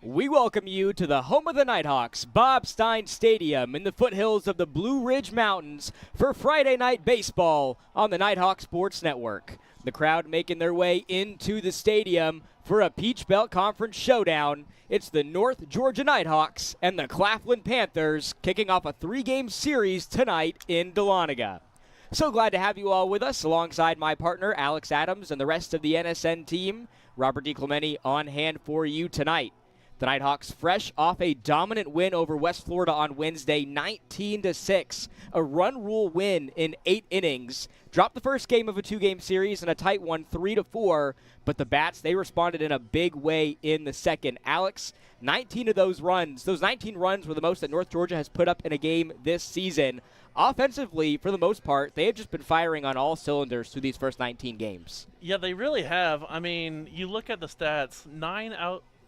We welcome you to the home of the Nighthawks, Bob Stein Stadium in the foothills of the Blue Ridge Mountains for Friday night baseball on the Nighthawk Sports Network. The crowd making their way into the stadium for a Peach Belt Conference showdown. It's the North Georgia Nighthawks and the Claflin Panthers kicking off a three-game series tonight in Dahlonega. So glad to have you all with us alongside my partner Alex Adams and the rest of the NSN team. Robert DiClemente on hand for you tonight. The Nighthawks fresh off a dominant win over West Florida on Wednesday, 19-6. A run rule win in 8 innings. Dropped the first game of a 2-game series in a tight one, 3-4. But the Bats, they responded in a big way in the second. Alex, 19 of those 19 runs were the most that North Georgia has put up in a game this season. Offensively, for the most part, they have just been firing on all cylinders through these first 19 games. Yeah, they really have. I mean, you look at the stats,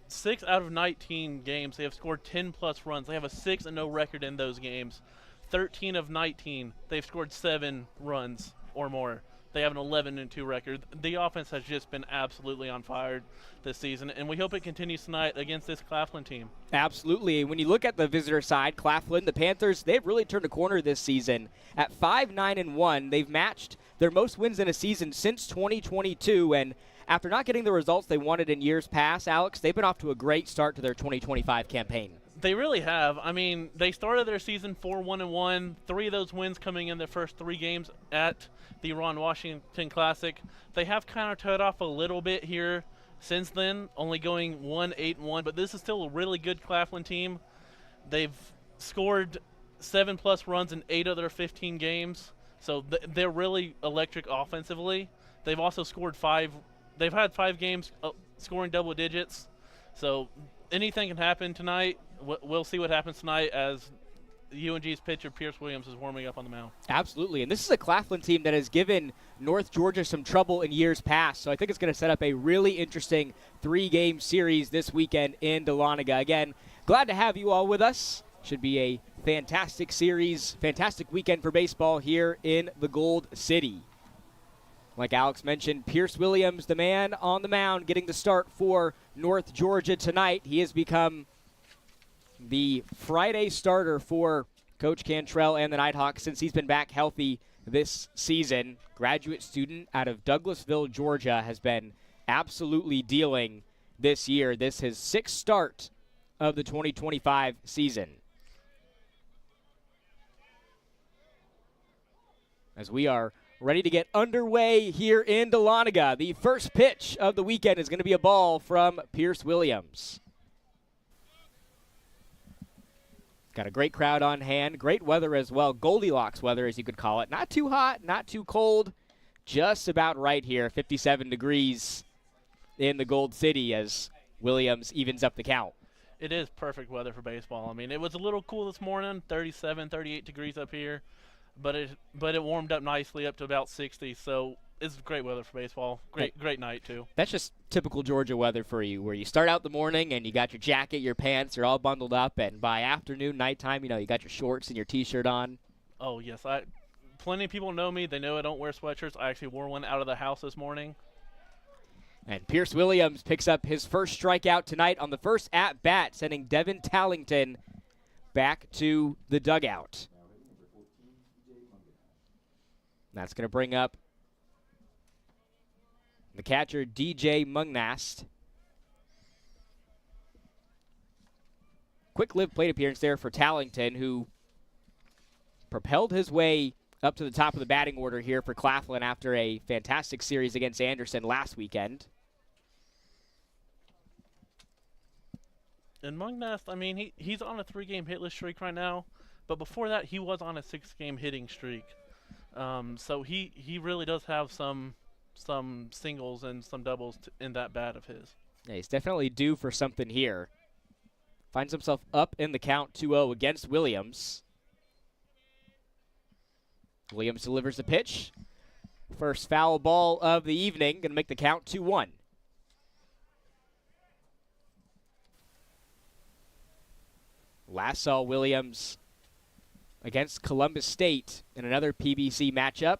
6 out of 19 games, they have scored 10-plus runs. They have a 6-0 record in those games. 13 of 19, they've scored 7 runs or more. They have an 11-2 record. The offense has just been absolutely on fire this season, and we hope it continues tonight against this Claflin team. Absolutely. When you look at the visitor side, Claflin, the Panthers, they've really turned a corner this season. At 5-9-1, they've matched their most wins in a season since 2022, and after not getting the results they wanted in years past, Alex, they've been off to a great start to their 2025 campaign. They really have. I mean, they started their season 4-1-1, 3 of those wins coming in their first 3 games at the Ron Washington Classic. They have kind of turned off a little bit here since then, only going 1-8-1, but this is still a really good Claflin team. They've scored 7-plus runs in 8 of their 15 games, so they're really electric offensively. They've also scored 5. They've had 5 games scoring double digits, so anything can happen tonight. We'll see what happens tonight as UNG's pitcher Pierce Williams is warming up on the mound. Absolutely, and this is a Claflin team that has given North Georgia some trouble in years past, so I think it's going to set up a really interesting 3-game series this weekend in Dahlonega. Again, glad to have you all with us. Should be a fantastic series, fantastic weekend for baseball here in the Gold City. Like Alex mentioned, Pierce Williams, the man on the mound, getting the start for North Georgia tonight. He has become the Friday starter for Coach Cantrell and the Nighthawks since he's been back healthy this season. Graduate student out of Douglasville, Georgia, has been absolutely dealing this year. This is his 6th start of the 2025 season. As we are ready to get underway here in Dahlonega. The first pitch of the weekend is going to be a ball from Pierce Williams. Got a great crowd on hand. Great weather as well. Goldilocks weather, as you could call it. Not too hot, not too cold. Just about right here. 57 degrees in the Gold City as Williams evens up the count. It is perfect weather for baseball. I mean, it was a little cool this morning, 37, 38 degrees up here. But it warmed up nicely up to about 60, so it's great weather for baseball. Great night, too. That's just typical Georgia weather for you, where you start out the morning and you got your jacket, your pants, you're all bundled up, and by afternoon, nighttime, you got your shorts and your T-shirt on. Oh, yes. Plenty of people know me. They know I don't wear sweatshirts. I actually wore one out of the house this morning. And Pierce Williams picks up his first strikeout tonight on the first at-bat, sending Devin Tallington back to the dugout. That's going to bring up the catcher, DJ Mungnast. Quick-lived plate appearance there for Tallington, who propelled his way up to the top of the batting order here for Claflin after a fantastic series against Anderson last weekend. And Mungnast, I mean, he's on a 3-game hitless streak right now, but before that he was on a 6-game hitting streak. So he really does have some singles and some doubles in that bat of his. Yeah, he's definitely due for something here. Finds himself up in the count 2-0 against Williams. Williams delivers the pitch. First foul ball of the evening, going to make the count 2-1. Last saw Williams against Columbus State in another PBC matchup.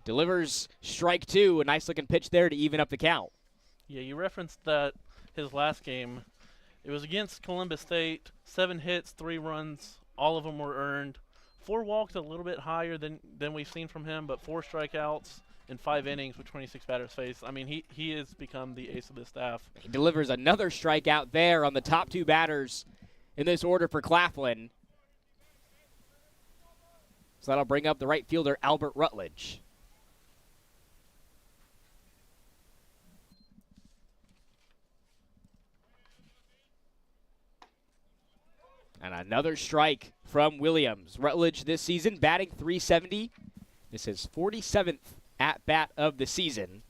Delivers strike 2, a nice looking pitch there to even up the count. Yeah, you referenced that his last game. It was against Columbus State. 7 hits, 3 runs. All of them were earned. 4 walks, a little bit higher than we've seen from him, but 4 strikeouts in 5 innings with 26 batters faced. I mean, he has become the ace of the staff. He delivers another strikeout there on the top 2 batters in this order for Claflin. So that'll bring up the right fielder, Albert Rutledge. And another strike from Williams. Rutledge this season batting .370. This is 47th at-bat of the season.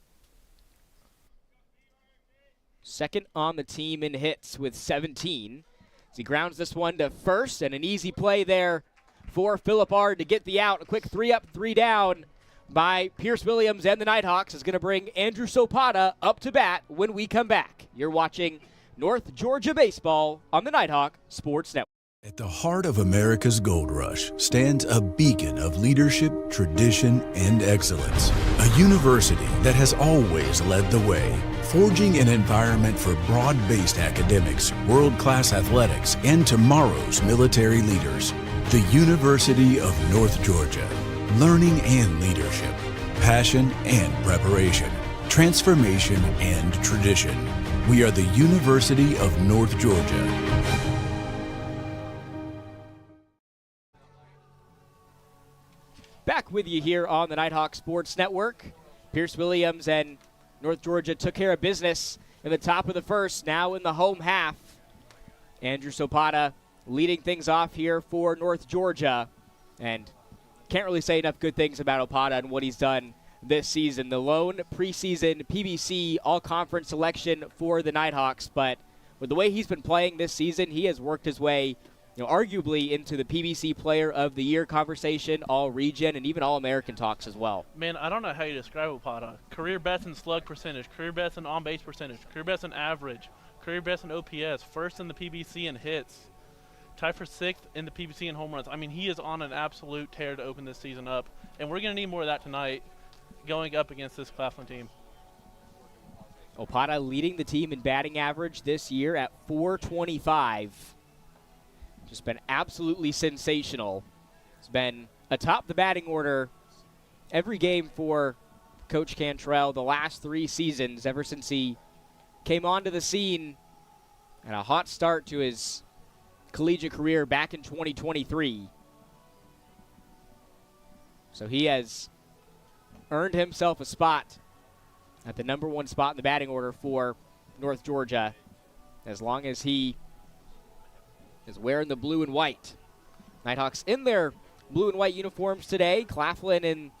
Second on the team in hits with 17. As he grounds this one to first, and an easy play there for Phillip Ard to get the out. A quick 3 up, 3 down by Pierce Williams and the Nighthawks is going to bring Andrew Sopata up to bat when we come back. You're watching North Georgia Baseball on the Nighthawk Sports Network. At the heart of America's gold rush stands a beacon of leadership, tradition, and excellence. A university that has always led the way, forging an environment for broad-based academics, world-class athletics, and tomorrow's military leaders. The University of North Georgia. Learning and leadership, passion and preparation, transformation and tradition. We are the University of North Georgia. Back with you here on the Nighthawk Sports Network. Pierce Williams and North Georgia took care of business in the top of the first, now in the home half. Andrew Sopata leading things off here for North Georgia. And can't really say enough good things about Opata and what he's done this season. The lone preseason PBC all-conference selection for the Nighthawks, but with the way he's been playing this season, he has worked his way arguably into the PBC Player of the Year conversation, All-Region, and even All-American talks as well. Man, I don't know how you describe Opata. Career best in slug percentage, career best in on-base percentage, career best in average, career best in OPS, first in the PBC in hits, tied for 6th in the PBC in home runs. I mean, he is on an absolute tear to open this season up, and we're going to need more of that tonight going up against this Claflin team. Opata leading the team in batting average this year at .425. Just been absolutely sensational. It's been atop the batting order every game for Coach Cantrell the last 3 seasons, ever since he came onto the scene and a hot start to his collegiate career back in 2023. So he has earned himself a spot at the #1 spot in the batting order for North Georgia, as long as he is wearing the blue and white. Nighthawks in their blue and white uniforms today. Claflin in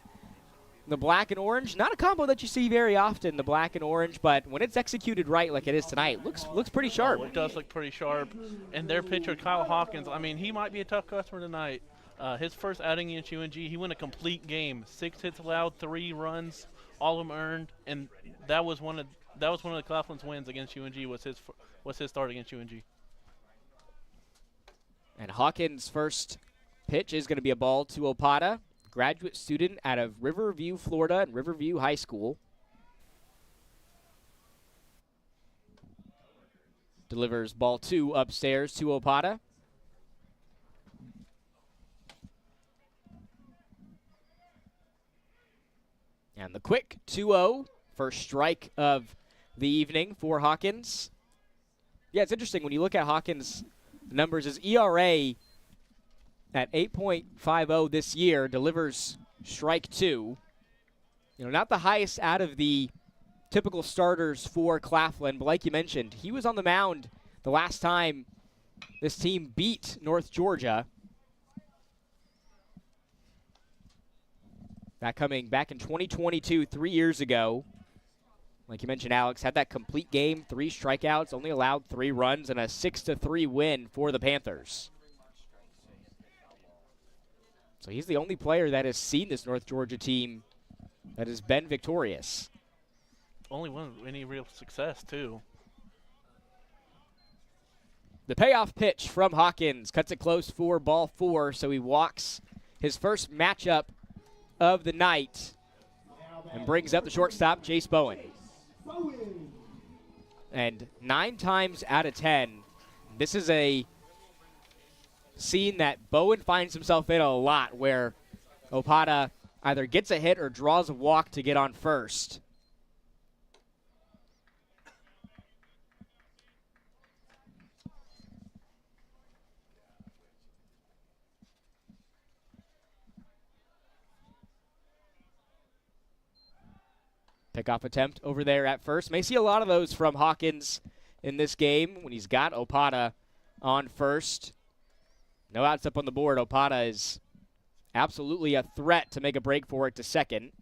the black and orange. Not a combo that you see very often, the black and orange, but when it's executed right like it is tonight, looks pretty sharp. Oh, it does look pretty sharp. And their pitcher, Kyle Hawkins, I mean, he might be a tough customer tonight. His first outing against UNG, he went a complete game. 6 hits allowed, 3 runs, all of them earned, and that was one of the Claflin's wins against UNG. Was his start against UNG. And Hawkins' first pitch is going to be a ball to Opata, graduate student out of Riverview, Florida, and Riverview High School. Delivers ball 2 upstairs to Opata. And the quick 2-0, first strike of the evening for Hawkins. Yeah, it's interesting when you look at Hawkins' numbers. His ERA at 8.50 this year, delivers strike 2. Not the highest out of the typical starters for Claflin, but like you mentioned, he was on the mound the last time this team beat North Georgia. That coming back in 2022, 3 years ago. Like you mentioned, Alex, had that complete game, 3 strikeouts, only allowed 3 runs, and a 6-3 win for the Panthers. So he's the only player that has seen this North Georgia team that has been victorious. Only one with any real success, too. The payoff pitch from Hawkins cuts it close for ball 4, so he walks his first matchup of the night and brings up the shortstop, Chase Bowen. And 9 times out of 10, this is a scene that Bowen finds himself in a lot, where Opata either gets a hit or draws a walk to get on first. Pickoff attempt over there at first. May see a lot of those from Hawkins in this game when he's got Opata on first. No outs up on the board. Opata is absolutely a threat to make a break for it to second.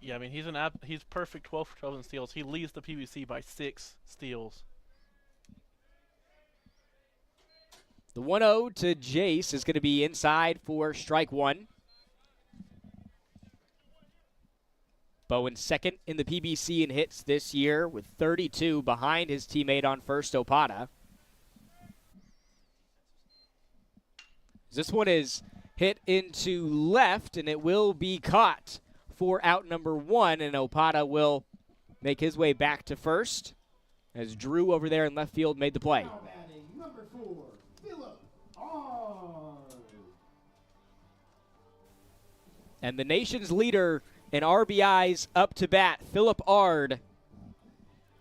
Yeah, I mean, he's perfect 12 for 12 in steals. He leads the PBC by 6 steals. The 1-0 to Jace is going to be inside for strike one. Bowen second in the PBC in hits this year with 32 behind his teammate on first, Opata. This one is hit into left, and it will be caught for out number 1, and Opata will make his way back to first as Drew over there in left field made the play. Now batting number 4, Philip Ard. And the nation's leader in RBIs up to bat, Philip Ard.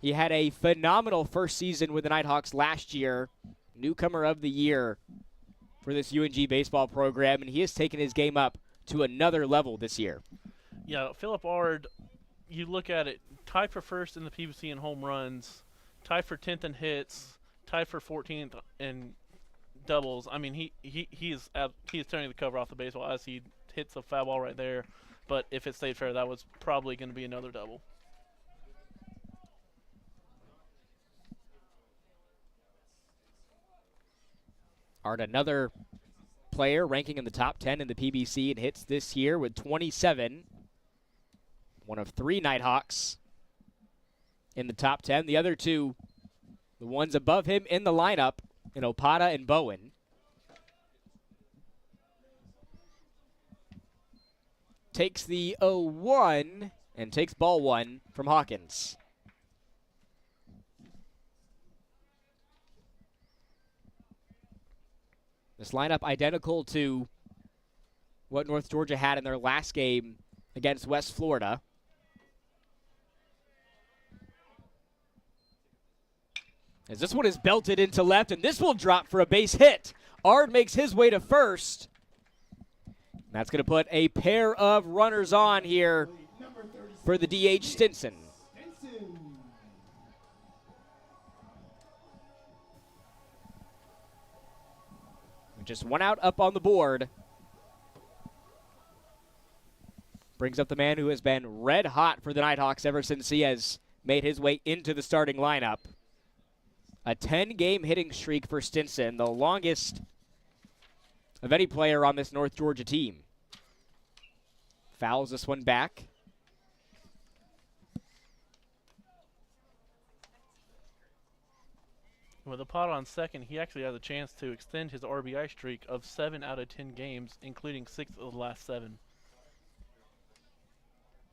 He had a phenomenal first season with the Nighthawks last year, newcomer of the year for this UNG baseball program, and he has taken his game up to another level this year. Yeah, Philip Ard, you look at it, tied for first in the PBC in home runs, tied for 10th in hits, tied for 14th in doubles. I mean, he is turning the cover off the baseball as he hits a foul ball right there. But if it stayed fair, that was probably going to be another double. Art, another player ranking in the top 10 in the PBC in hits this year with 27. One of 3 Nighthawks in the top 10. The other 2, the ones above him in the lineup, in Opata and Bowen. Takes the 0-1 and takes ball 1 from Hawkins. This lineup identical to what North Georgia had in their last game against West Florida. As this one is belted into left, and this will drop for a base hit. Ard makes his way to first. That's going to put a pair of runners on here for the DH Stinson. Just 1 out up on the board. Brings up the man who has been red hot for the Nighthawks ever since he has made his way into the starting lineup. A 10-game hitting streak for Stinson, the longest of any player on this North Georgia team. Fouls this one back. With Opata on second, he actually has a chance to extend his RBI streak of 7 out of 10 games, including 6 of the last 7.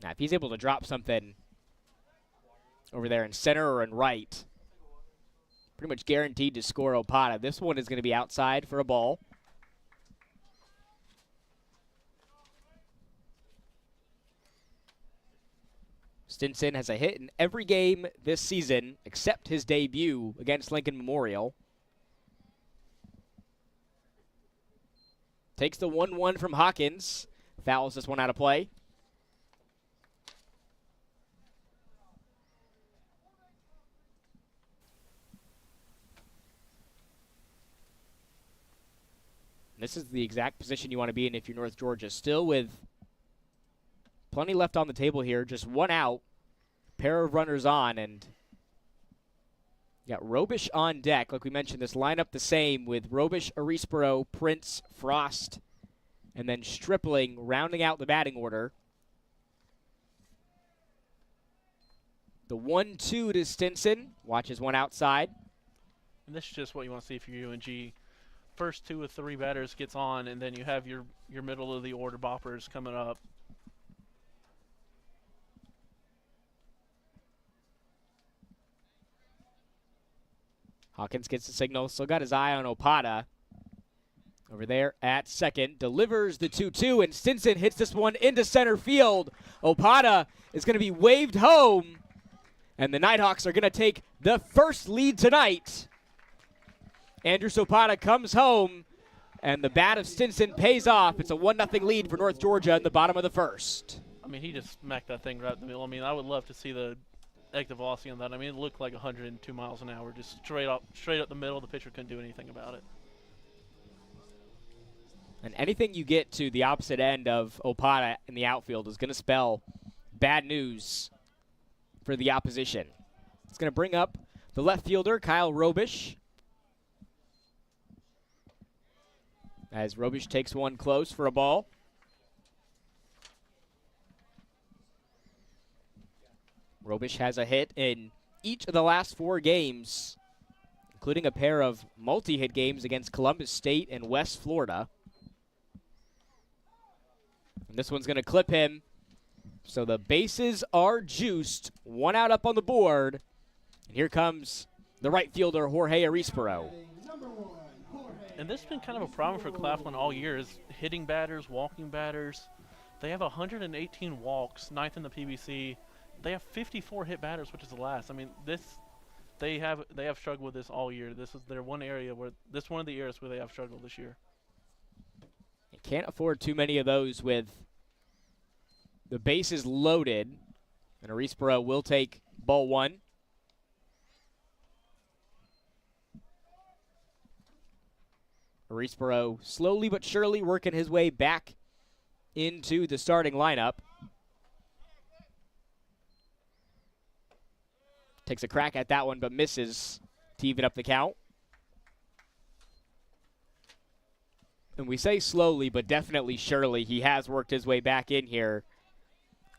Now, if he's able to drop something over there in center or in right, pretty much guaranteed to score Opata. This one is going to be outside for a ball. Stinson has a hit in every game this season except his debut against Lincoln Memorial. Takes the 1-1 from Hawkins. Fouls this one out of play. This is the exact position you want to be in if you're North Georgia. Still with plenty left on the table here. Just 1 out. Pair of runners on. And you got Robish on deck. Like we mentioned, this lineup the same with Robish, Arispero, Prince, Frost, and then Stripling rounding out the batting order. The 1-2 to Stinson. Watches one outside. And this is just what you want to see for UNG. First 2 of 3 batters gets on, and then you have your middle of the order boppers coming up. Hawkins gets the signal, still got his eye on Opata. Over there at second, delivers the 2-2, and Stinson hits this one into center field. Opata is going to be waved home, and the Nighthawks are going to take the first lead tonight. Andrew Opata comes home, and the bat of Stinson pays off. It's a 1-0 lead for North Georgia in the bottom of the first. I mean, he just smacked that thing right in the middle. I mean, I would love to see the exit velocity on that. I mean, it looked like 102 miles an hour, just straight up the middle. The pitcher couldn't do anything about it. And anything you get to the opposite end of Opata in the outfield is going to spell bad news for the opposition. It's going to bring up the left fielder, Kyle Robish. As Robish takes one close for a ball. Robish has a hit in each of the last 4 games, including a pair of multi-hit games against Columbus State and West Florida. And this one's going to clip him. So the bases are juiced. 1 out up on the board. And here comes the right fielder, Jorge Arispero. And this has been kind of a problem for Claflin all year, is hitting batters, walking batters. They have 118 walks, 9th in the PBC. They have 54 hit batters, which is the last. I mean, they have struggled with this all year. This is their one area where one of the areas where they have struggled this year. You can't afford too many of those with the bases loaded. And Arispero will take ball 1. Arispero slowly but surely working his way back into the starting lineup. Takes a crack at that one, but misses to even up the count. And we say slowly, but definitely surely, he has worked his way back in here.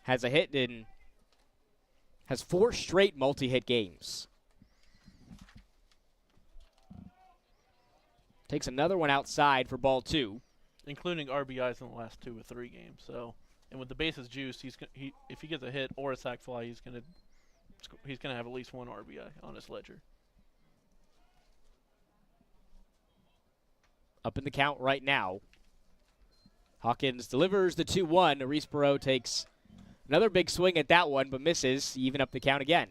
Has a hit and has 4 straight multi-hit games. Takes another one outside for ball 2. Including RBIs in the last 2 or 3 games. So, and with the bases juiced, if he gets a hit or a sac fly, he's gonna have at least 1 RBI on his ledger. Up in the count right now. Hawkins delivers the 2-1. Arispero takes another big swing at that one, but misses, even up the count again.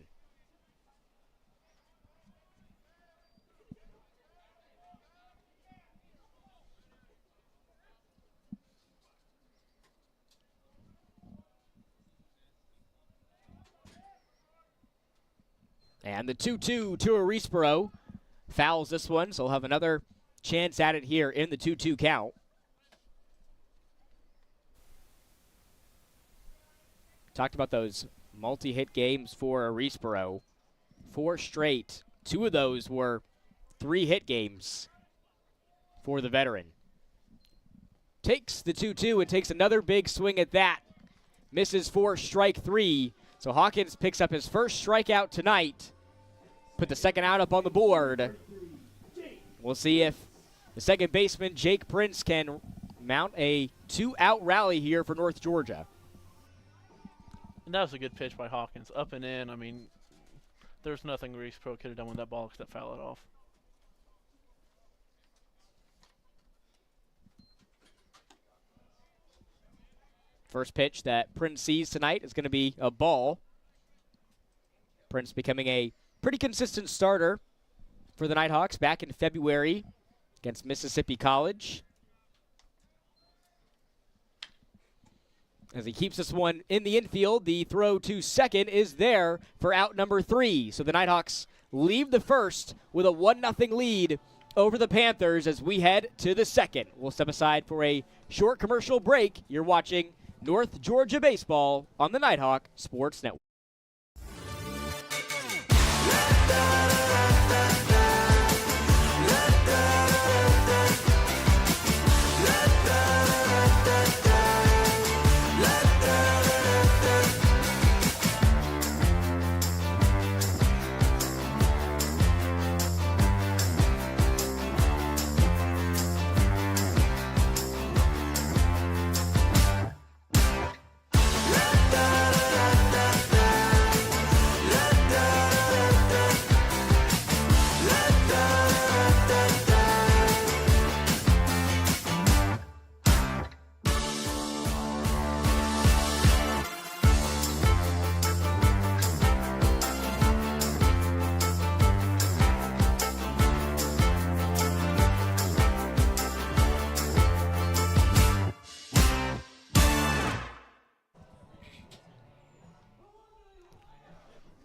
And the 2-2 to Arispero fouls this one, so he'll have another chance at it here in the 2-2 count. Talked about those multi-hit games for Arispero. 4 straight. 2 of those were 3-hit games for the veteran. Takes the 2-2 and takes another big swing at that. Misses for strike 3. So Hawkins picks up his first strikeout tonight. Put the second out up on the board. We'll see if the second baseman, Jake Prince, can mount a 2-out rally here for North Georgia. And that was a good pitch by Hawkins. Up and in. I mean, there's nothing Arispero could have done with that ball except foul it off. First pitch that Prince sees tonight is going to be a ball. Prince becoming a pretty consistent starter for the Nighthawks back in February against Mississippi College. As he keeps this one in the infield, the throw to second is there for out number 3. So the Nighthawks leave the first with a 1-0 lead over the Panthers as we head to the second. We'll step aside for a short commercial break. You're watching North Georgia Baseball on the Nighthawk Sports Network.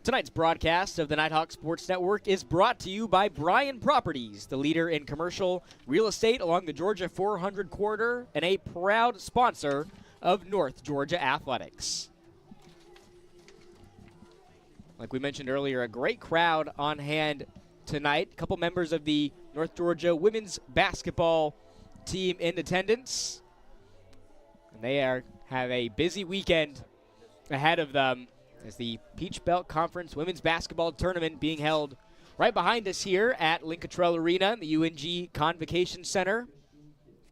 Tonight's broadcast of the Nighthawk Sports Network is brought to you by Bryan Properties, the leader in commercial real estate along the Georgia 400 corridor and a proud sponsor of North Georgia Athletics. Like we mentioned earlier, a great crowd on hand tonight. A couple members of the North Georgia women's basketball team in attendance. And they have a busy weekend ahead of them as the Peach Belt Conference Women's Basketball Tournament being held right behind us here at Lincoln Arena, the UNG Convocation Center.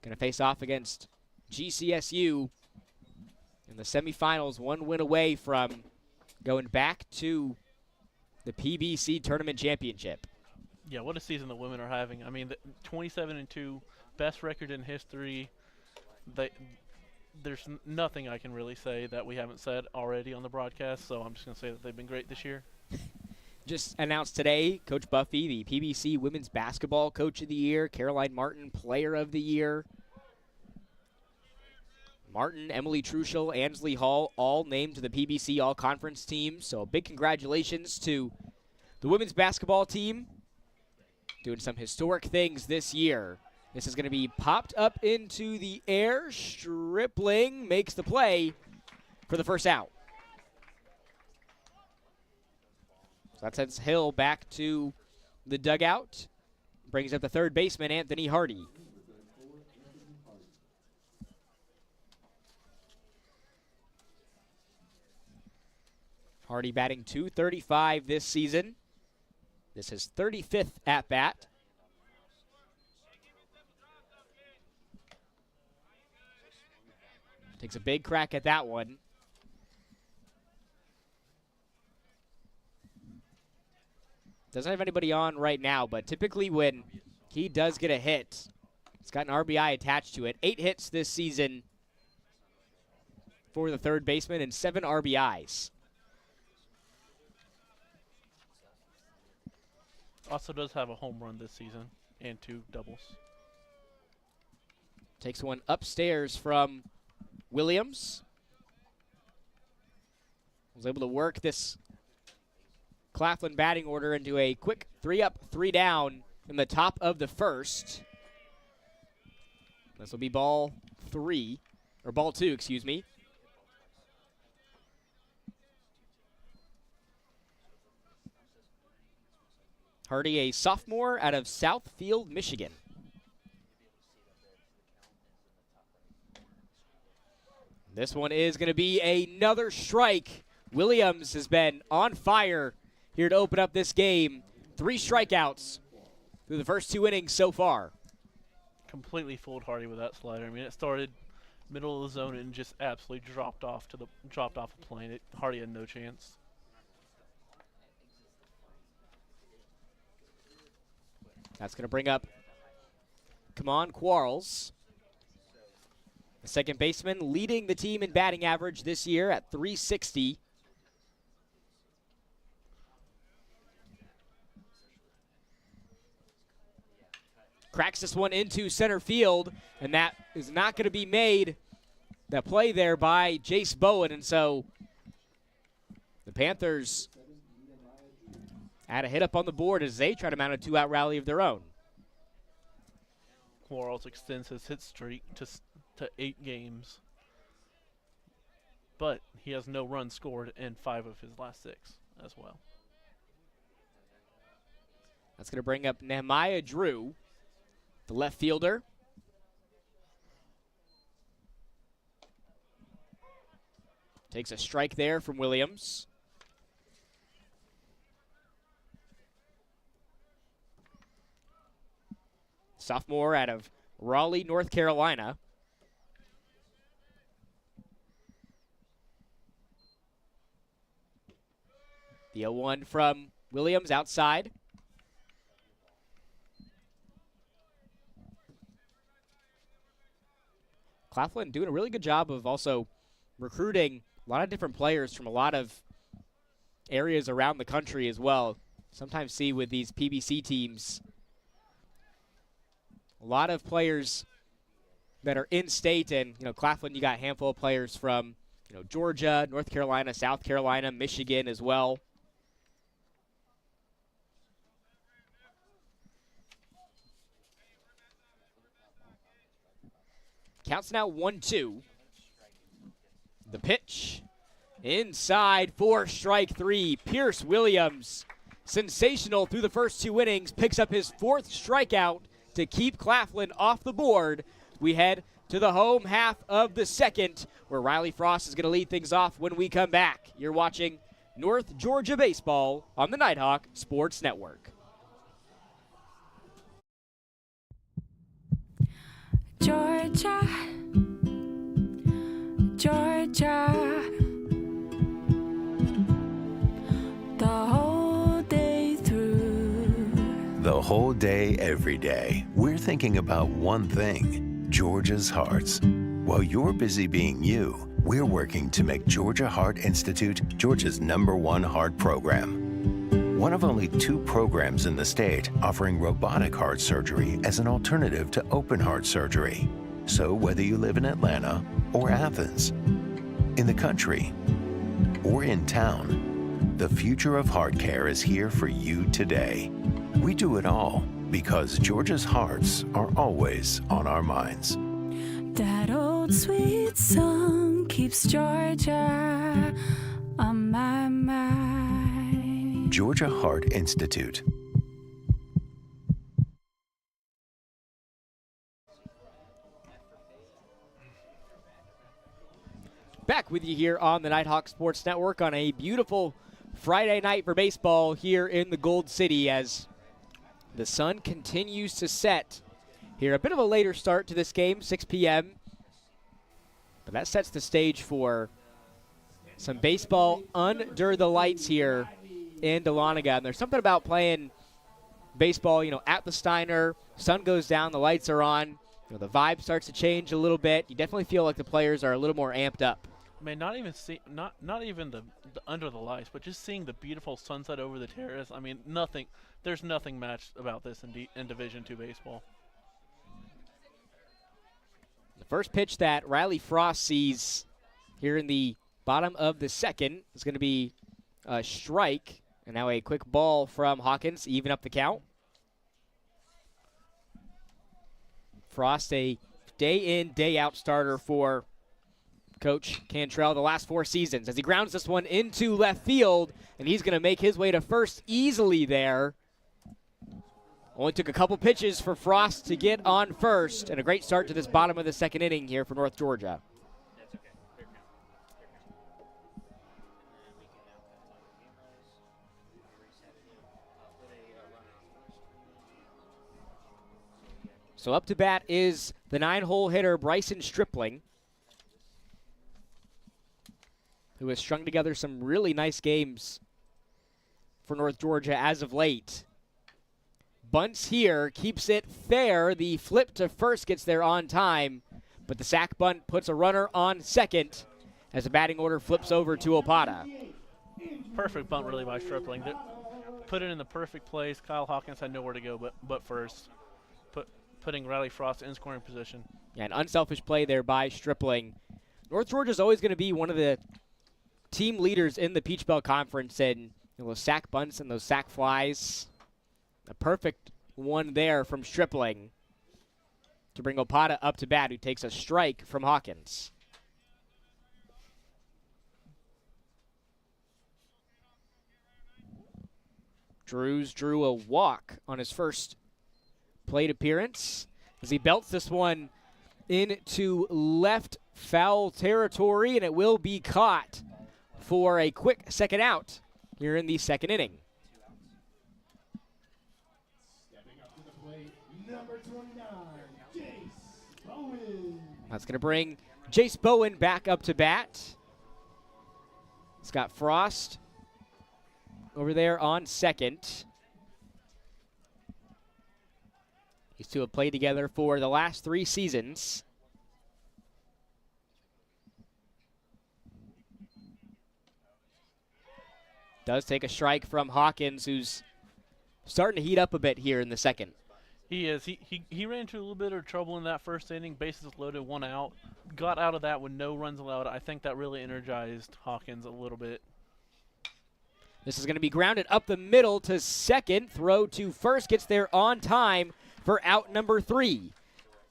Going to face off against GCSU in the semifinals, one win away from going back to the PBC Tournament Championship. Yeah, what a season the women are having. I mean, 27-2, best record in history. There's nothing I can really say that we haven't said already on the broadcast, so I'm just going to say that they've been great this year. Just announced today, Coach Buffy, the PBC Women's Basketball Coach of the Year, Caroline Martin, Player of the Year. Martin, Emily Truschel, Ansley Hall, all named to the PBC All-Conference team, so big congratulations to the women's basketball team doing some historic things this year. This is going to be popped up into the air. Stripling makes the play for the first out. So that sends Hill back to the dugout. Brings up the third baseman, Anthony Hardy. Hardy batting .235 this season. This is 35th at-bat. Takes a big crack at that one. Doesn't have anybody on right now, but typically when he does get a hit, it's got an RBI attached to it. 8 hits this season for the third baseman and 7 RBIs. Also does have a home run this season and 2 doubles. Takes one upstairs from Williams. Was able to work this Claflin batting order into a quick 3 up, 3 down in the top of the first. This will be ball 2, excuse me. Hardy, a sophomore out of Southfield, Michigan. This one is going to be another strike. Williams has been on fire here to open up this game. 3 strikeouts through the first 2 innings so far. Completely fooled Hardy with that slider. I mean, it started middle of the zone and just absolutely dropped off a plane. Hardy had no chance. That's going to bring up Quarles. The second baseman leading the team in batting average this year at .360. Cracks this one into center field, and that is not going to be made. That play there by Jace Bowen, and so the Panthers add a hit up on the board as they try to mount a 2-out rally of their own. Quarles extends his hit streak to 8 games, but he has no runs scored in 5 of his last 6 as well. That's going to bring up Nehemiah Drew, the left fielder. Takes a strike there from Williams. Sophomore out of Raleigh, North Carolina. The 0-1 from Williams outside. Claflin doing a really good job of also recruiting a lot of different players from a lot of areas around the country as well. Sometimes see with these PBC teams, a lot of players that are in state, and Claflin, you got a handful of players from Georgia, North Carolina, South Carolina, Michigan as well. Counts now 1-2. The pitch inside for strike three. Pierce Williams, sensational through the first 2 innings, picks up his 4th strikeout to keep Claflin off the board. We head to the home half of the second, where Riley Frost is going to lead things off when we come back. You're watching North Georgia Baseball on the Nighthawk Sports Network. Georgia, Georgia, the whole day through. The whole day, every day, we're thinking about one thing, Georgia's hearts. While you're busy being you, we're working to make Georgia Heart Institute Georgia's #1 heart program. One of only 2 programs in the state offering robotic heart surgery as an alternative to open heart surgery. So whether you live in Atlanta or Athens, in the country or in town, the future of heart care is here for you today. We do it all because Georgia's hearts are always on our minds. That old sweet song keeps Georgia on my mind. Georgia Heart Institute. Back with you here on the Nighthawk Sports Network on a beautiful Friday night for baseball here in the Gold City as the sun continues to set here. A bit of a later start to this game, 6 p.m., but that sets the stage for some baseball under the lights here in Dahlonega. And there's something about playing baseball, at the Steiner. Sun goes down, the lights are on. The vibe starts to change a little bit. You definitely feel like the players are a little more amped up. I mean, not even the under the lights, but just seeing the beautiful sunset over the terrace. I mean, there's nothing matched about this in Division II baseball. The first pitch that Riley Frost sees here in the bottom of the second is going to be a strike. And now a quick ball from Hawkins, even up the count. Frost, a day-in, day-out starter for Coach Cantrell the last 4 seasons as he grounds this one into left field, and he's going to make his way to first easily there. Only took a couple pitches for Frost to get on first, and a great start to this bottom of the second inning here for North Georgia. So up to bat is the 9-hole hitter Bryson Stripling, who has strung together some really nice games for North Georgia as of late. Bunts here, keeps it fair. The flip to first gets there on time, but the sac bunt puts a runner on second as the batting order flips over to Opata. Perfect bunt really by Stripling. Put it in the perfect place. Kyle Hawkins had nowhere to go but first. Putting Riley Frost in scoring position. Yeah, an unselfish play there by Stripling. North Georgia's always going to be one of the team leaders in the Peach Belt Conference in those sac bunts and those sac flies. A perfect one there from Stripling to bring Opata up to bat, who takes a strike from Hawkins. Drews drew a walk on his first plate appearance as he belts this one into left foul territory, and it will be caught for a quick second out here in the second inning. Stepping up to the plate, number 29, Jace Bowen. That's going to bring Jace Bowen back up to bat. It's got Frost over there on second. These two have played together for the last 3 seasons. Does take a strike from Hawkins, who's starting to heat up a bit here in the second. He is. He ran into a little bit of trouble in that first inning. Bases loaded, 1 out. Got out of that with no runs allowed. I think that really energized Hawkins a little bit. This is going to be grounded up the middle to second. Throw to first gets there on time for out number 3.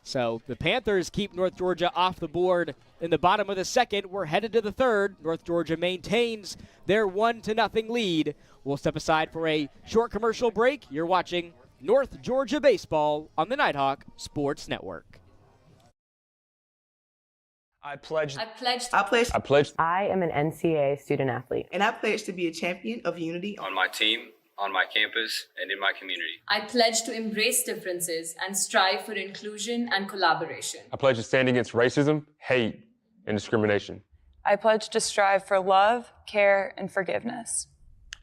So the Panthers keep North Georgia off the board in the bottom of the second. We're headed to the third. North Georgia maintains their 1-0 lead. We'll step aside for a short commercial break. You're watching North Georgia Baseball on the Nighthawk Sports Network. I pledge. I am an NCAA student athlete. And I pledge to be a champion of unity on my team, on my campus, and in my community. I pledge to embrace differences and strive for inclusion and collaboration. I pledge to stand against racism, hate, and discrimination. I pledge to strive for love, care, and forgiveness.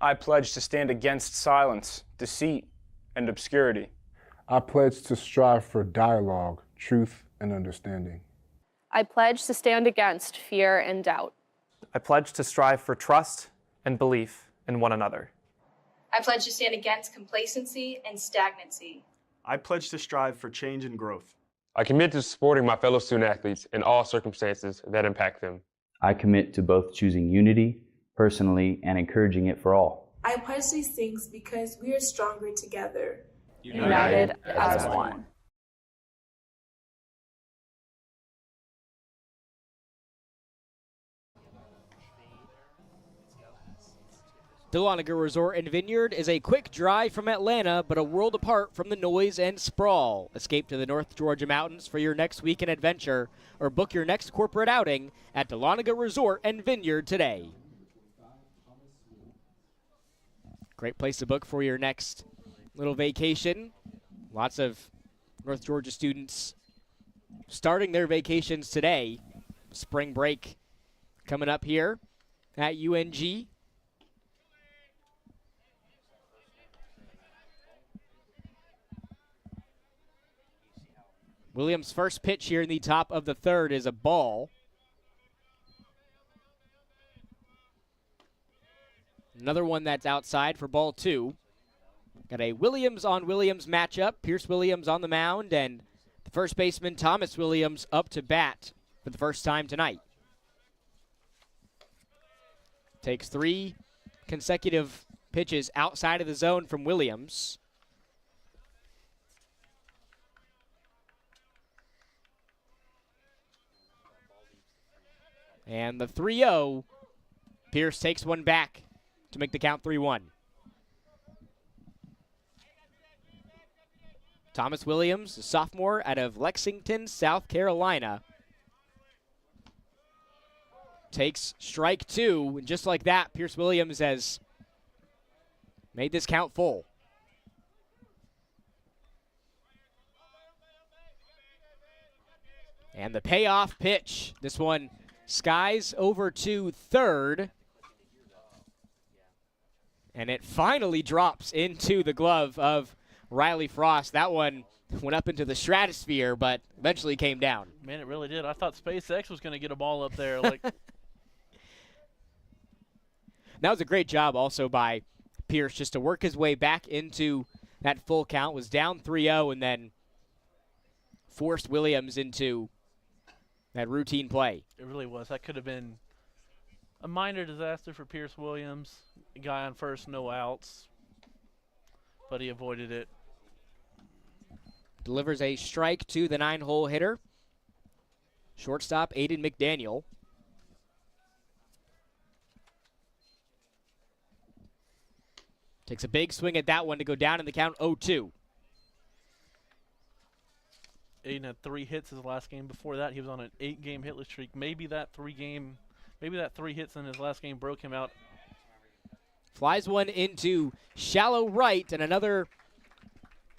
I pledge to stand against silence, deceit, and obscurity. I pledge to strive for dialogue, truth, and understanding. I pledge to stand against fear and doubt. I pledge to strive for trust and belief in one another. I pledge to stand against complacency and stagnancy. I pledge to strive for change and growth. I commit to supporting my fellow student athletes in all circumstances that impact them. I commit to both choosing unity personally and encouraging it for all. I pledge these things because we are stronger together. United as one. Dahlonega Resort and Vineyard is a quick drive from Atlanta, but a world apart from the noise and sprawl. Escape to the North Georgia mountains for your next weekend adventure, or book your next corporate outing at Dahlonega Resort and Vineyard today. Great place to book for your next little vacation. Lots of North Georgia students starting their vacations today. Spring break coming up here at UNG. Williams' first pitch here in the top of the third is a ball. Another one that's outside for ball two. Got a Williams on Williams matchup. Pierce Williams on the mound, and the first baseman Thomas Williams up to bat for the first time tonight. Takes 3 consecutive pitches outside of the zone from Williams. And the 3-0, Pierce takes one back to make the count 3-1. Thomas Williams, a sophomore out of Lexington, South Carolina, takes strike 2, and just like that, Pierce Williams has made this count full. And the payoff pitch, this one skies over to third. And it finally drops into the glove of Riley Frost. That one went up into the stratosphere, but eventually came down. Man, it really did. I thought SpaceX was going to get a ball up there. Like, that was a great job also by Pierce just to work his way back into that full count. Was down 3-0 and then forced Williams into that routine play. It really was. That could have been a minor disaster for Pierce Williams. A guy on first, no outs. But he avoided it. Delivers a strike to the 9-hole hitter. Shortstop Aiden McDaniel. Takes a big swing at that one to go down in the count 0-2. Aiden had 3 hits his last game. Before that, he was on an 8-game hitless streak. Maybe that 3 hits in his last game broke him out. Flies one into shallow right, and another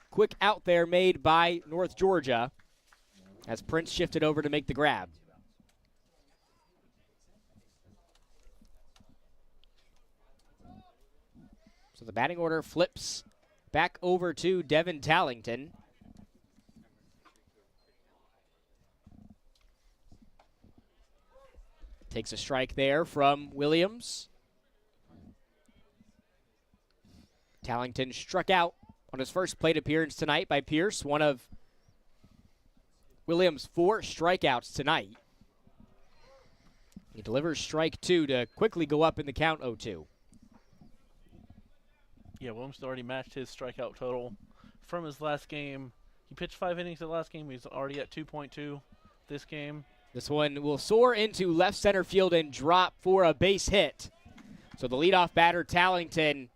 quick out there made by North Georgia as Prince shifted over to make the grab. So the batting order flips back over to Devin Tallington. Takes a strike there from Williams. Tallington struck out on his first plate appearance tonight by Pierce, one of Williams' 4 strikeouts tonight. He delivers strike 2 to quickly go up in the count 0-2. Yeah, Williams already matched his strikeout total from his last game. He pitched 5 innings the last game. He's already at 2.2 this game. This one will soar into left center field and drop for a base hit. So the leadoff batter, Tallington,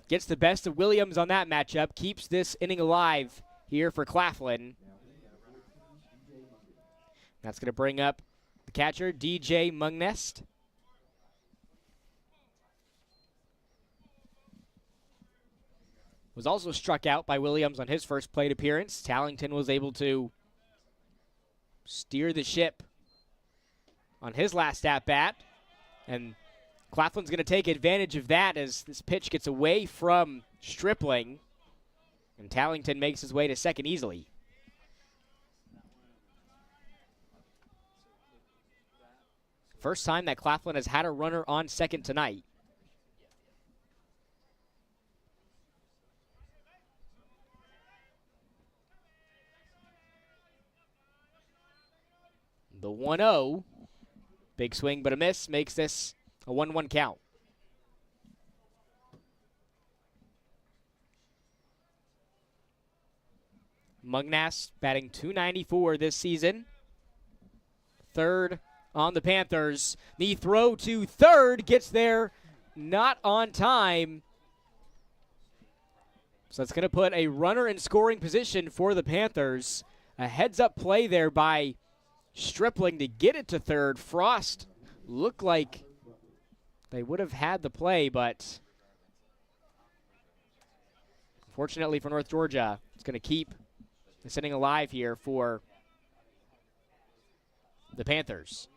gets the best of Williams on that matchup, keeps this inning alive here for Claflin. That's going to bring up the catcher, DJ Mungnest. Was also struck out by Williams on his first plate appearance. Tallington was able to steer the ship on his last at-bat. And Claflin's going to take advantage of that as this pitch gets away from Stripling. And Tallington makes his way to second easily. First time that Claflin has had a runner on second tonight. The 1-0. Big swing but a miss makes this a 1-1 count. Mugnas batting .294 this season. Third on the Panthers. The throw to third gets there not on time. So it's going to put a runner in scoring position for the Panthers. A heads-up play there by Stripling to get it to third. Frost looked like they would have had the play, but fortunately for North Georgia, it's going to keep this inning alive here for the Panthers.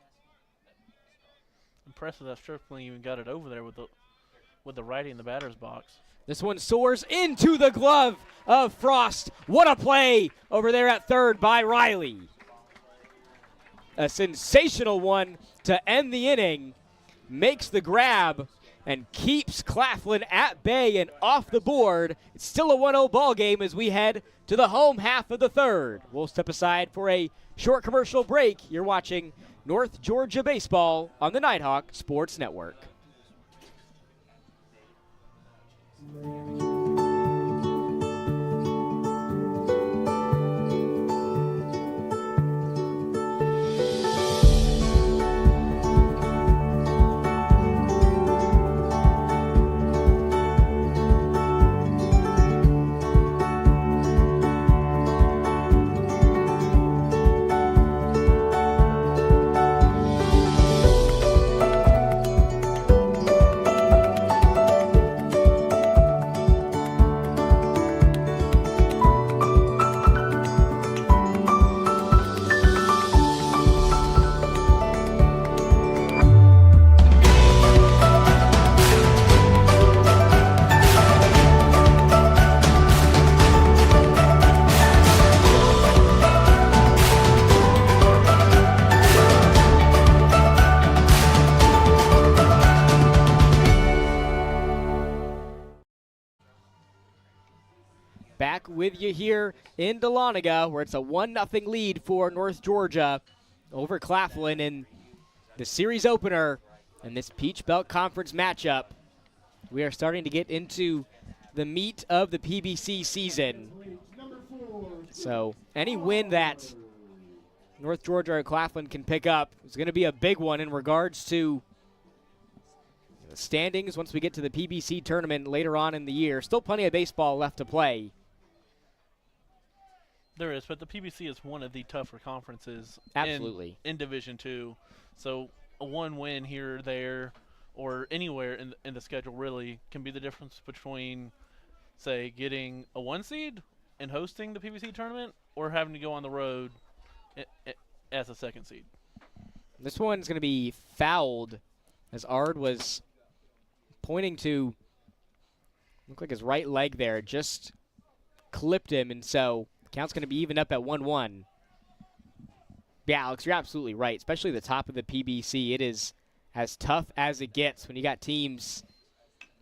Impressive that Stripling even got it over there with the righty in the batter's box. This one soars into the glove of Frost. What a play over there at third by Riley. A sensational one to end the inning. Makes the grab and keeps Claflin at bay and off the board. It's still a 1-0 ball game as we head to the home half of the third. We'll step aside for a short commercial break. You're watching North Georgia Baseball on the Nighthawk Sports Network. Back with you here in Dahlonega, where it's a 1-0 lead for North Georgia over Claflin in the series opener in this Peach Belt Conference matchup. We are starting to get into the meat of the PBC season. So any win that North Georgia or Claflin can pick up is going to be a big one in regards to the standings once we get to the PBC tournament later on in the year. Still plenty of baseball left to play. There is, but the PBC is one of the tougher conferences Absolutely. in Division II. So a one win here or there or anywhere in the schedule really can be the difference between, say, getting a 1 seed and hosting the PBC tournament or having to go on the road as a 2nd seed. This one's going to be fouled as Ard was pointing to, looked like his right leg there, just clipped him, and so count's going to be even up at 1-1. Yeah, Alex, you're absolutely right, especially the top of the PBC. It is as tough as it gets when you got teams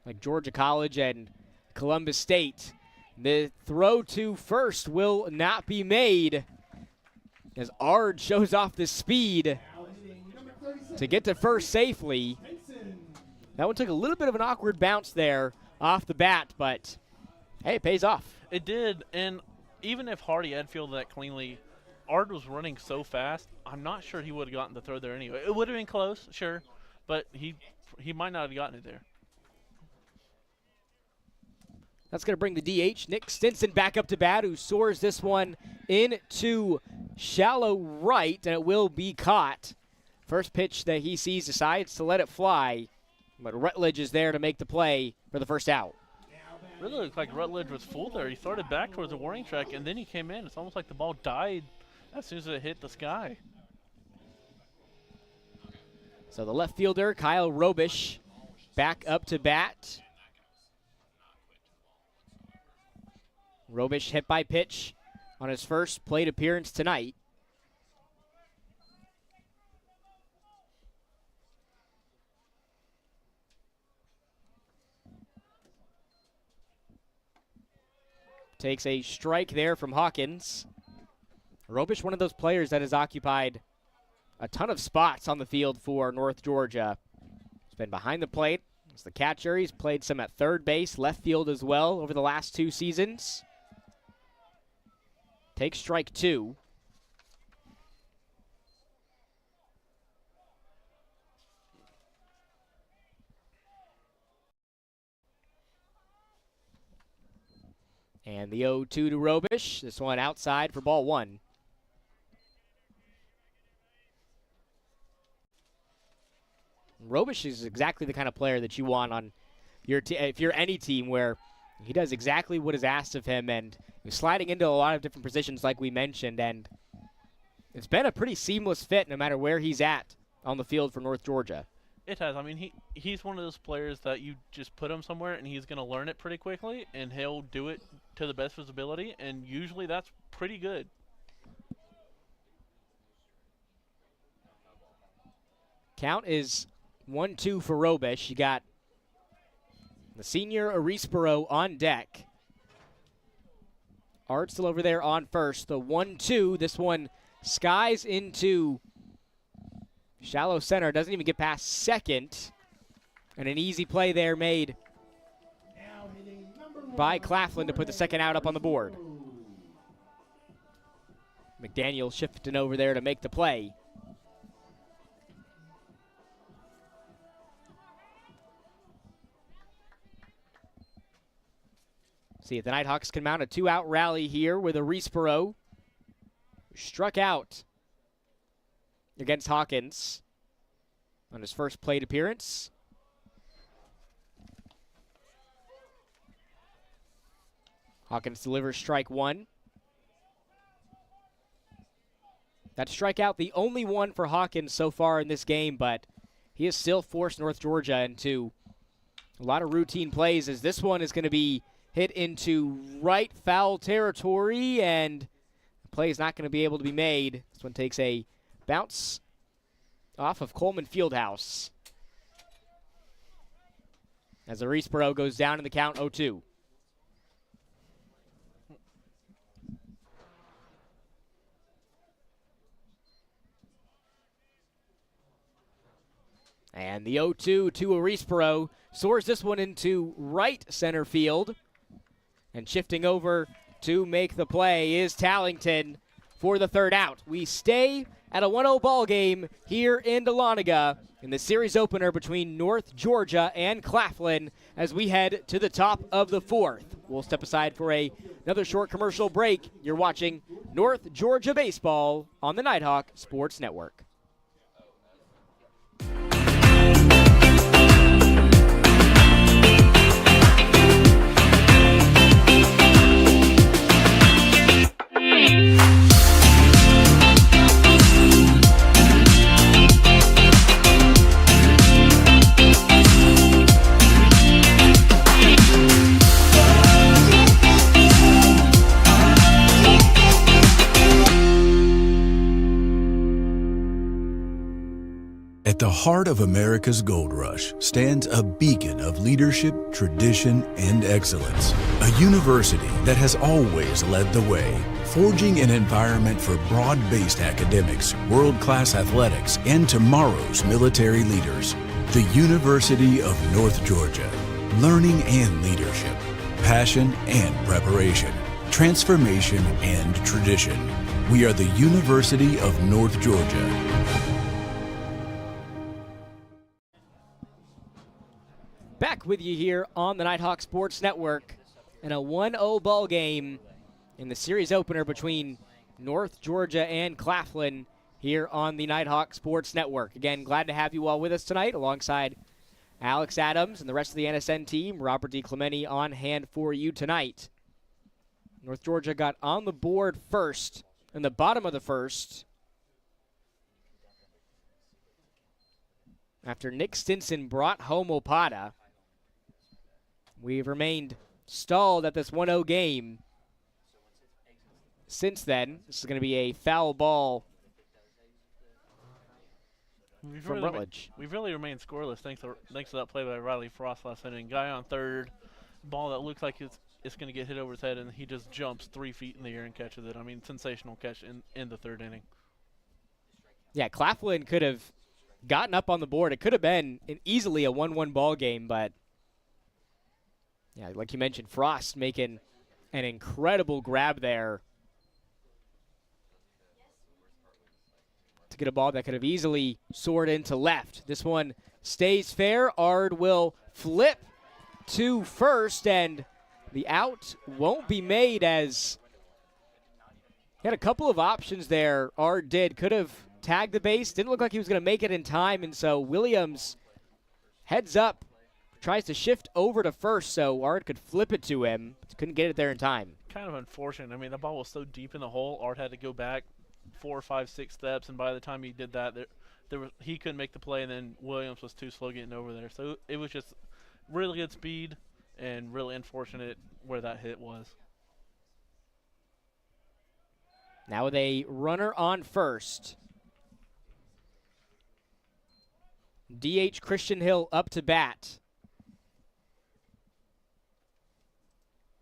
like Georgia College and Columbus State. The throw to first will not be made as Ard shows off the speed to get to first safely. That one took a little bit of an awkward bounce there off the bat, but hey, it pays off. It did, and even if Hardy had fielded that cleanly, Ard was running so fast, I'm not sure he would have gotten the throw there anyway. It would have been close, sure, but he might not have gotten it there. That's going to bring the DH, Nick Stinson, back up to bat, who soars this one into shallow right, and it will be caught. First pitch that he sees, decides to let it fly, but Rutledge is there to make the play for the first out. Really looked like Rutledge was full there. He started back towards the warning track, and then he came in. It's almost like the ball died as soon as it hit the sky. So the left fielder, Kyle Robish, back up to bat. Robish hit by pitch on his first plate appearance tonight. Takes a strike there from Hawkins. Robish, one of those players that has occupied a ton of spots on the field for North Georgia. He's been behind the plate as the catcher. He's played some at third base, left field as well over the last 2 seasons. Takes strike 2. And the 0-2 to Robish. This one outside for ball 1. Robish is exactly the kind of player that you want on your team, if you're any team, where he does exactly what is asked of him, and he's sliding into a lot of different positions like we mentioned, and it's been a pretty seamless fit no matter where he's at on the field for North Georgia. It has. I mean, he's one of those players that you just put him somewhere and he's going to learn it pretty quickly, and he'll do it to the best of his ability, and usually that's pretty good. Count is 1-2 for Robish. You got the senior Arispero on deck. Art still over there on first. The 1-2. This one skies into shallow center. Doesn't even get past second. And an easy play there made by Claflin to put the second out up on the board. McDaniel shifting over there to make the play. See if the Nighthawks can mount a 2-out rally here with Arispero, who struck out against Hawkins on his first plate appearance. Hawkins delivers strike 1. That strikeout, the only one for Hawkins so far in this game, but he has still forced North Georgia into a lot of routine plays, as this one is going to be hit into right foul territory, and the play is not going to be able to be made. This one takes a bounce off of Coleman Fieldhouse as Arispero goes down in the count 0-2. And the 0-2 to Arispero soars this one into right center field. And shifting over to make the play is Tallington for the third out. We stay at a 1-0 ball game here in Dahlonega in the series opener between North Georgia and Claflin as we head to the top of the 4th. We'll step aside for another short commercial break. You're watching North Georgia Baseball on the Nighthawk Sports Network. At the heart of America's gold rush stands a beacon of leadership, tradition, and excellence. A university that has always led the way, forging an environment for broad-based academics, world-class athletics, and tomorrow's military leaders. The University of North Georgia. Learning and leadership. passion and preparation, transformation and tradition. We are the University of North Georgia. Back with you here on the Nighthawk Sports Network in a 1-0 ball game in the series opener between North Georgia and Claflin here on the Nighthawk Sports Network. Again, glad to have you all with us tonight alongside Alex Adams and the rest of the NSN team. Robert DiClemente on hand for you tonight. North Georgia got on the board first in the bottom of the first after Nick Stinson brought home Opata. We've remained stalled at this 1-0 game since then. This is going to be a foul ball from Rutledge. We've really remained scoreless thanks to that play by Riley Frost last inning. Guy on third, ball that looks like it's going to get hit over his head, and he just jumps 3 feet in the air and catches it. I mean, sensational catch in the third inning. Yeah, Claflin could have gotten up on the board. It could have been easily a 1-1 ball game, but yeah, like you mentioned, Frost making an incredible grab there to get a ball that could have easily soared into left. This one stays fair. Ard will flip to first, and the out won't be made as he had a couple of options there. Ard did. Could have tagged the base. Didn't look like he was going to make it in time, and so Williams heads up, tries to shift over to first so Ard could flip it to him. Couldn't get it there in time. Kind of unfortunate. I mean, the ball was so deep in the hole, Ard had to go back 4, 5, 6 steps, and by the time he did that, he couldn't make the play, and then Williams was too slow getting over there. So it was just really good speed and really unfortunate where that hit was. Now with a runner on first. DH Christian Hill up to bat.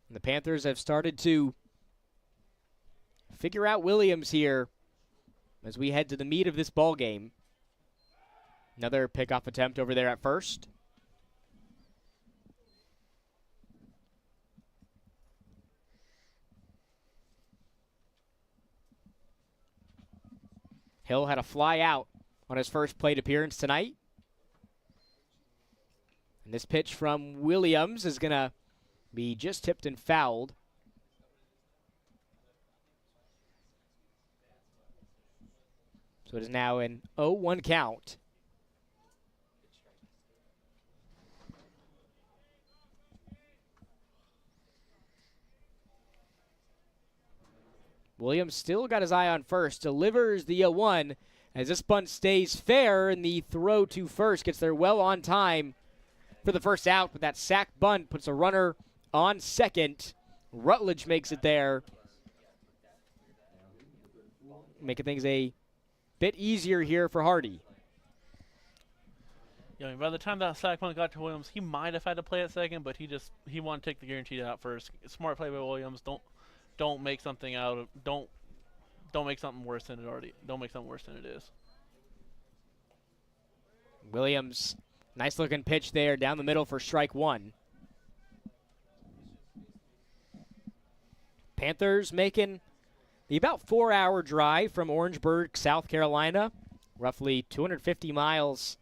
And the Panthers have started to figure out Williams here as we head to the meat of this ball game. Another pickoff attempt over there at first. Hill had a fly out on his first plate appearance tonight. And this pitch from Williams is going to be just tipped and fouled. So it is now an 0-1 count. Williams still got his eye on first, delivers the 0-1 as this bunt stays fair, and the throw to first gets there well on time for the first out, but that sac bunt puts a runner on second. Rutledge makes it there, making things a bit easier here for Hardy. Yeah, I mean, by the time that sac bunt got to Williams, he might have had to play at second, but he wanted to take the guaranteed out first. Smart play by Williams. Don't make something out of don't make something worse than it already. Don't make something worse than it is. Williams, nice looking pitch there down the middle for strike one. Panthers making the about 4-hour drive from Orangeburg, South Carolina, roughly 250 miles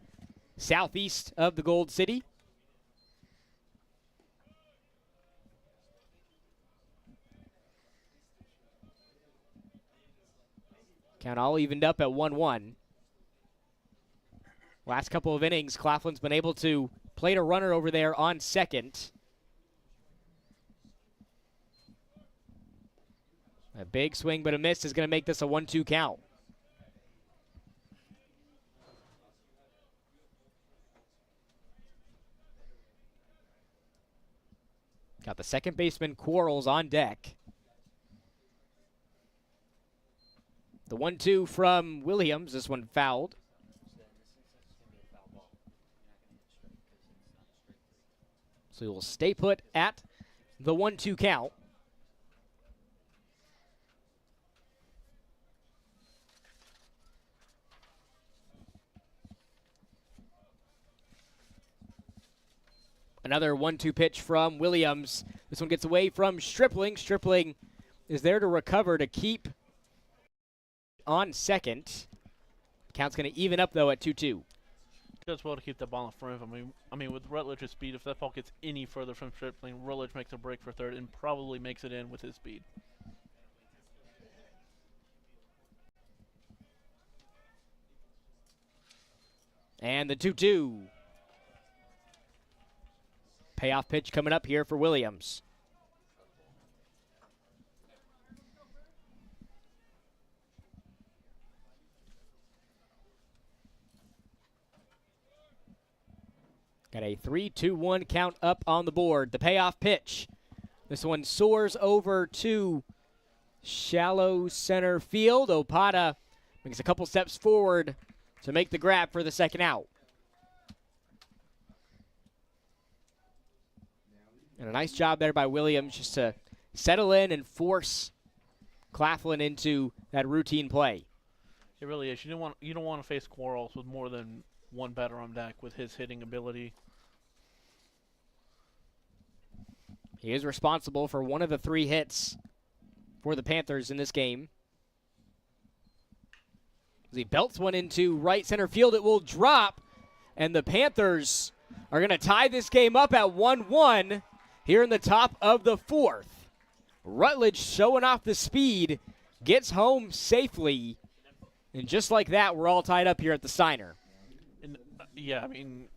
southeast of the Gold City. Count all evened up at 1-1. Last couple of innings, Claflin's been able to plate a runner over there on second. A big swing but a miss is going to make this a 1-2 count. Got the second baseman Quarles on deck. The 1-2 from Williams, this one fouled. So he will stay put at the 1-2 count. Another 1-2 pitch from Williams. This one gets away from Stripling. Stripling is there to recover to keep on second. Count's going to even up, though, at 2-2. Does well to keep that ball in front of him. I mean, with Rutledge's speed, if that ball gets any further from Stripling, Rutledge makes a break for third and probably makes it in with his speed. And the 2-2. Payoff pitch coming up here for Williams. Got a 3-2-1 count up on the board. The payoff pitch. This one soars over to shallow center field. Opata makes a couple steps forward to make the grab for the second out. And a nice job there by Williams just to settle in and force Claflin into that routine play. It really is. You don't want to face Quarles with more than one batter on deck with his hitting ability. He is responsible for one of the 3 hits for the Panthers in this game. As he belts one into right center field, it will drop, and the Panthers are going to tie this game up at 1-1 here in the top of the 4th. Rutledge showing off the speed, gets home safely, and just like that, we're all tied up here at the Steiner. And, yeah, I mean,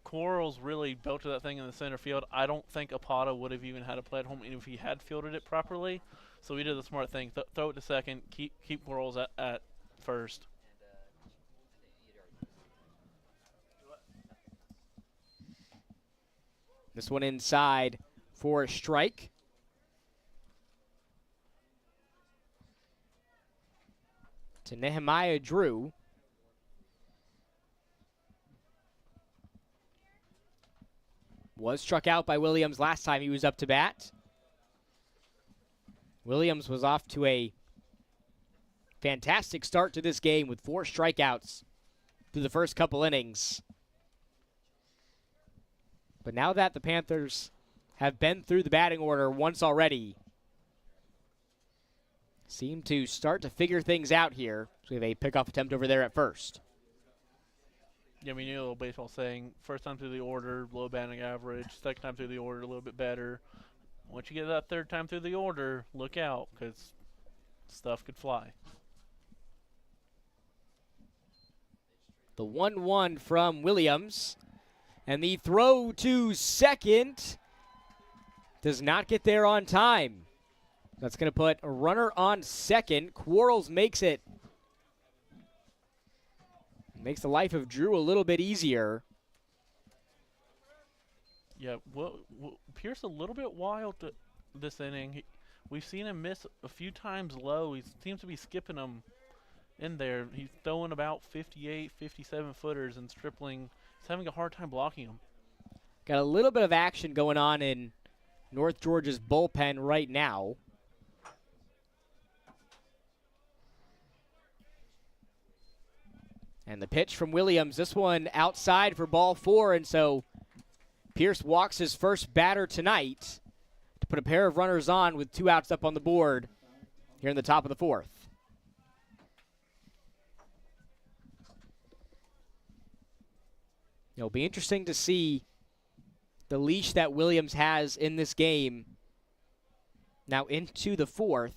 Quarles really belted that thing in the center field. I don't think Opata would have even had a play at home even if he had fielded it properly. So he did the smart thing. Throw it to second, keep Quarles at first. This one inside for a strike. To Nehemiah Drew. Was struck out by Williams last time he was up to bat. Williams was off to a fantastic start to this game with 4 strikeouts through the first couple innings. But now that the Panthers have been through the batting order once already, seem to start to figure things out here. So we have a pickoff attempt over there at first. Yeah, I mean, you know, little baseball saying, first time through the order, low batting average. Second time through the order, a little bit better. Once you get that third time through the order, look out, because stuff could fly. The 1-1 from Williams. And the throw to second does not get there on time. That's going to put a runner on second. Quarles makes it. Makes the life of Drew a little bit easier. Yeah, well, Pierce a little bit wild this inning. We've seen him miss a few times low. He seems to be skipping them in there. He's throwing about 58, 57 footers, and Stripling is having a hard time blocking him. Got a little bit of action going on in North Georgia's bullpen right now. And the pitch from Williams, this one outside for ball 4, and so Pierce walks his first batter tonight to put a pair of runners on with 2 outs up on the board here in the top of the 4th. It'll be interesting to see the leash that Williams has in this game now into the 4th.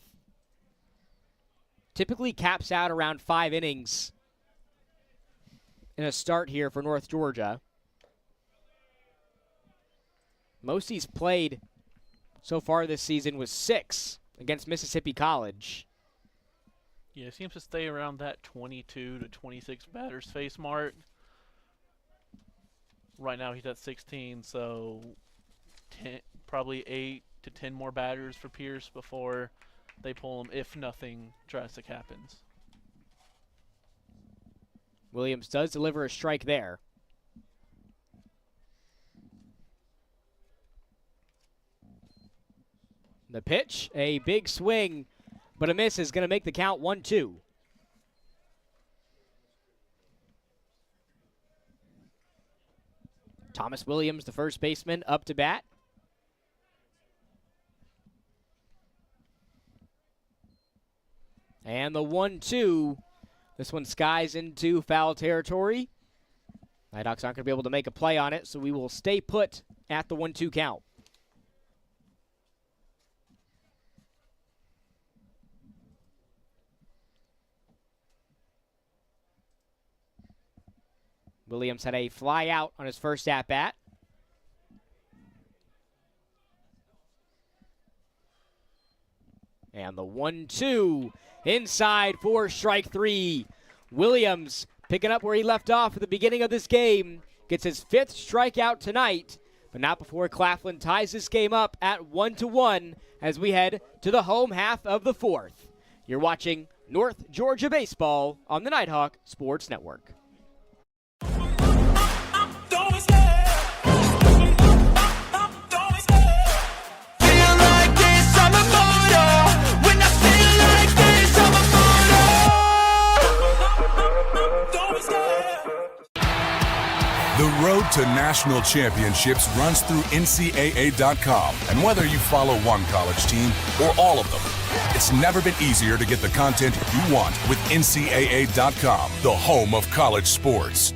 Typically caps out around 5 innings in a start here for North Georgia. Most he's played so far this season was 6 against Mississippi College. Yeah, it seems to stay around that 22 to 26 batters face mark. Right now he's at 16, so probably 8 to 10 more batters for Pierce before they pull him if nothing drastic happens. Williams does deliver a strike there. The pitch, a big swing, but a miss is going to make the count 1-2. Thomas Williams, the first baseman, up to bat. And the 1-2. This one skies into foul territory. Nighthawks aren't going to be able to make a play on it, so we will stay put at the 1-2 count. Williams had a fly out on his first at-bat. And the 1-2 inside for strike three. Williams picking up where he left off at the beginning of this game. Gets his 5th strikeout tonight, but not before Claflin ties this game up at 1-1 as we head to the home half of the 4th. You're watching North Georgia Baseball on the Nighthawk Sports Network. The road to national championships runs through NCAA.com. And whether you follow one college team or all of them, it's never been easier to get the content you want with NCAA.com, the home of college sports.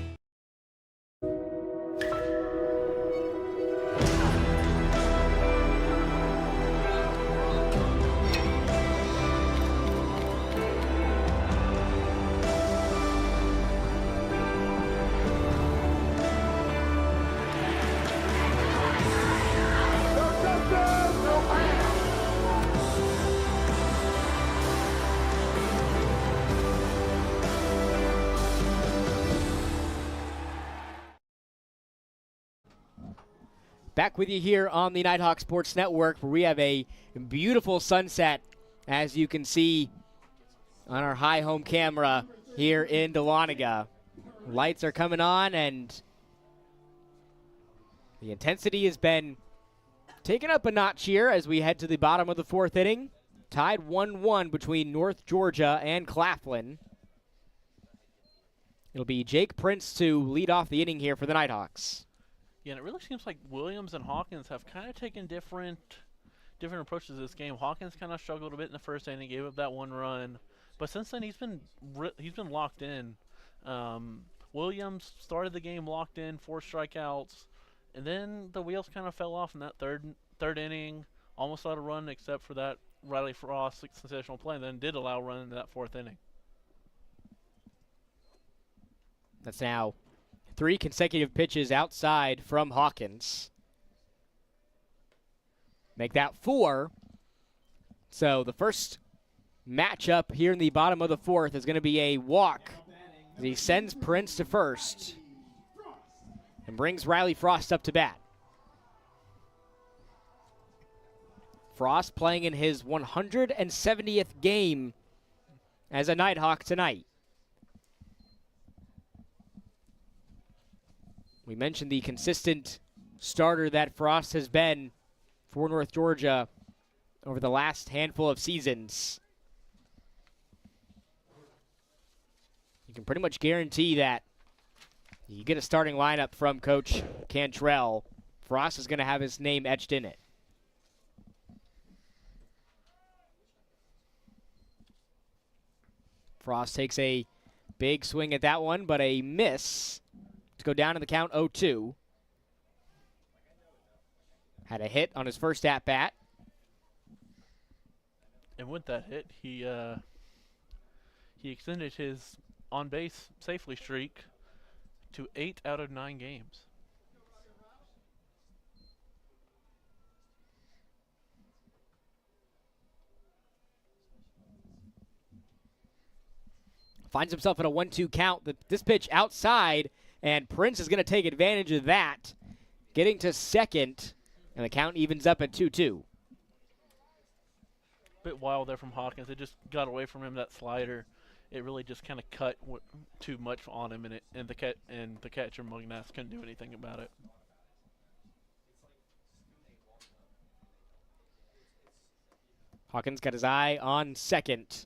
Back with you here on the Nighthawk Sports Network, where we have a beautiful sunset, as you can see on our high home camera here in Dahlonega. Lights are coming on, and the intensity has been taken up a notch here as we head to the bottom of the 4th inning. Tied 1-1 between North Georgia and Claflin. It'll be Jake Prince to lead off the inning here for the Nighthawks. Yeah, and it really seems like Williams and Hawkins have kind of taken different approaches to this game. Hawkins kind of struggled a bit in the first inning, gave up that 1 run, but since then he's been locked in. Williams started the game locked in, 4 strikeouts, and then the wheels kind of fell off in that third inning. Almost allowed a run except for that Riley Frost sensational play, and then did allow a run in that 4th inning. That's now 3 consecutive pitches outside from Hawkins. Make that 4. So the first matchup here in the bottom of the 4th is going to be a walk. He sends Prince to first and brings Riley Frost up to bat. Frost playing in his 170th game as a Nighthawk tonight. We mentioned the consistent starter that Frost has been for North Georgia over the last handful of seasons. You can pretty much guarantee that you get a starting lineup from Coach Cantrell, Frost is going to have his name etched in it. Frost takes a big swing at that one, but a miss. To go down in the count 0-2. Had a hit on his first at-bat. And with that hit, he extended his on-base safely streak to 8 out of 9 games. Finds himself in a 1-2 count. This pitch outside, and Prince is going to take advantage of that, getting to second, and the count evens up at 2-2. Bit wild there from Hawkins. It just got away from him, that slider. It really just kind of cut too much on him, and the catcher Mugnass couldn't do anything about it. Hawkins got his eye on second.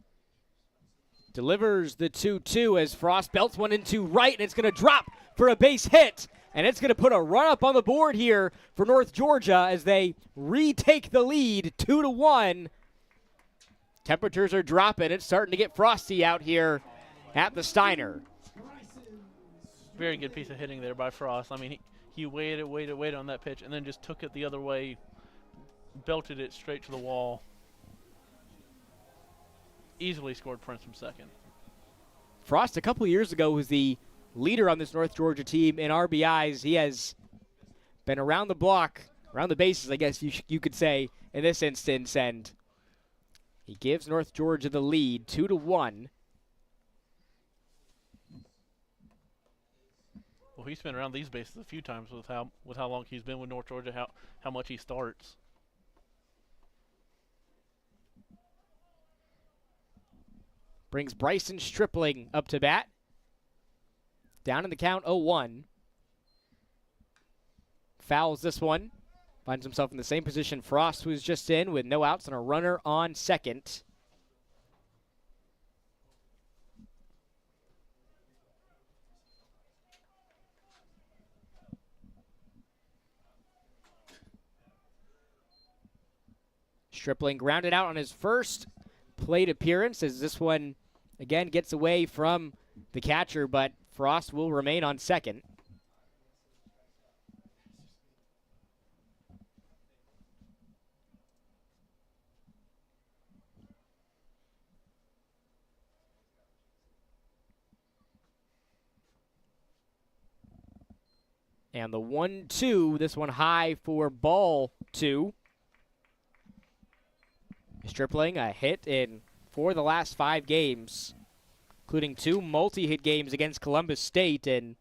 Delivers the 2-2 as Frost belts one into right, and it's going to drop for a base hit And it's going to put a run up on the board here for North Georgia as they retake the lead 2-1. Temperatures are dropping. It's starting to get frosty out here at the Steiner. Very good piece of hitting there by Frost. I mean, he waited on that pitch and then just took it the other way, belted it straight to the wall. Easily scored Prince from second. Frost, a couple years ago, was the leader on this North Georgia team in RBIs. He has been around the block, around the bases, I guess you could say, in this instance, and he gives North Georgia the lead, 2-1. Well, he's been around these bases a few times with how long he's been with North Georgia, how much he starts. Brings Bryson Stripling up to bat. Down in the count, 0-1. Fouls this one. Finds himself in the same position Frost was just in with no outs and a runner on second. Stripling grounded out on his first plate appearance as this one again gets away from the catcher, but Frost will remain on second. And the 1-2, this one high for ball 2. Stripling, a hit in 4 of the last 5 games, including 2 multi-hit games against Columbus State in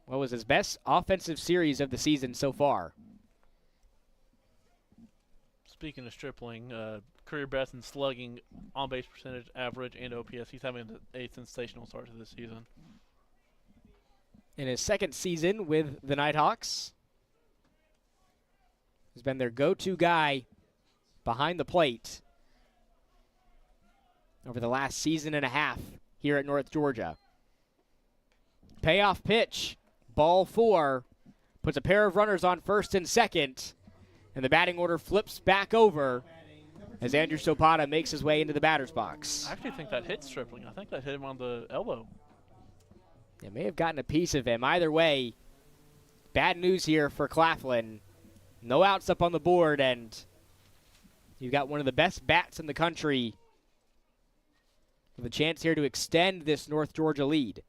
what was his best offensive series of the season so far. Speaking of Stripling, career best in slugging, on-base percentage, average, and OPS. He's having a sensational start to this season. In his second season with the Nighthawks, he's been their go-to guy behind the plate over the last season and a half here at North Georgia. Payoff pitch, ball 4, puts a pair of runners on first and second, and the batting order flips back over as Andrew Sopata makes his way into the batter's box. I actually think that hit Stripling. I think that hit him on the elbow. It may have gotten a piece of him. Either way, bad news here for Claflin. No outs up on the board, and you've got one of the best bats in the country with a chance here to extend this North Georgia lead.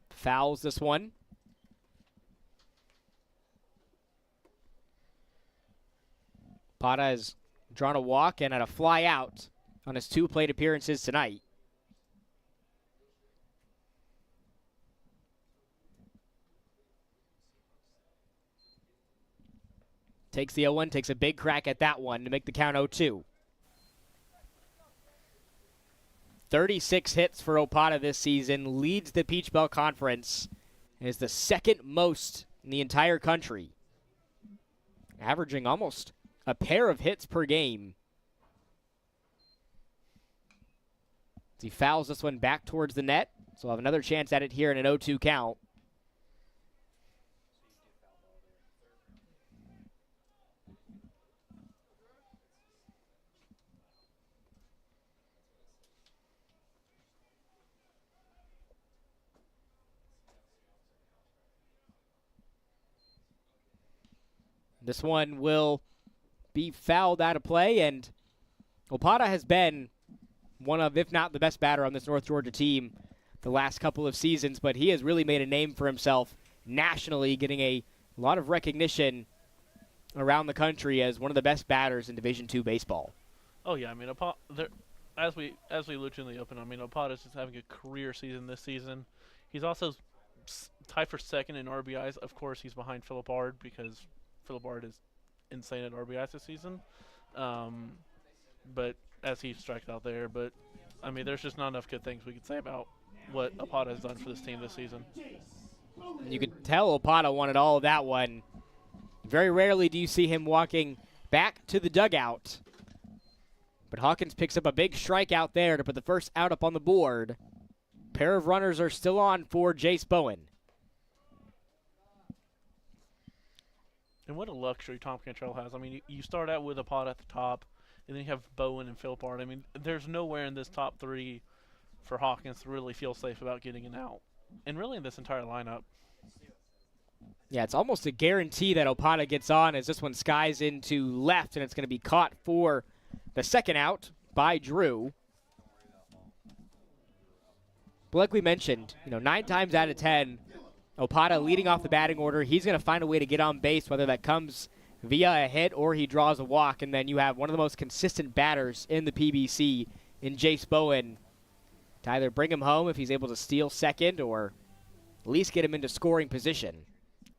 Fouls this one. Pata has drawn a walk and had a fly out on his 2 plate appearances tonight. Takes the 0-1, takes a big crack at that one to make the count 0-2. 36 hits for Opata this season, leads the Peach Belt Conference, and is the second most in the entire country, averaging almost a pair of hits per game. As he fouls this one back towards the net, so we'll have another chance at it here in an 0-2 count. This one will be fouled out of play, and Opata has been one of, if not the best batter on this North Georgia team the last couple of seasons, but he has really made a name for himself nationally, getting a lot of recognition around the country as one of the best batters in Division II baseball. Oh yeah, I mean, as we alluded to in the open, I mean, Opata's just having a career season this season. He's also tied for second in RBIs. Of course, he's behind Philip Ard because Philip Ard is insane at RBIs this season. But as he strikes out there, but I mean, there's just not enough good things we could say about what Opata has done for this team this season. You could tell Opata wanted all of that one. Very rarely do you see him walking back to the dugout, But Hawkins picks up a big strike out there to put the first out up on the board. Pair of runners are still on for Jace Bowen. And what a luxury Tom Cantrell has. I mean, you start out with a pot at the top, and then you have Bowen and Philpart. I mean, there's nowhere in this top three for Hawkins to really feel safe about getting an out. And really in this entire lineup. Yeah, it's almost a guarantee that Opata gets on as this one skies into left, and it's going to be caught for the second out by Drew. But like we mentioned, 9 times out of 10, Opata leading off the batting order, he's going to find a way to get on base, whether that comes via a hit or he draws a walk, and then you have one of the most consistent batters in the PBC in Jace Bowen to either bring him home if he's able to steal second or at least get him into scoring position.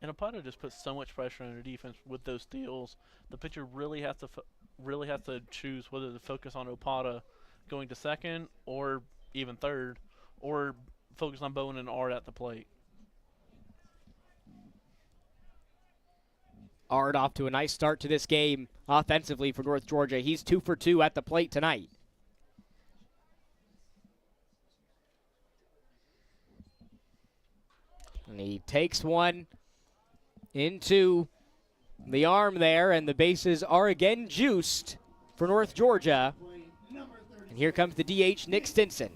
And Opata just puts so much pressure on their defense with those steals. The pitcher really has to choose whether to focus on Opata going to second or even third, or focus on Bowen and Art at the plate. Art off to a nice start to this game offensively for North Georgia. He's 2 for 2 at the plate tonight. And he takes one into the arm there, and the bases are again juiced for North Georgia. And here comes the DH, Nick Stinson.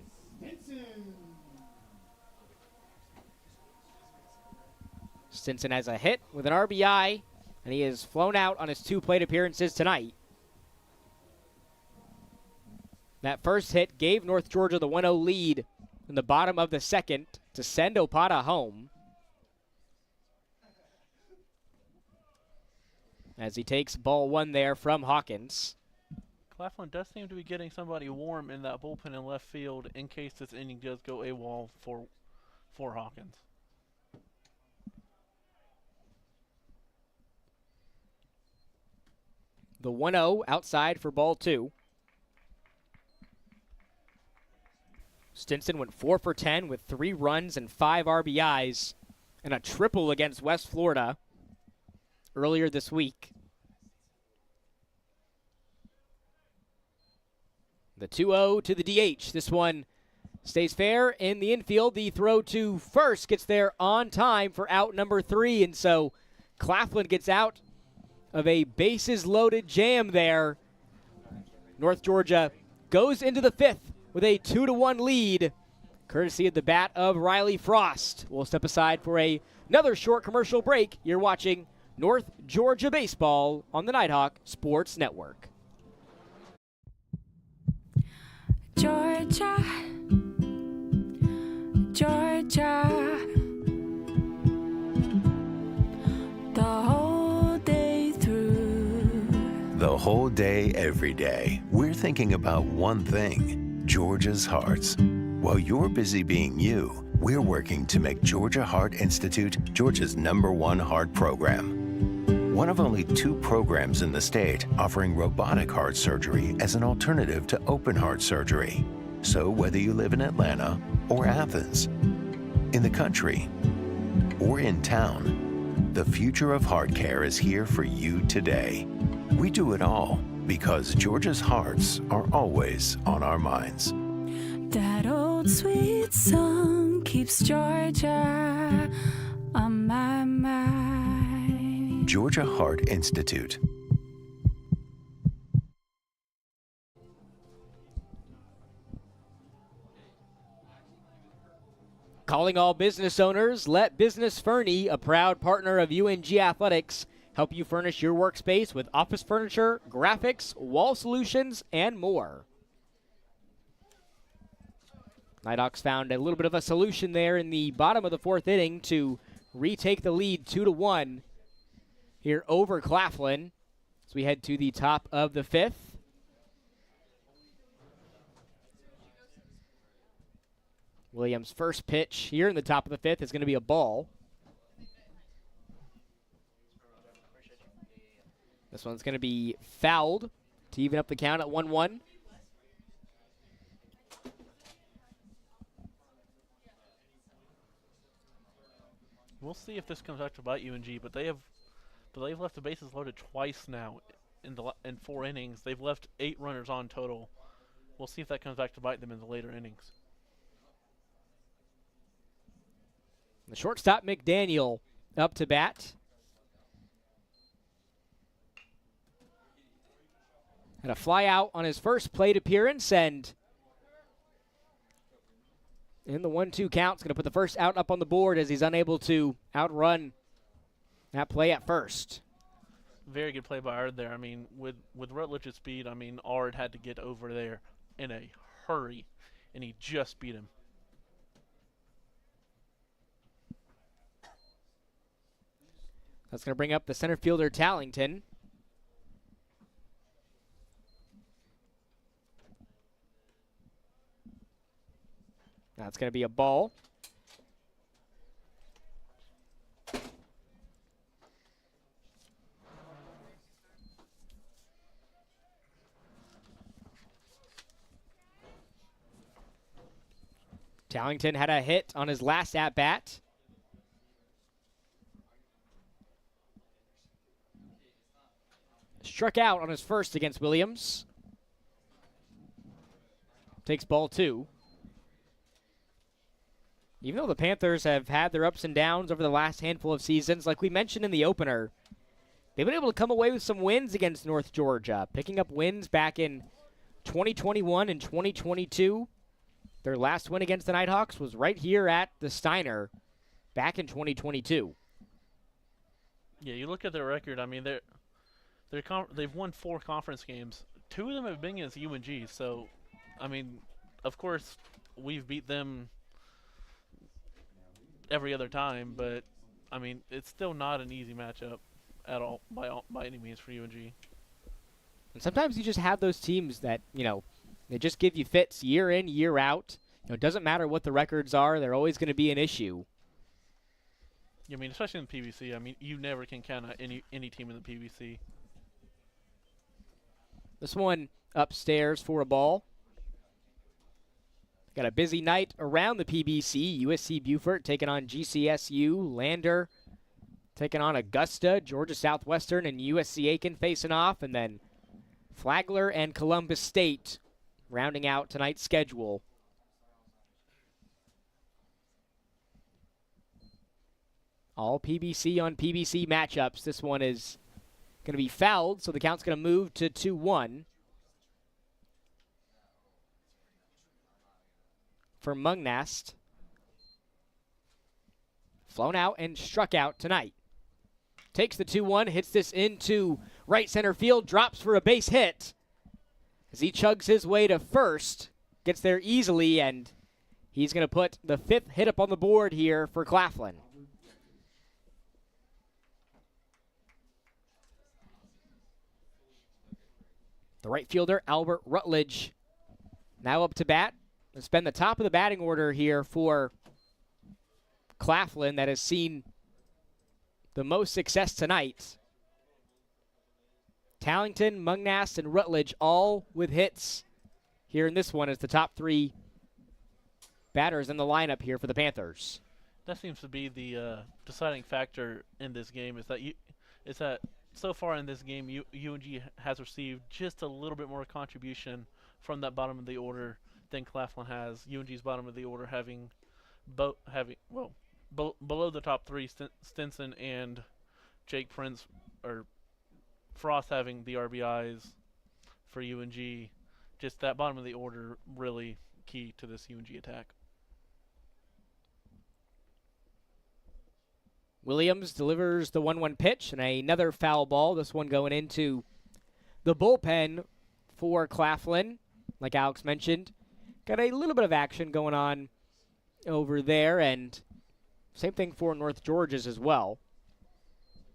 Stinson has a hit with an RBI, and he has flown out on his 2 plate appearances tonight. That first hit gave North Georgia the 1-0 lead in the bottom of the second to send Opata home. As he takes ball 1 there from Hawkins. Claflin does seem to be getting somebody warm in that bullpen in left field in case this inning does go AWOL for Hawkins. The 1-0 outside for ball 2. Stinson went 4 for 10 with 3 runs and 5 RBIs and a triple against West Florida earlier this week. The 2-0 to the DH. This one stays fair in the infield. The throw to first gets there on time for out number 3, and so Claflin gets out of a bases-loaded jam there. North Georgia goes into the 5th with a 2-1 lead, courtesy of the bat of Riley Frost. We'll step aside for another short commercial break. You're watching North Georgia Baseball on the Nighthawk Sports Network. Georgia, Georgia, the whole day through. The whole day, every day, we're thinking about one thing, Georgia's hearts. While you're busy being you, we're working to make Georgia Heart Institute Georgia's #1 heart program. One of only 2 programs in the state offering robotic heart surgery as an alternative to open heart surgery. So whether you live in Atlanta or Athens, in the country or in town, the future of heart care is here for you today. We do it all because Georgia's hearts are always on our minds. That old sweet song keeps Georgia on my mind. Georgia Heart Institute. Calling all business owners, let Business Fernie, a proud partner of UNG Athletics, help you furnish your workspace with office furniture, graphics, wall solutions, and more. Nighthawks found a little bit of a solution there in the bottom of the 4th inning to retake the lead 2-1 here over Claflin as we head to the top of the 5th. Williams' first pitch here in the top of the 5th is going to be a ball. This one's going to be fouled to even up the count at 1-1. We'll see if this comes out to bite UNG, but they've left the bases loaded twice now in 4 innings. They've left 8 runners on total. We'll see if that comes back to bite them in the later innings. The shortstop, McDaniel, up to bat. Had a fly out on his first plate appearance, and in the 1-2 count, it's going to put the first out up on the board as he's unable to outrun that play at first. Very good play by Ard there. I mean, with Rutledge's speed, I mean, Ard had to get over there in a hurry, and he just beat him. That's going to bring up the center fielder, Tallington. That's going to be a ball. Tallington had a hit on his last at-bat. Struck out on his first against Williams. Takes ball 2. Even though the Panthers have had their ups and downs over the last handful of seasons, like we mentioned in the opener, they've been able to come away with some wins against North Georgia, picking up wins back in 2021 and 2022. Their last win against the Nighthawks was right here at the Steiner back in 2022. Yeah, you look at their record. I mean, they've won 4 conference games. 2 of them have been against UNG. So, I mean, of course, we've beat them every other time, but I mean, it's still not an easy matchup at all by any means for UNG. And sometimes you just have those teams that, they just give you fits year in, year out. It doesn't matter what the records are, they're always going to be an issue. I mean, especially in the PBC. I mean, you never can count out any team in the PBC. This one upstairs for a ball. Got a busy night around the PBC. USC Beaufort taking on GCSU. Lander taking on Augusta. Georgia Southwestern and USC Aiken facing off. And then Flagler and Columbus State rounding out tonight's schedule. All PBC on PBC matchups. This one is going to be fouled, so the count's going to move to 2-1. For Mungnast. Flown out and struck out tonight. Takes the 2-1, hits this into right center field, drops for a base hit. As he chugs his way to first, gets there easily, and he's going to put the 5th hit up on the board here for Claflin. The right fielder, Albert Rutledge, now up to bat. It's been the top of the batting order here for Claflin that has seen the most success tonight. Tallington, Mungnast, and Rutledge all with hits here in this one as the top 3 batters in the lineup here for the Panthers. That seems to be the deciding factor in this game is that so far in this game, UNG has received just a little bit more contribution from that bottom of the order than Claflin has. UNG's bottom of the order having below the top 3, Stinson and Jake Prince, or Frost having the RBIs for UNG. Just that bottom of the order really key to this UNG attack. Williams delivers the 1-1 pitch and another foul ball. This one going into the bullpen for Claflin. Like Alex mentioned, got a little bit of action going on over there, and same thing for North Georgia's as well.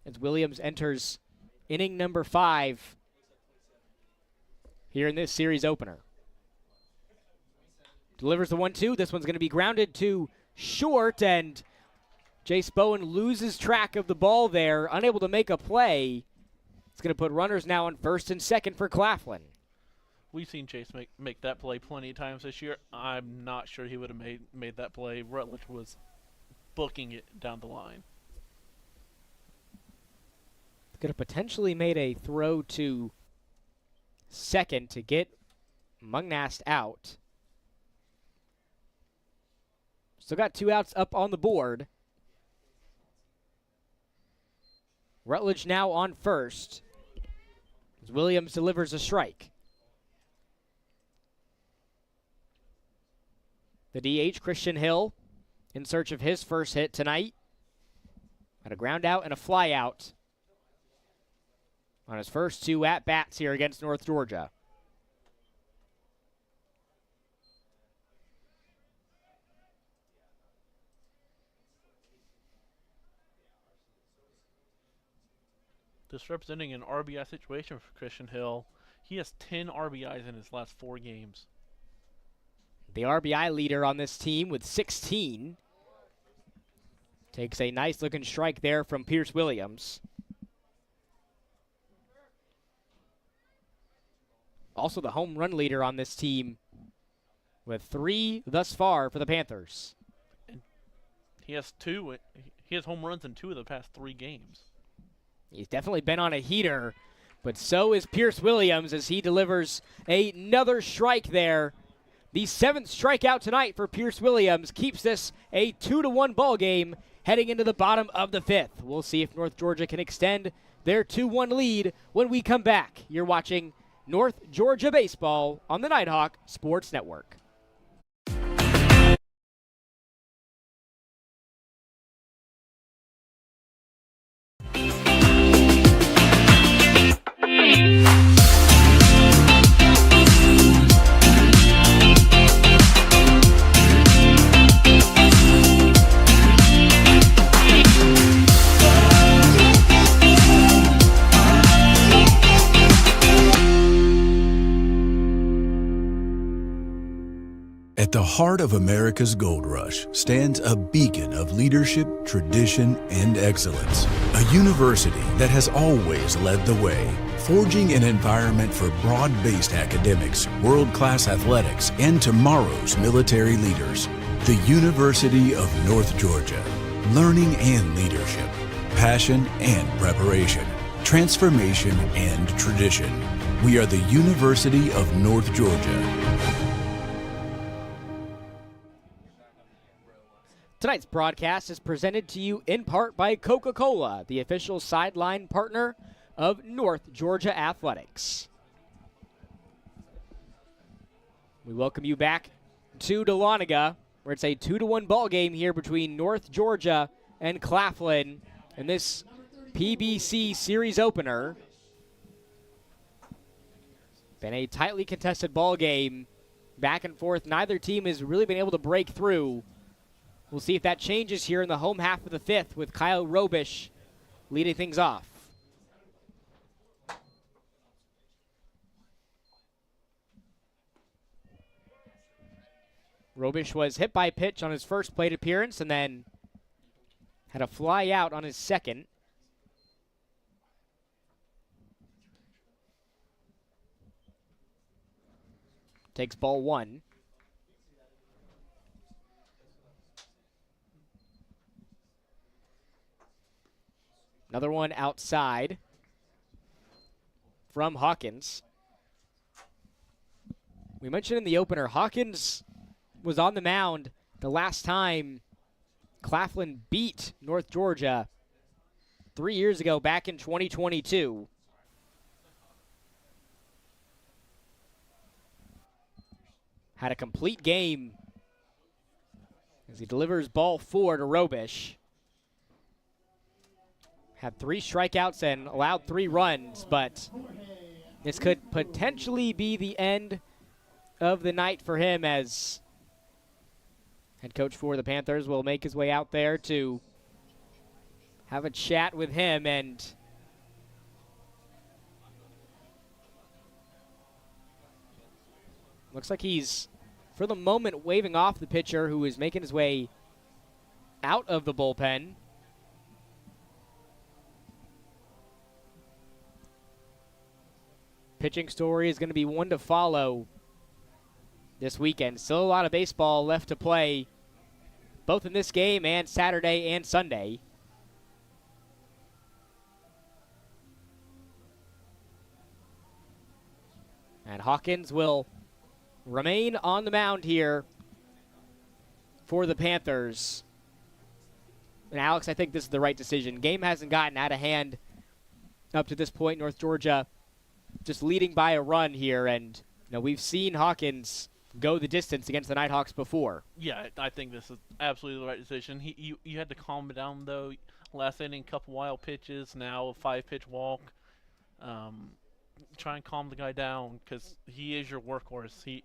As Williams enters inning number 5 here in this series opener. Delivers the 1-2. This one's going to be grounded to short, and Jace Bowen loses track of the ball there, unable to make a play. It's going to put runners now on first and second for Claflin. We've seen Chase make that play plenty of times this year. I'm not sure he would have made that play. Rutledge was booking it down the line. Could have potentially made a throw to second to get Mungnast out. Still got 2 outs up on the board. Rutledge now on first, as Williams delivers a strike. The DH, Christian Hill, in search of his first hit tonight. Had a ground out and a fly out on his first 2 at-bats here against North Georgia. This representing an RBI situation for Christian Hill. He has 10 RBIs in his last 4 games. The RBI leader on this team with 16. Takes a nice looking strike there from Pierce Williams. Also the home run leader on this team with 3 thus far for the Panthers. And he has home runs in 2 of the past 3 games. He's definitely been on a heater, but so is Pierce Williams as he delivers another strike there. The 7th strikeout tonight for Pierce Williams keeps this a 2-1 ball game heading into the bottom of the 5th. We'll see if North Georgia can extend their 2-1 lead when we come back. You're watching North Georgia Baseball on the Nighthawk Sports Network. At the heart of America's gold rush stands a beacon of leadership, tradition, and excellence. A university that has always led the way, forging an environment for broad-based academics, world-class athletics, and tomorrow's military leaders. The University of North Georgia. Learning and leadership, passion and preparation, transformation and tradition. We are the University of North Georgia. Tonight's broadcast is presented to you in part by Coca-Cola, the official sideline partner of North Georgia Athletics. We welcome you back to Dahlonega, where it's a 2-1 ball game here between North Georgia and Claflin in this PBC series opener. Been a tightly contested ball game, back and forth. Neither team has really been able to break through. We'll see if that changes here in the home half of the 5th with Kyle Robish leading things off. Robish was hit by a pitch on his first plate appearance and then had a fly out on his second. Takes ball 1. Another one outside from Hawkins. We mentioned in the opener, Hawkins was on the mound the last time Claflin beat North Georgia 3 years ago, back in 2022. Had a complete game as he delivers ball 4 to Robish. Had 3 strikeouts and allowed 3 runs, but this could potentially be the end of the night for him, as head coach for the Panthers will make his way out there to have a chat with him. And looks like he's, for the moment, waving off the pitcher who is making his way out of the bullpen. Pitching story is going to be one to follow this weekend. Still a lot of baseball left to play, both in this game and Saturday and Sunday. Hawkins will remain on the mound here for the Panthers. And Alex, I think this is the right decision. Game hasn't gotten out of hand up to this point. North Georgia just leading by a run here, and we've seen Hawkins go the distance against the Nighthawks before. Yeah, I think this is absolutely the right decision. You had to calm it down, though. Last inning, couple wild pitches, now a 5-pitch walk. Try and calm the guy down because he is your workhorse. He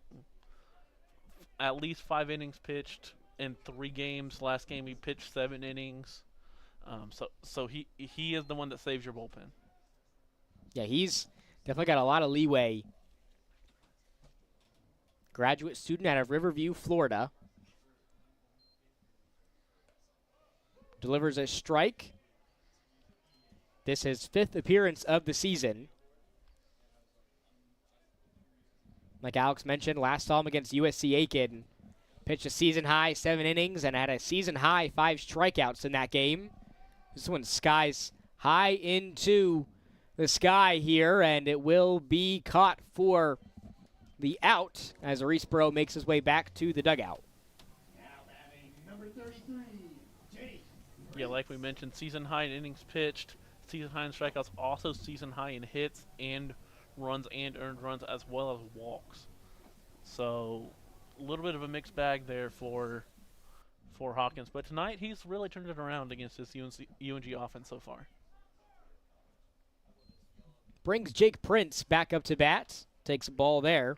at least 5 innings pitched in 3 games. Last game he pitched 7 innings. So he is the one that saves your bullpen. Yeah, he's definitely got a lot of leeway. Graduate student out of Riverview, Florida. Delivers a strike. This is his 5th appearance of the season. Like Alex mentioned, last saw him against USC Aiken. Pitched a season-high 7 innings and had a season-high 5 strikeouts in that game. This one skies high into the sky here, and it will be caught for the out as Arisborough makes his way back to the dugout. Now batting number 33, Jake. Yeah, like we mentioned, season-high in innings pitched, season-high in strikeouts, also season-high in hits and runs and earned runs, as well as walks. So a little bit of a mixed bag there for Hawkins. But tonight he's really turned it around against this UNG offense so far. Brings Jake Prince back up to bat. Takes a ball there.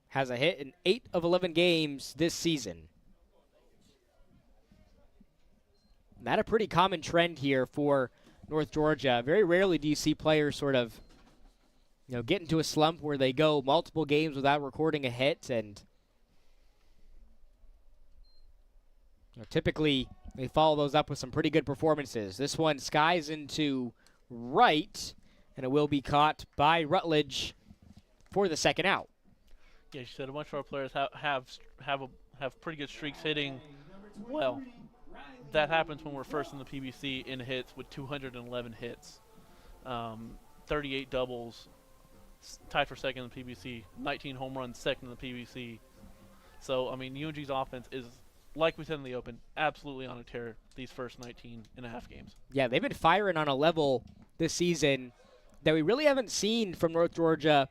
Has a hit in 8 of 11 games this season. Not a pretty common trend here for North Georgia. Very rarely do you see players sort of, get into a slump where they go multiple games without recording a hit, and typically they follow those up with some pretty good performances. This one skies into right, and it will be caught by Rutledge for the second out. Yeah, she said a bunch of our players have pretty good streaks hitting. Well, that happens when we're first in the PBC in hits with 211 hits, 38 doubles, tied for second in the PBC, 19 home runs, second in the PBC. So, I mean, UNG's offense is, like we said in the open, absolutely on a tear these first 19 and a half games. Yeah, they've been firing on a level this season that we really haven't seen from North Georgia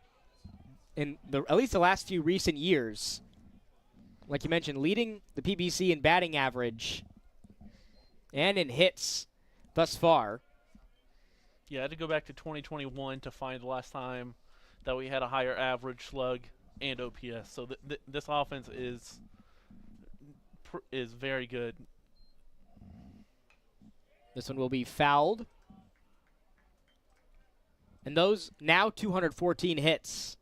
in at least the last few recent years. Like you mentioned, leading the PBC in batting average and in hits thus far. Yeah, I had to go back to 2021 to find the last time that we had a higher average slug and OPS. So this offense is very good. This one will be fouled. And those now 214 hits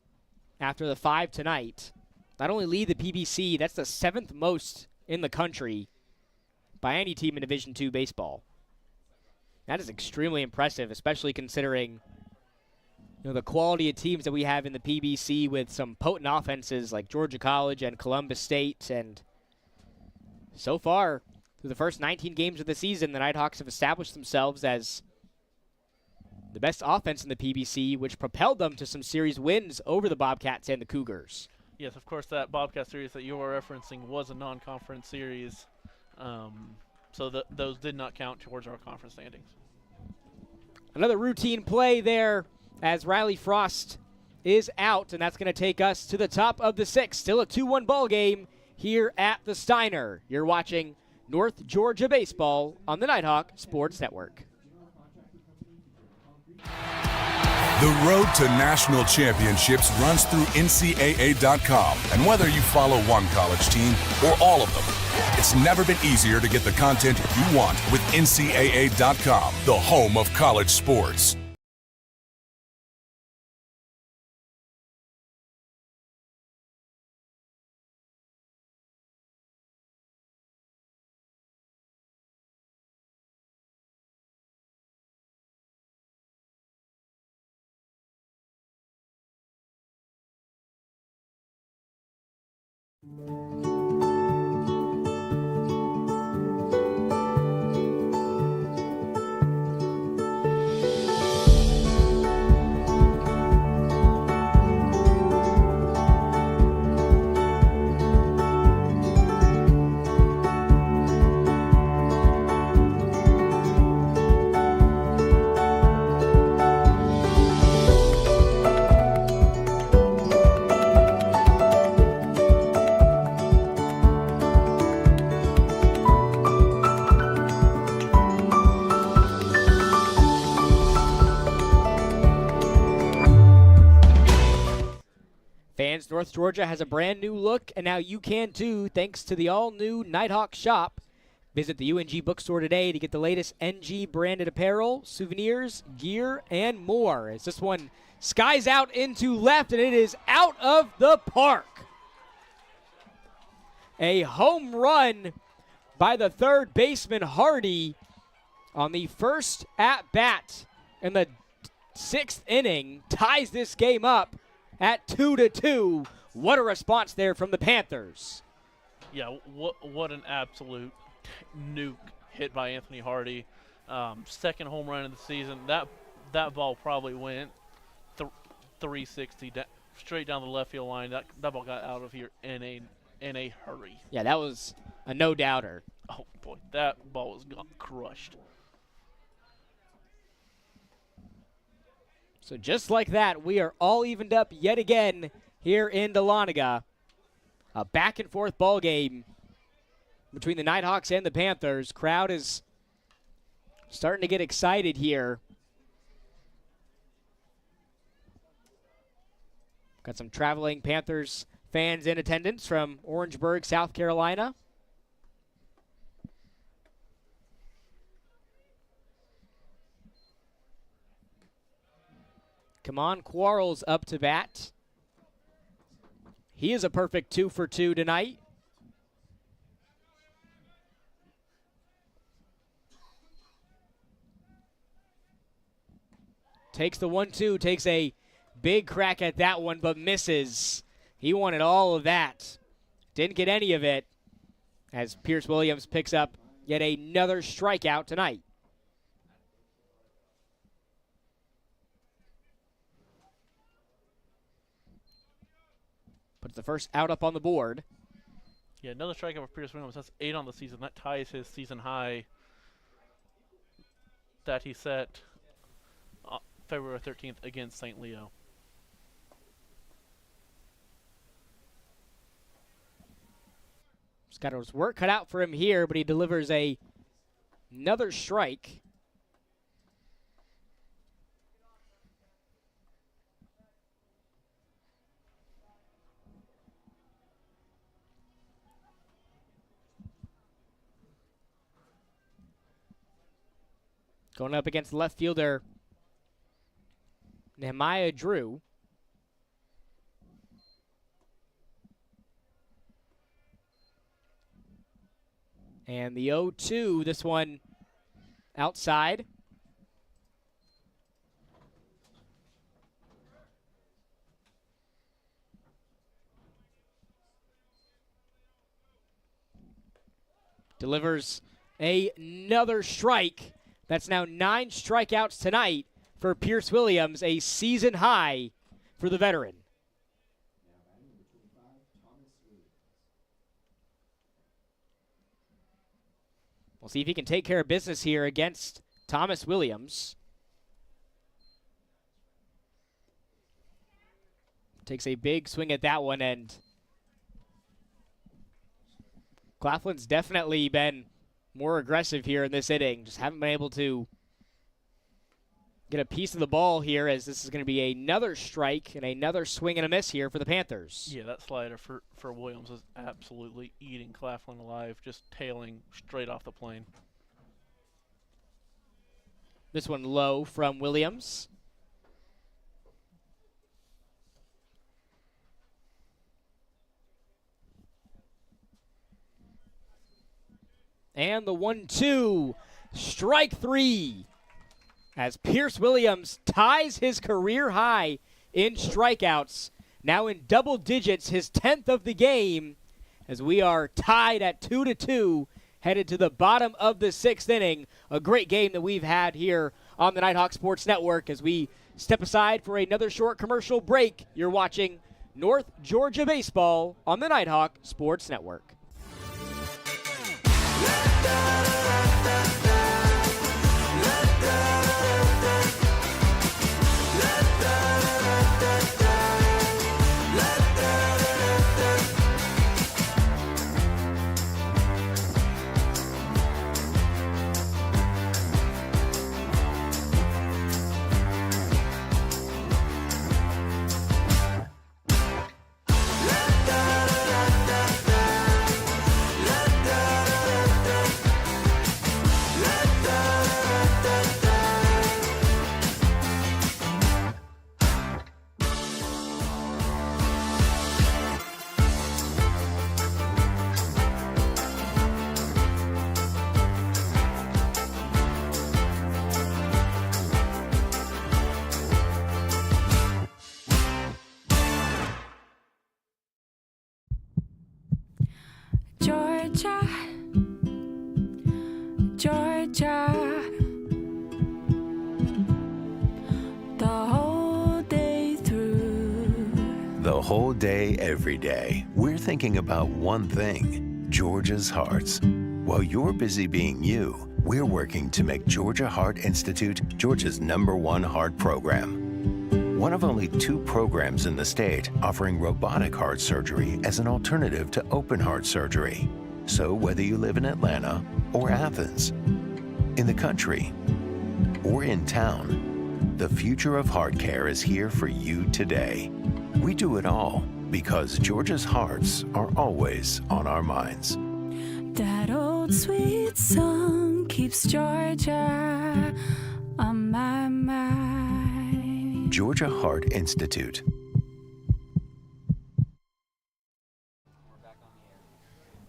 after the 5 tonight not only lead the PBC, that's the 7th most in the country by any team in Division II baseball. That is extremely impressive, especially considering the quality of teams that we have in the PBC with some potent offenses like Georgia College and Columbus State. And so far, through the first 19 games of the season, the Nighthawks have established themselves as the best offense in the PBC, which propelled them to some series wins over the Bobcats and the Cougars. Yes, of course, that Bobcat series that you were referencing was a non-conference series, so those did not count towards our conference standings. Another routine play there as Riley Frost is out, and that's going to take us to the top of the 6th. Still a 2-1 ball game here at the Steiner. You're watching North Georgia baseball on the Nighthawk Sports Network. The road to national championships runs through NCAA.com. And whether you follow one college team or all of them, it's never been easier to get the content you want with NCAA.com, the home of college sports. Panthers. North Georgia has a brand new look, and now you can too, thanks to the all-new Nighthawk shop. Visit the UNG bookstore today to get the latest NG branded apparel, souvenirs, gear, and more. As this one skies out into left, and it is out of the park. A home run by the third baseman, Hardy, on the first at-bat in the 6th inning, ties this game up at 2-2. What a response there from the Panthers. Yeah, what an absolute nuke hit by Anthony Hardy. Second home run of the season. That ball probably went 360 straight down the left field line. That ball got out of here in a hurry. Yeah, that was a no-doubter. Oh, boy, that ball was crushed. So just like that, we are all evened up yet again here in Dahlonega. A back-and-forth ball game between the Nighthawks and the Panthers. Crowd is starting to get excited here. Got some traveling Panthers fans in attendance from Orangeburg, South Carolina. Come on, Quarles up to bat. He is a perfect 2 for 2 tonight. Takes the 1-2, takes a big crack at that one, but misses. He wanted all of that. Didn't get any of it as Pierce Williams picks up yet another strikeout tonight. Puts the first out up on the board. Yeah, another strikeout for Pierce Williams. That's 8 on the season. That ties his season high that he set February 13th against St. Leo. He's got his work cut out for him here, but he delivers another strike. Going up against left fielder Nehemiah Drew. And the 0-2, this one outside. Delivers another strike. That's now 9 strikeouts tonight for Pierce Williams, a season high for the veteran. We'll see if he can take care of business here against Thomas Williams. Takes a big swing at that one, and Claflin's definitely been more aggressive here in this inning. Just haven't been able to get a piece of the ball here, as this is going to be another strike and another swing and a miss here for the Panthers. Yeah, that slider for Williams is absolutely eating Claflin alive, just tailing straight off the plane. This one low from Williams. And the 1-2, strike 3, as Pierce Williams ties his career high in strikeouts, now in double digits, his 10th of the game, as we are tied at 2-2, headed to the bottom of the 6th inning. A great game that we've had here on the Nighthawk Sports Network. As we step aside for another short commercial break, you're watching North Georgia Baseball on the Nighthawk Sports Network. Georgia, Georgia. The whole day through. The whole day, every day, we're thinking about one thing, Georgia's hearts. While you're busy being you, we're working to make Georgia Heart Institute Georgia's #1 heart program. One of only 2 programs in the state offering robotic heart surgery as an alternative to open heart surgery. So whether you live in Atlanta or Athens, in the country or in town, the future of heart care is here for you today. We do it all because Georgia's hearts are always on our minds. That old sweet song keeps Georgia on my mind. Georgia Heart Institute.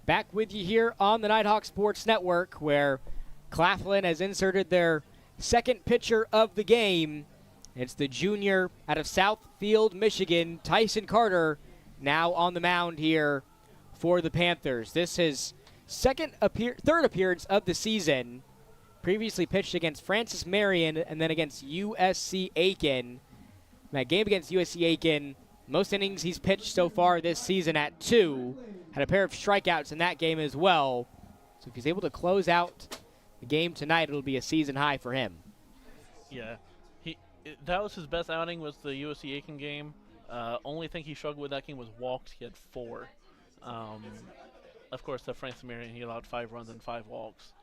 Back with you here on the Nighthawk Sports Network, where Claflin has inserted their second pitcher of the game. It's the junior out of Southfield, Michigan, Tyson Carter, now on the mound here for the Panthers. This is third appearance of the season. Previously pitched against Francis Marion and then against USC Aiken. That game against USC Aiken, most innings he's pitched so far this season at 2. Had a pair of strikeouts in that game as well. So if he's able to close out the game tonight, it'll be a season high for him. Yeah, that was his best outing, was the USC Aiken game. Only thing he struggled with that game was walks. He had 4. Of course, the Francis Marion, he allowed 5 runs and 5 walks.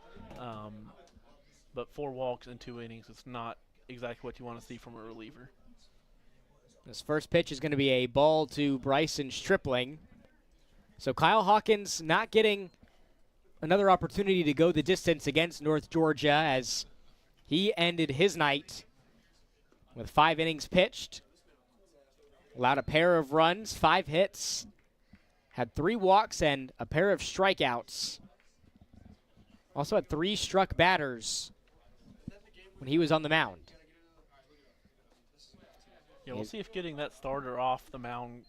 But 4 walks in 2 innings is not exactly what you want to see from a reliever. This first pitch is going to be a ball to Bryson Stripling. So Kyle Hawkins not getting another opportunity to go the distance against North Georgia, as he ended his night with 5 innings pitched. Allowed a pair of runs, 5 hits, had 3 walks and a pair of strikeouts. Also had 3 struck batters when he was on the mound. Yeah, we'll see if getting that starter off the mound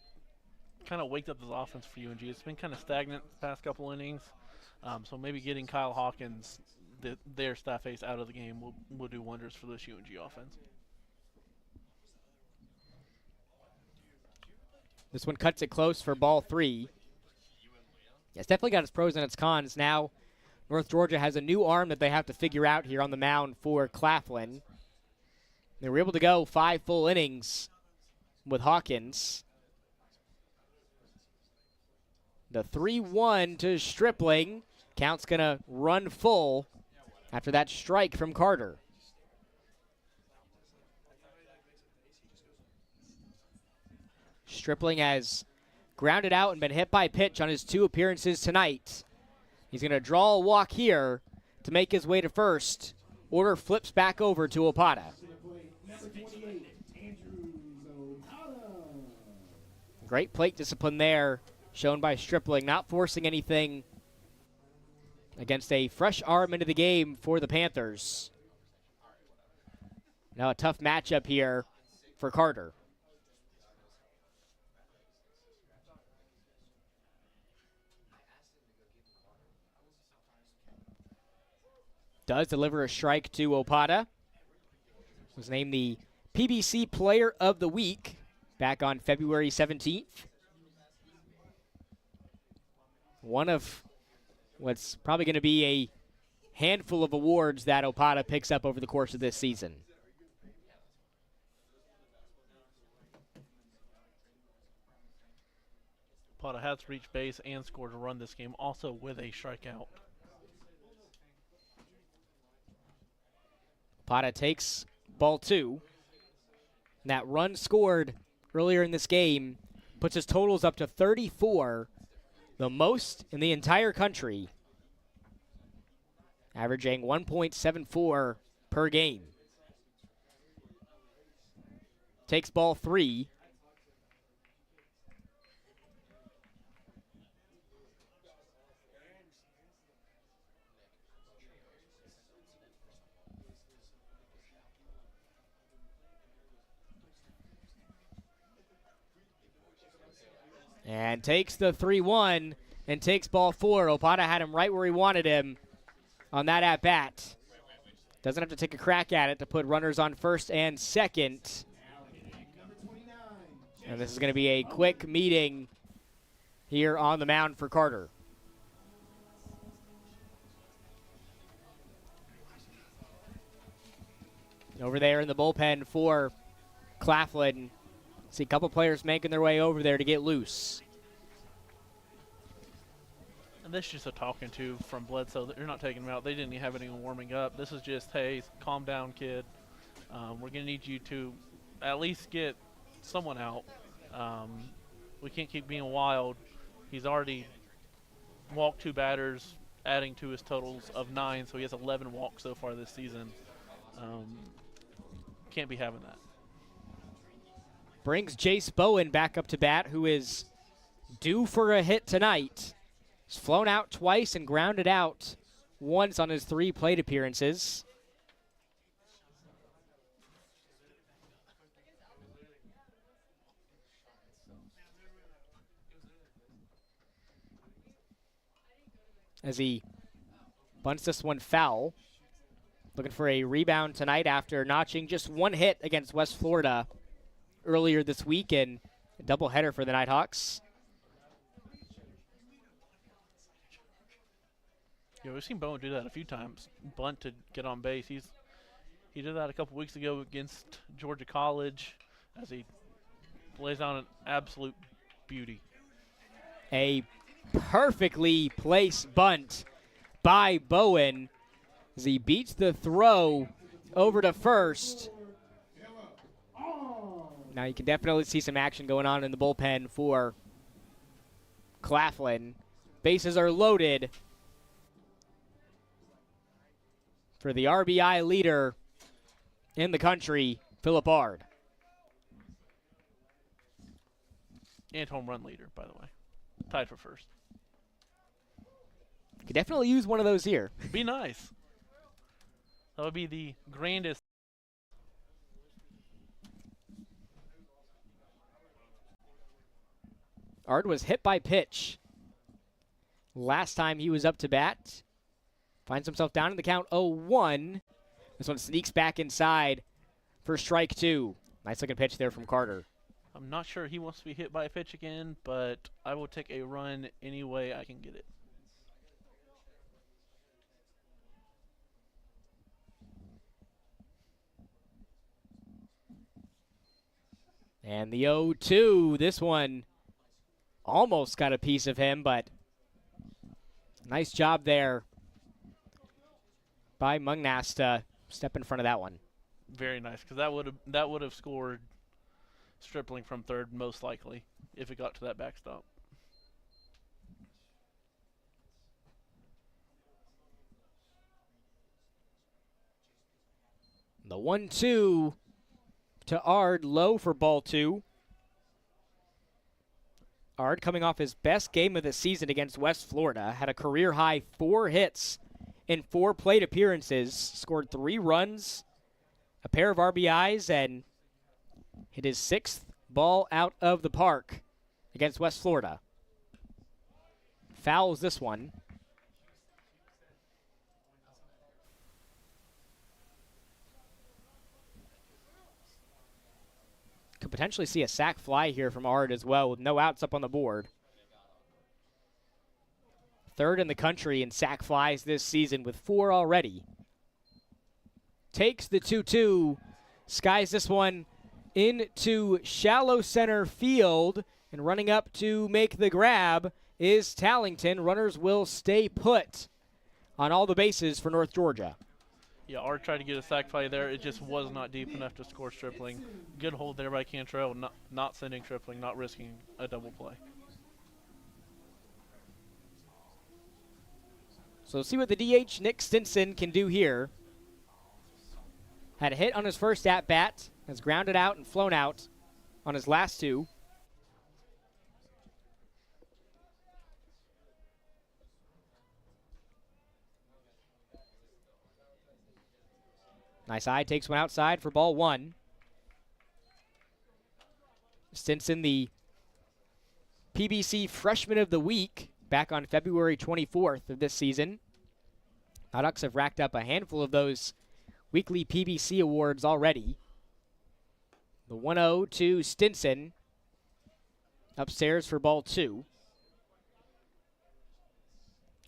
kind of waked up this offense for UNG. It's been kind of stagnant the past couple innings. So maybe getting Kyle Hawkins, their staff ace, out of the game will do wonders for this UNG offense. This one cuts it close for ball 3. Yeah, it's definitely got its pros and its cons. Now North Georgia has a new arm that they have to figure out here on the mound for Claflin. They were able to go 5 full innings with Hawkins. The 3-1 to Stripling. Count's going to run full after that strike from Carter. Stripling has grounded out and been hit by pitch on his 2 appearances tonight. He's going to draw a walk here to make his way to first. Order flips back over to Opata. Great plate discipline there, shown by Stripling, not forcing anything against a fresh arm into the game for the Panthers. Now a tough matchup here for Carter. Does deliver a strike to Opata. Was named the PBC Player of the Week back on February 17th. One of what's probably going to be a handful of awards that Opata picks up over the course of this season. Opata has reached base and scored a run this game, also with a strikeout. Opata takes ball 2. And that run scored earlier in this game puts his totals up to 34, the most in the entire country, averaging 1.74 per game. Takes ball 3. And takes the 3-1. and takes ball 4. Opata had him right where he wanted him on that at-bat. Doesn't have to take a crack at it to put runners on first and second. And this is going to be a quick meeting here on the mound for Carter. Over there in the bullpen for Claflin. See a couple players making their way over there to get loose. And this is just a talking to from Bledsoe. They're not taking him out. They didn't even have anyone warming up. This is just, hey, calm down, kid. We're going to need you to at least get someone out. We can't keep being wild. He's already walked 2 batters, adding to his totals of 9, so he has 11 walks so far this season. Can't be having that. Brings Jace Bowen back up to bat, who is due for a hit tonight. He's flown out twice and grounded out once on his 3 plate appearances. As he bunts this one foul. Looking for a rebound tonight after notching just 1 hit against West Florida earlier this week, and a doubleheader for the Nighthawks. Yeah, we've seen Bowen do that a few times. Bunt to get on base. He did that a couple weeks ago against Georgia College as he lays down an absolute beauty. A perfectly placed bunt by Bowen as he beats the throw over to first. Now you can definitely see some action going on in the bullpen for Claflin. Bases are loaded for the RBI leader in the country, Philip Ard. And home run leader, by the way. Tied for first. Could definitely use one of those here. Be nice. That would be the grandest. Ard was hit by pitch last time he was up to bat. Finds himself down in the count 0-1. This one sneaks back inside for strike 2. Nice looking pitch there from Carter. I'm not sure he wants to be hit by a pitch again, but I will take a run any way I can get it. And the 0-2, this one almost got a piece of him, but nice job there by Mungnas to step in front of that one. Very nice, because that would have scored Stripling from third most likely if it got to that backstop. The 1-2 to Ard, low for ball 2. Ard coming off his best game of the season against West Florida. Had a career-high 4 hits in 4 plate appearances. Scored 3 runs, a pair of RBIs, and hit his 6th ball out of the park against West Florida. Fouls this one. Could potentially see a sac fly here from Ard as well, with no outs up on the board. 3rd in the country in sac flies this season with 4 already. Takes the 2-2, skies this one into shallow center field, and running up to make the grab is Tallington. Runners will stay put on all the bases for North Georgia. Yeah, Ard tried to get a sac fly there. It just was not deep enough to score Stripling. Good hold there by Cantrell, not sending Stripling, not risking a double play. So see what the DH Nick Stinson can do here. Had a hit on his first at-bat, has grounded out and flown out on his last 2. Nice eye, takes one outside for ball 1. Stinson, the PBC Freshman of the Week back on February 24th of this season. Nighthawks have racked up a handful of those weekly PBC awards already. The 1-0 to Stinson. Upstairs for ball 2.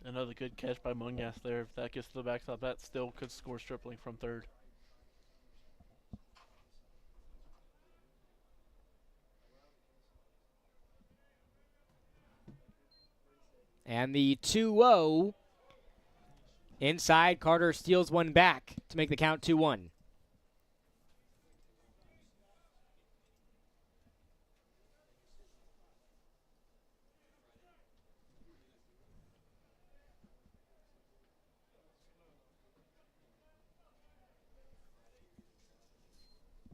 Another good catch by Mungas there. If that gets to the backstop, that still could score Stripling from third. And the 2-0. Inside, Carter steals one back to make the count 2-1.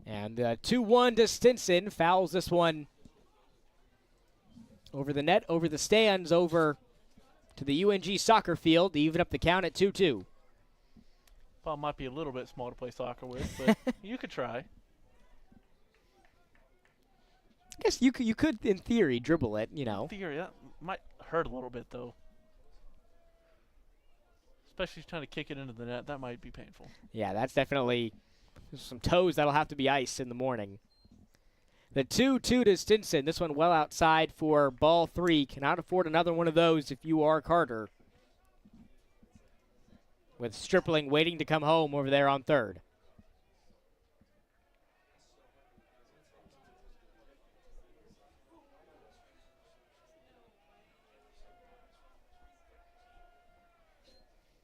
And 2-1 to Stinson. Fouls this one over the net, over the stands, over to the UNG soccer field to even up the count at 2-2. Ball might be a little bit small to play soccer with, but you could try. I guess you could, in theory, dribble it, you know. In theory, that might hurt a little bit, though. Especially trying to kick it into the net. That might be painful. Yeah, that's definitely some toes that'll have to be iced in the morning. The 2-2 to Stinson. This one well outside for ball 3. Cannot afford another one of those if you are Carter. With Stripling waiting to come home over there on third.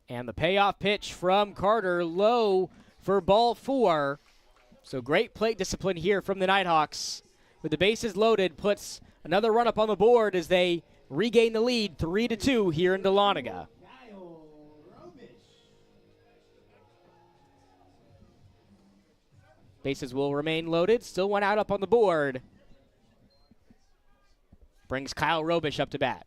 And the payoff pitch from Carter, low for ball 4. So great plate discipline here from the Nighthawks. With the bases loaded, puts another run up on the board as they regain the lead 3-2 here in Dahlonega. Bases will remain loaded. Still one out up on the board. Brings Kyle Robish up to bat.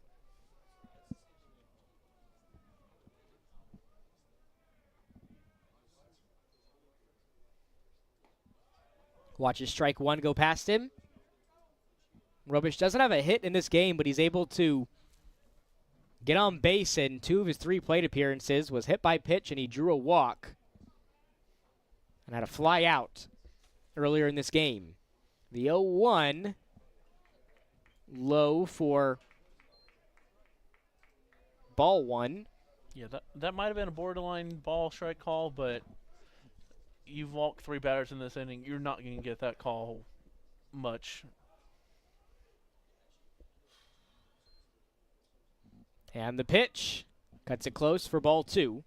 Watches strike one go past him. Robish doesn't have a hit in this game, but he's able to get on base in 2 of his 3 plate appearances. Was hit by pitch, and he drew a walk. And had a fly out earlier in this game. The 0-1 low for ball 1. Yeah, that might have been a borderline ball strike call, but you've walked 3 batters in this inning. You're not going to get that call much. And the pitch cuts it close for ball 2.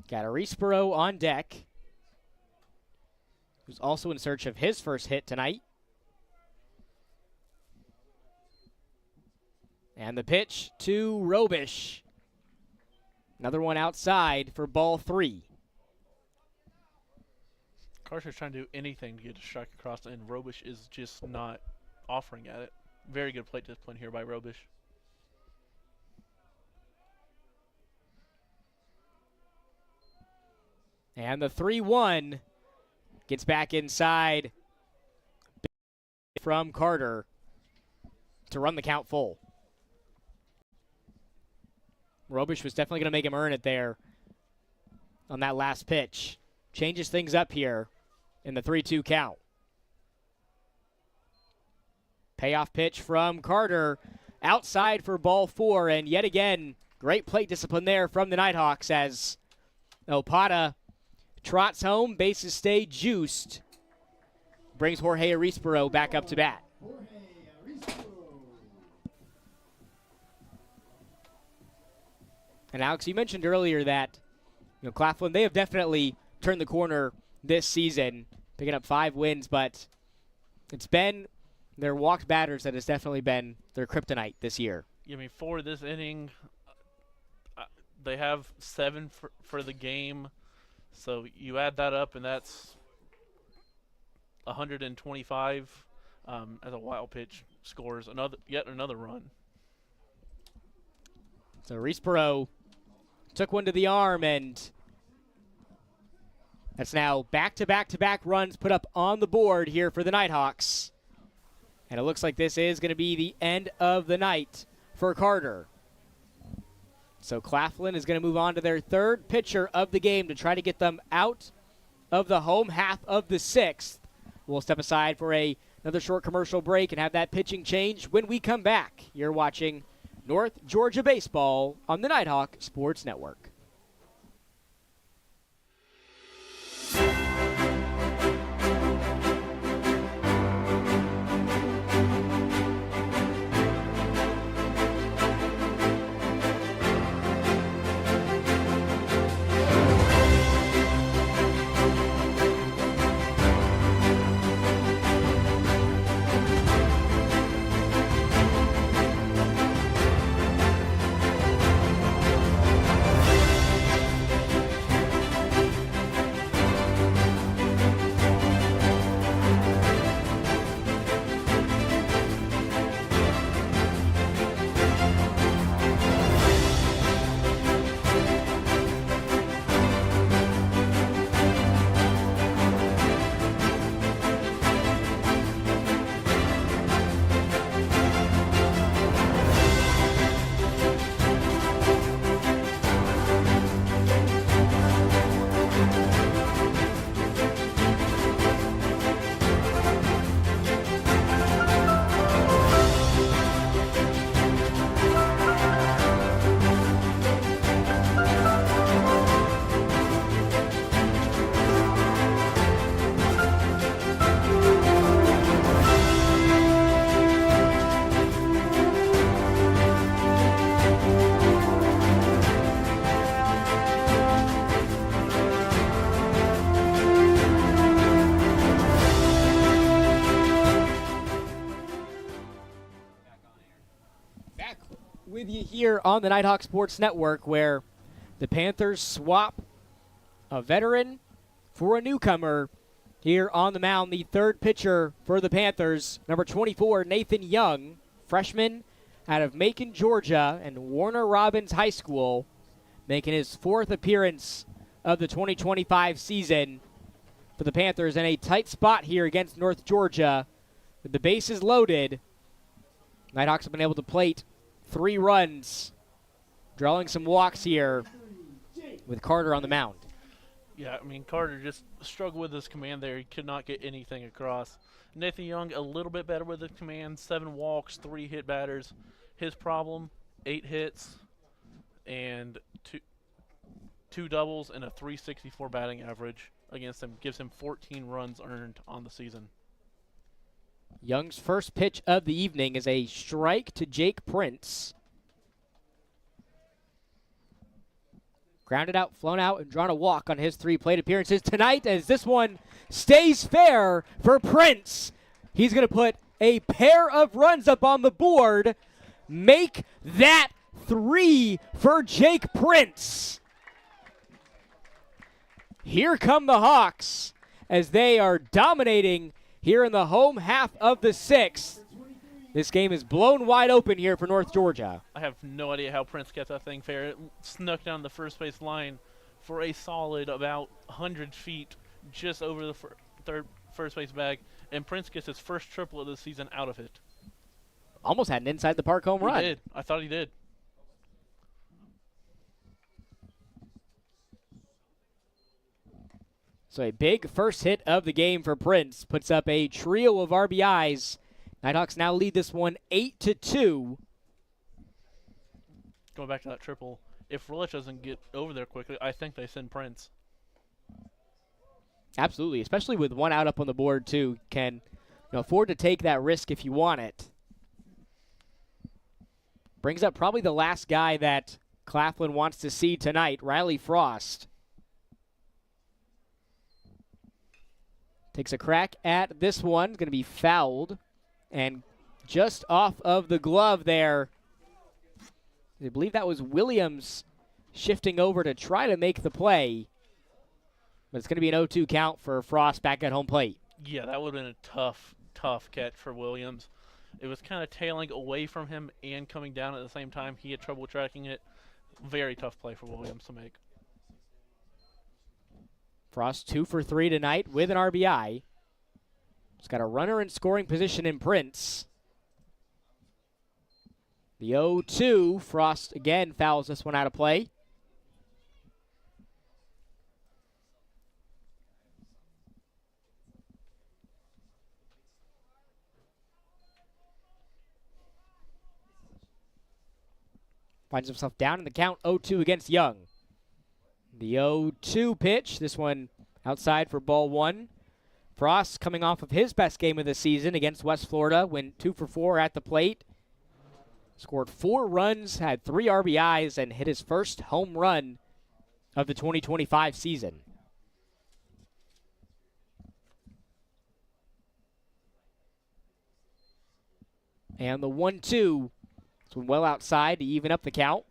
Got Arisborough on deck, who's also in search of his first hit tonight. And the pitch to Robish. Another one outside for ball 3. Carter's trying to do anything to get a strike across, and Robish is just not offering at it. Very good plate discipline here by Robish. And the 3-1 gets back inside from Carter to run the count full. Robish was definitely going to make him earn it there on that last pitch. Changes things up here in the 3-2 count. Payoff pitch from Carter outside for ball 4, and yet again, great plate discipline there from the Nighthawks as Opata trots home, bases stay juiced. Brings Jorge Arisborough back up to bat. And Alex, you mentioned earlier that Claflin, they have definitely turned the corner this season, picking up 5 wins, but it's been their walked batters that has definitely been their kryptonite this year. I mean, for this inning, they have 7 for the game. So you add that up, and that's 125 as a wild pitch scores yet another run. So Arisborough took one to the arm and That's now back-to-back-to-back runs put up on the board here for the Nighthawks. And it looks like this is going to be the end of the night for Carter. So Claflin is going to move on to their third pitcher of the game to try to get them out of the home half of the sixth. We'll step aside for another short commercial break and have that pitching change when we come back. You're watching North Georgia Baseball on the Nighthawk Sports Network. With you here on the Nighthawk Sports Network, where the Panthers swap a veteran for a newcomer here on the mound. The third pitcher for the Panthers, number 24, Nathan Young, freshman out of Macon, Georgia, and Warner Robins High School, making his fourth appearance of the 2025 season for the Panthers in a tight spot here against North Georgia. With the bases loaded, Nighthawks have been able to plate 3 runs, drawing some walks here with Carter on the mound. Yeah, I mean, Carter just struggled with his command there. He could not get anything across. Nathan Young, a little bit better with his command. 7 walks, 3 hit batters. His problem, 8 hits and two doubles and a .364 batting average against him. Gives him 14 runs earned on the season. Young's first pitch of the evening is a strike to Jake Prince. Grounded out, flown out, and drawn a walk on his 3 plate appearances tonight, as this one stays fair for Prince. He's going to put a pair of runs up on the board. Make that 3 for Jake Prince. Here come the Hawks as they are dominating here in the home half of the 6th. This game is blown wide open here for North Georgia. I have no idea how Prince kept that thing fair. It snuck down the first base line for a solid about 100 feet just over the first base bag, and Prince gets his first triple of the season out of it. Almost had an inside the park home run. He did. I thought he did. So a big first hit of the game for Prince. Puts up a trio of RBIs. Nighthawks now lead this one 8-2. Going back to that triple, if Relich doesn't get over there quickly, I think they send Prince. Absolutely, especially with 1 out up on the board too. Can afford to take that risk if you want it. Brings up probably the last guy that Claflin wants to see tonight, Riley Frost. Takes a crack at this one. Going to be fouled. And just off of the glove there, I believe that was Williams shifting over to try to make the play. But it's going to be an 0-2 count for Frost back at home plate. Yeah, that would have been a tough catch for Williams. It was kind of tailing away from him and coming down at the same time. He had trouble tracking it. Very tough play for Williams to make. Frost 2 for 3 tonight with an RBI. He's got a runner in scoring position in Prince. The 0-2, Frost again fouls this one out of play. Finds himself down in the count, 0-2 against Young. The 0-2 pitch, this one outside for ball one. Frost coming off of his best game of the season against West Florida, went 2 for 4 at the plate. Scored 4 runs, had 3 RBIs, and hit his first home run of the 2025 season. And the 1-2. So well outside to even up the count.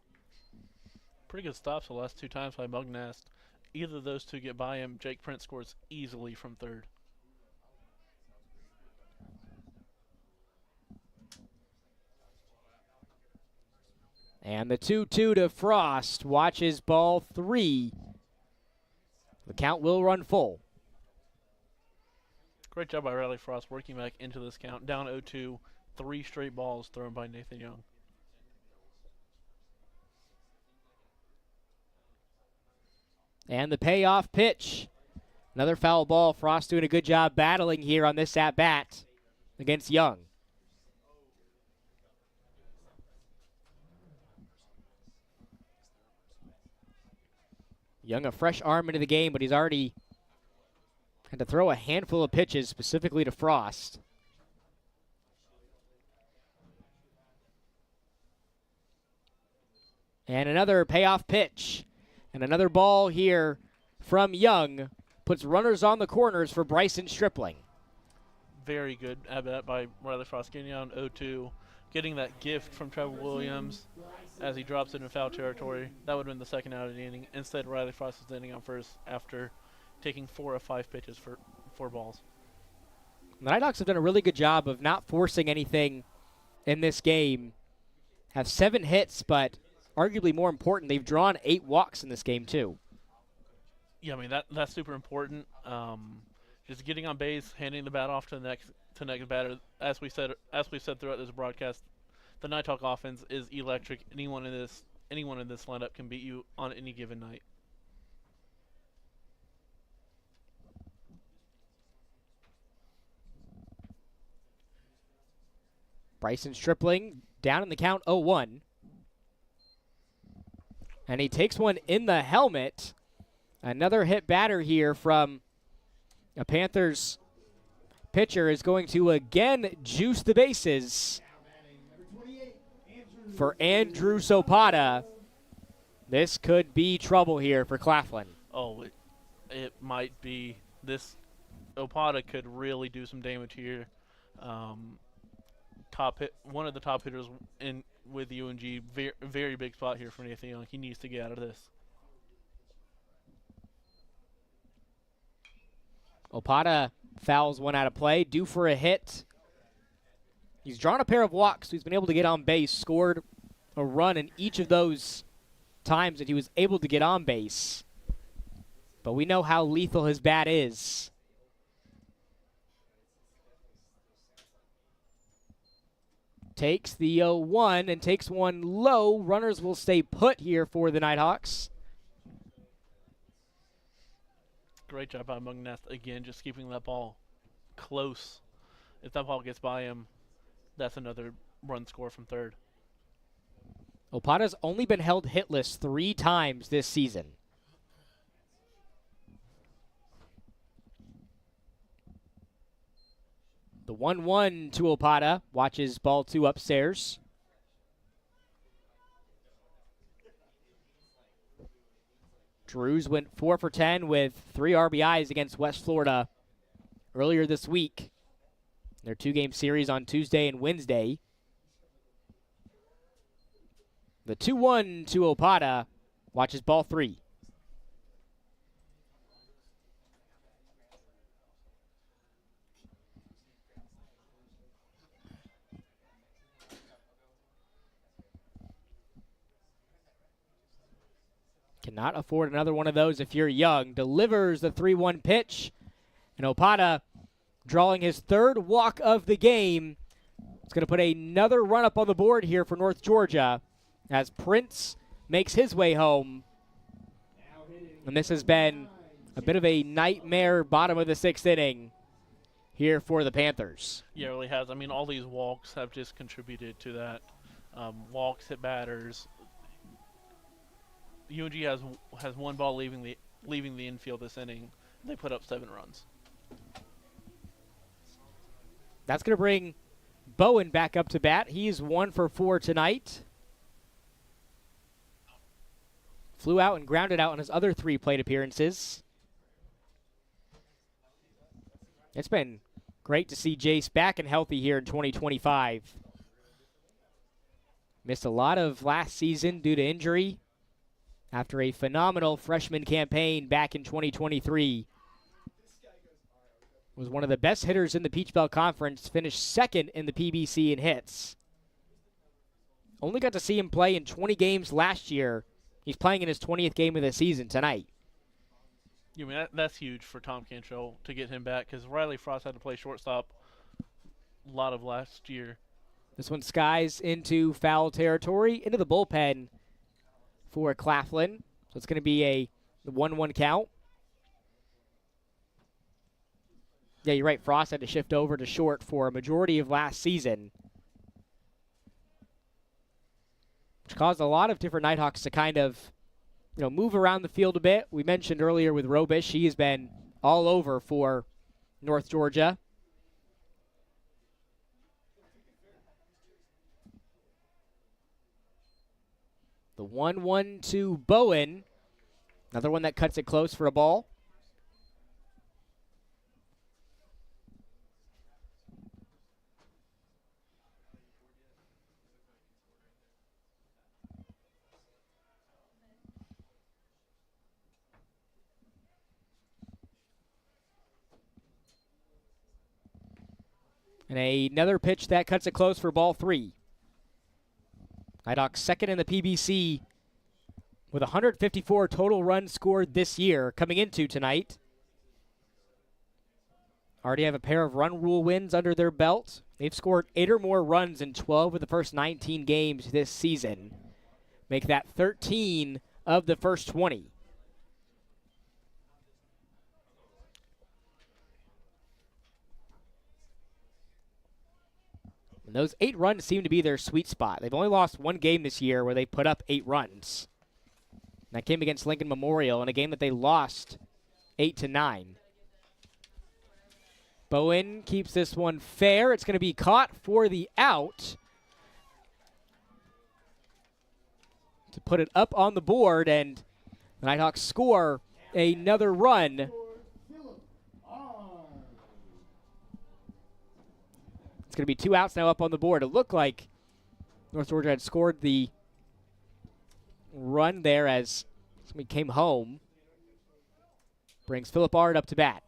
Pretty good stops the last 2 times by Mugnast. Either of those two get by him, Jake Prince scores easily from third. And the 2-2 to Frost. Watches ball 3. The count will run full. Great job by Riley Frost working back into this count. Down 0-2, 3 straight balls thrown by Nathan Young. And the payoff pitch. Another foul ball. Frost doing a good job battling here on this at-bat against Young. Young, a fresh arm into the game, but he's already had to throw a handful of pitches specifically to Frost. And another payoff pitch. And another ball here from Young. Puts runners on the corners for Bryson Stripling. Very good at bat by Riley Frost, getting down 0-2, getting that gift from Trevor Williams as he drops it in foul territory. That would have been the second out of the inning. Instead, Riley Frost is standing on first after taking 4 of 5 pitches for 4 balls. The Nighthawks have done a really good job of not forcing anything in this game. Have 7 hits, but arguably more important, they've drawn 8 walks in this game too. Yeah, I mean that's super important. Just getting on base, handing the bat off to the next batter. As we said throughout this broadcast, the Nighthawk offense is electric. Anyone in this lineup can beat you on any given night. Bryson Stripling down in the count 0-1. And he takes one in the helmet. Another hit batter here from a Panthers pitcher is going to again juice the bases for Andrew Sopata. This could be trouble here for Claflin. Oh, it might be. This Opata could really do some damage here. One of the top hitters in with UNG. Very big spot here for Nathan Young. He needs to get out of this. Opata fouls one out of play, due for a hit. He's drawn a pair of walks, so he's been able to get on base, scored a run in each of those times that he was able to get on base. But we know how lethal his bat is. Takes the 0-1 and takes one low. Runners will stay put here for the Nighthawks. Great job by Mugnast again, just keeping that ball close. If that ball gets by him, that's another run score from third. Opata's only been held hitless 3 times this season. The 1-1 to Opata. Watches ball 2 upstairs. Drews went 4 for 10 with 3 RBIs against West Florida earlier this week. Their 2-game series on Tuesday and Wednesday. The 2-1 to Opata. Watches ball 3. Cannot afford another one of those if you're young. Delivers the 3-1 pitch. And Opata drawing his third walk of the game. It's going to put another run up on the board here for North Georgia as Prince makes his way home. And this has been a bit of a nightmare bottom of the 6th inning here for the Panthers. Yeah, it really has. I mean, all these walks have just contributed to that. Walks, hit batters. UNG has one ball leaving the infield this inning. They put up 7 runs. That's going to bring Bowen back up to bat. He's 1 for 4 tonight. Flew out and grounded out on his other 3 plate appearances. It's been great to see Jace back and healthy here in 2025. Missed a lot of last season due to injury after a phenomenal freshman campaign back in 2023. Was one of the best hitters in the Peach Belt Conference, finished 2nd in the PBC in hits. Only got to see him play in 20 games last year. He's playing in his 20th game of the season tonight. I mean, that's huge for Tom Cantrell to get him back because Riley Frost had to play shortstop a lot of last year. This one skies into foul territory, into the bullpen for Claflin. So it's going to be a 1-1 count. Yeah, you're right. Frost had to shift over to short for a majority of last season, which caused a lot of different Nighthawks to kind of, move around the field a bit. We mentioned earlier with Robish, he has been all over for North Georgia. The 1-1 to Bowen. Another one that cuts it close for a ball. And another pitch that cuts it close for ball 3. Nighthawks 2nd in the PBC with 154 total runs scored this year coming into tonight. Already have a pair of run rule wins under their belt. They've scored 8 or more runs in 12 of the first 19 games this season. Make that 13 of the first 20. And those 8 runs seem to be their sweet spot. They've only lost 1 game this year where they put up 8 runs. And that came against Lincoln Memorial in a game that they lost 8-9. Bowen keeps this one fair. It's going to be caught for the out to put it up on the board, and the Nighthawks score another run. It's going to be 2 outs now up on the board. It looked like North Georgia had scored the run there as somebody came home. Brings Philip Ard up to bat.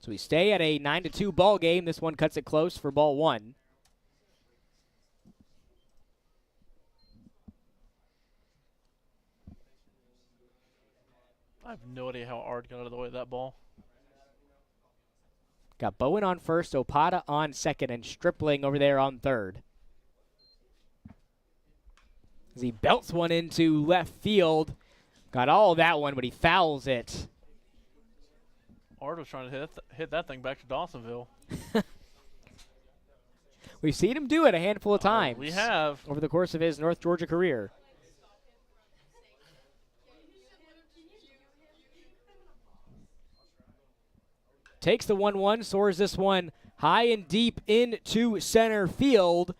So we stay at a 9-2 ball game. This one cuts it close for ball 1. I have no idea how Ard got out of the way of that ball. Got Bowen on first, Opata on second, and Stripling over there on third. As he belts one into left field. Got all of that one, but he fouls it. Ard was trying to hit that thing back to Dawsonville. We've seen him do it a handful of times. We have. Over the course of his North Georgia career. Takes the 1-1, soars this one high and deep into center field.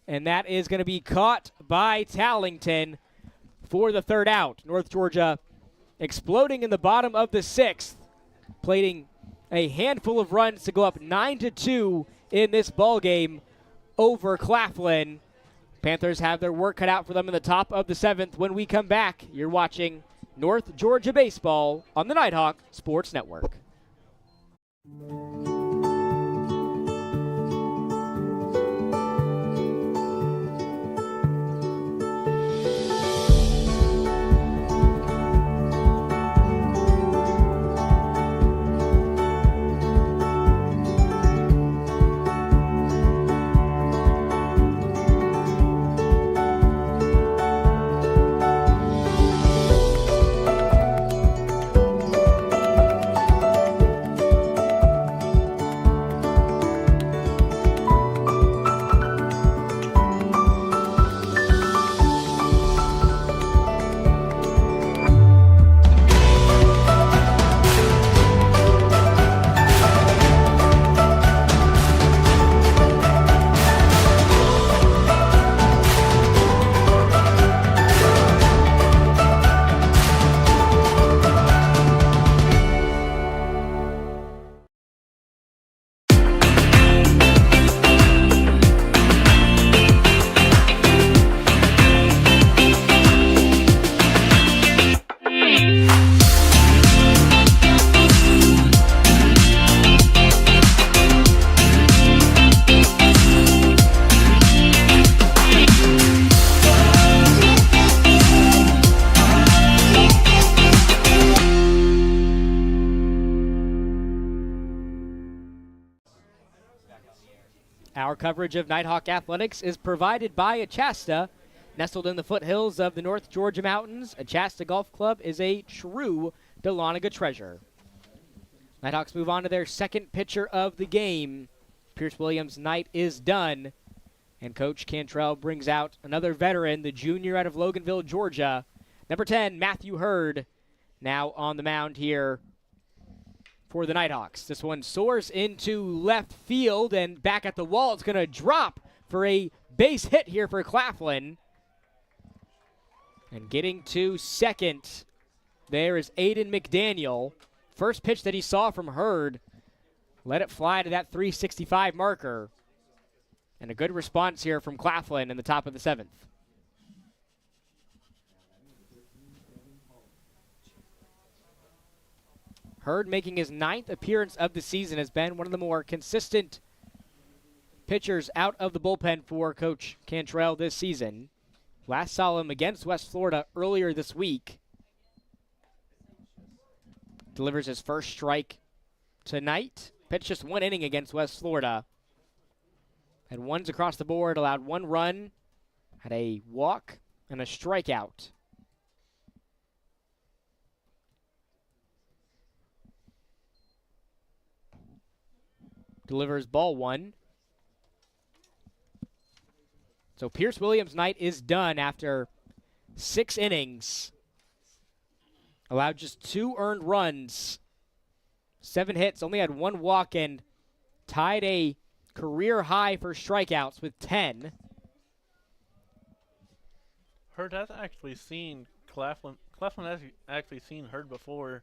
And that is going to be caught by Tallington for the 3rd out. North Georgia exploding in the bottom of the 6th, plating a handful of runs to go up 9-2 in this ball game over Claflin. Panthers have their work cut out for them in the top of the 7th. When we come back, you're watching North Georgia baseball on the Nighthawk Sports Network. Our coverage of Nighthawk Athletics is provided by Achasta. Nestled in the foothills of the North Georgia Mountains, Achasta Golf Club is a true Dahlonega treasure. Nighthawks move on to their second pitcher of the game. Pierce Williams' night is done, and Coach Cantrell brings out another veteran, the junior out of Loganville, Georgia. Number 10, Matthew Hurd, now on the mound here for the Nighthawks. This one soars into left field and back at the wall. It's going to drop for a base hit here for Claflin. And getting to second, there is Aiden McDaniel. First pitch that he saw from Hurd. Let it fly to that 365 marker. And a good response here from Claflin in the top of the 7th. Hurd, making his 9th appearance of the season, has been one of the more consistent pitchers out of the bullpen for Coach Cantrell this season. Last saw him against West Florida earlier this week. Delivers his first strike tonight. Pitched just 1 inning against West Florida. Had ones across the board, allowed 1 run, had a walk and a strikeout. Delivers ball 1. So Pierce Williams' night is done after 6 innings. Allowed just 2 earned runs, 7 hits, only had 1 walk, and tied a career high for strikeouts with 10. Hurd has actually seen Claflin has actually seen Hurd before.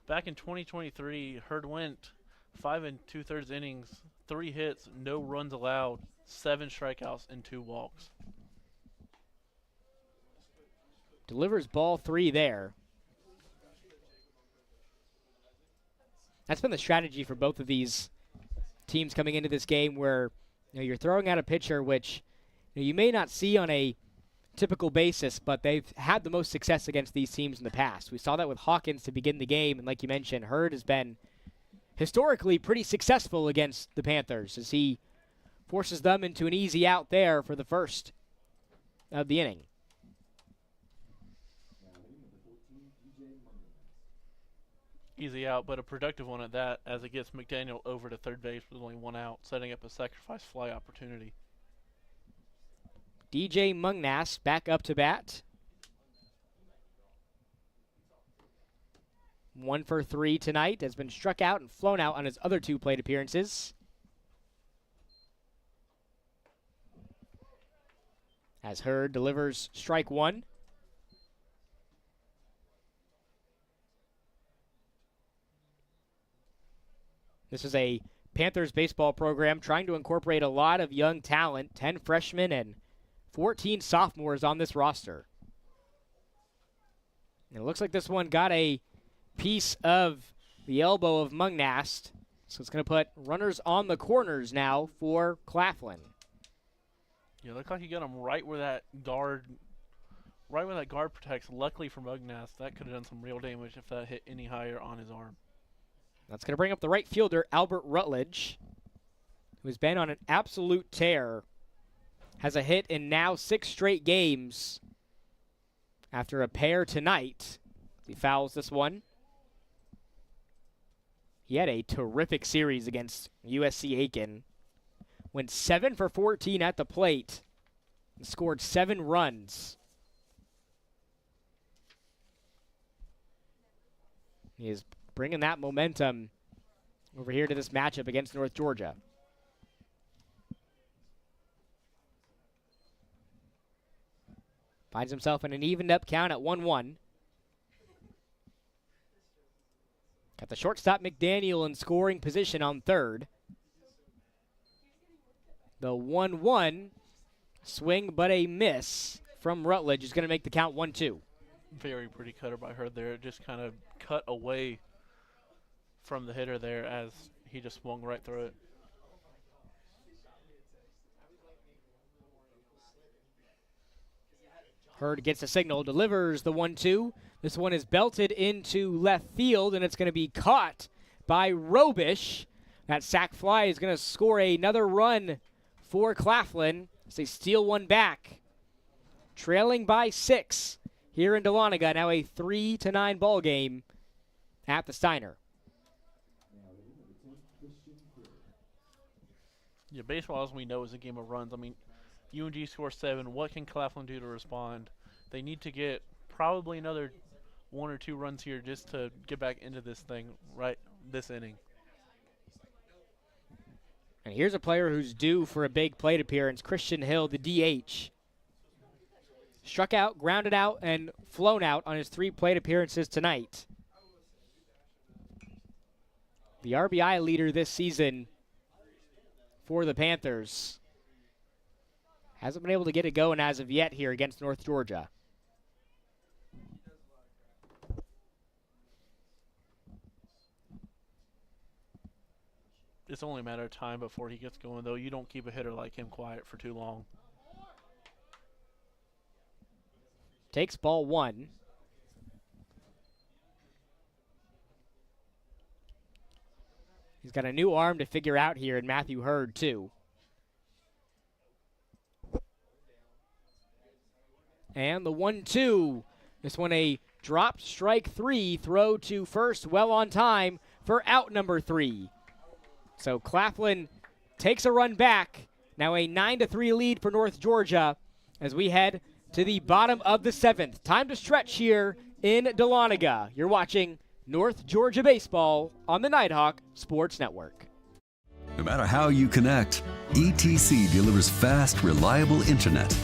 Back in 2023, Hurd went 5 2/3 innings, 3 hits, no runs allowed, 7 strikeouts, and 2 walks. Delivers ball 3 there. That's been the strategy for both of these teams coming into this game, where you're throwing out a pitcher which you may not see on a typical basis, but they've had the most success against these teams in the past. We saw that with Hawkins to begin the game, and like you mentioned, Hurd has been historically pretty successful against the Panthers as he forces them into an easy out there for the first of the inning. Easy out, but a productive one at that, as it gets McDaniel over to third base with only 1 out, setting up a sacrifice fly opportunity. DJ Mungnas back up to bat. 1 for 3 tonight, has been struck out and flown out on his other 2 plate appearances. As Hurd delivers strike 1. This is a Panthers baseball program trying to incorporate a lot of young talent, 10 freshmen and 14 sophomores on this roster. And it looks like this one got a piece of the elbow of Mungnast, so it's going to put runners on the corners now for Claflin. Yeah, looked like he got him right where that guard protects. Luckily for Mungnast, that could have done some real damage if that hit any higher on his arm. That's going to bring up the right fielder, Albert Rutledge, who's been on an absolute tear. Has a hit in now 6 straight games after a pair tonight. He fouls this one. He had a terrific series against USC Aiken. Went 7 for 14 at the plate and scored 7 runs. He is bringing that momentum over here to this matchup against North Georgia. Finds himself in an evened up count at 1-1. Got the shortstop McDaniel in scoring position on third. The 1-1 swing but a miss from Rutledge is going to make the count 1-2. Very pretty cutter by Hurd there. It just kind of cut away from the hitter there as he just swung right through it. Hurd gets a signal, delivers the 1-2. This one is belted into left field, and it's going to be caught by Robish. That sac fly is going to score another run for Claflin as they steal one back. Trailing by 6 here in Dahlonega. Now a 3-9 ball game at the Steiner. Yeah, baseball, as we know, is a game of runs. I mean, UNG scores 7. What can Claflin do to respond? They need to get probably another 1 or 2 runs here just to get back into this thing right this inning. And here's a player who's due for a big plate appearance, Christian Hill, the DH. Struck out, grounded out, and flown out on his 3 plate appearances tonight. The RBI leader this season for the Panthers. Hasn't been able to get it going as of yet here against North Georgia. It's only a matter of time before he gets going, though. You don't keep a hitter like him quiet for too long. Takes ball 1. He's got a new arm to figure out here in Matthew Hurd, too. And the 1-2. This one a dropped strike 3, throw to first, well on time for out number 3. So Claflin takes a run back. Now a 9-3 lead for North Georgia as we head to the bottom of the 7th. Time to stretch here in Dahlonega. You're watching North Georgia Baseball on the Nighthawk Sports Network. No matter how you connect, ETC delivers fast, reliable internet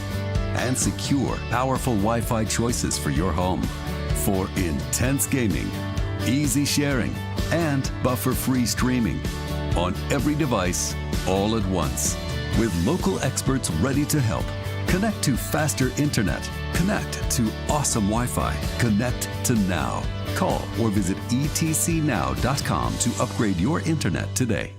and secure, powerful Wi-Fi choices for your home. For intense gaming, easy sharing, and buffer-free streaming on every device, all at once. With local experts ready to help. Connect to faster internet. Connect to awesome Wi-Fi. Connect to now. Call or visit etcnow.com to upgrade your internet today.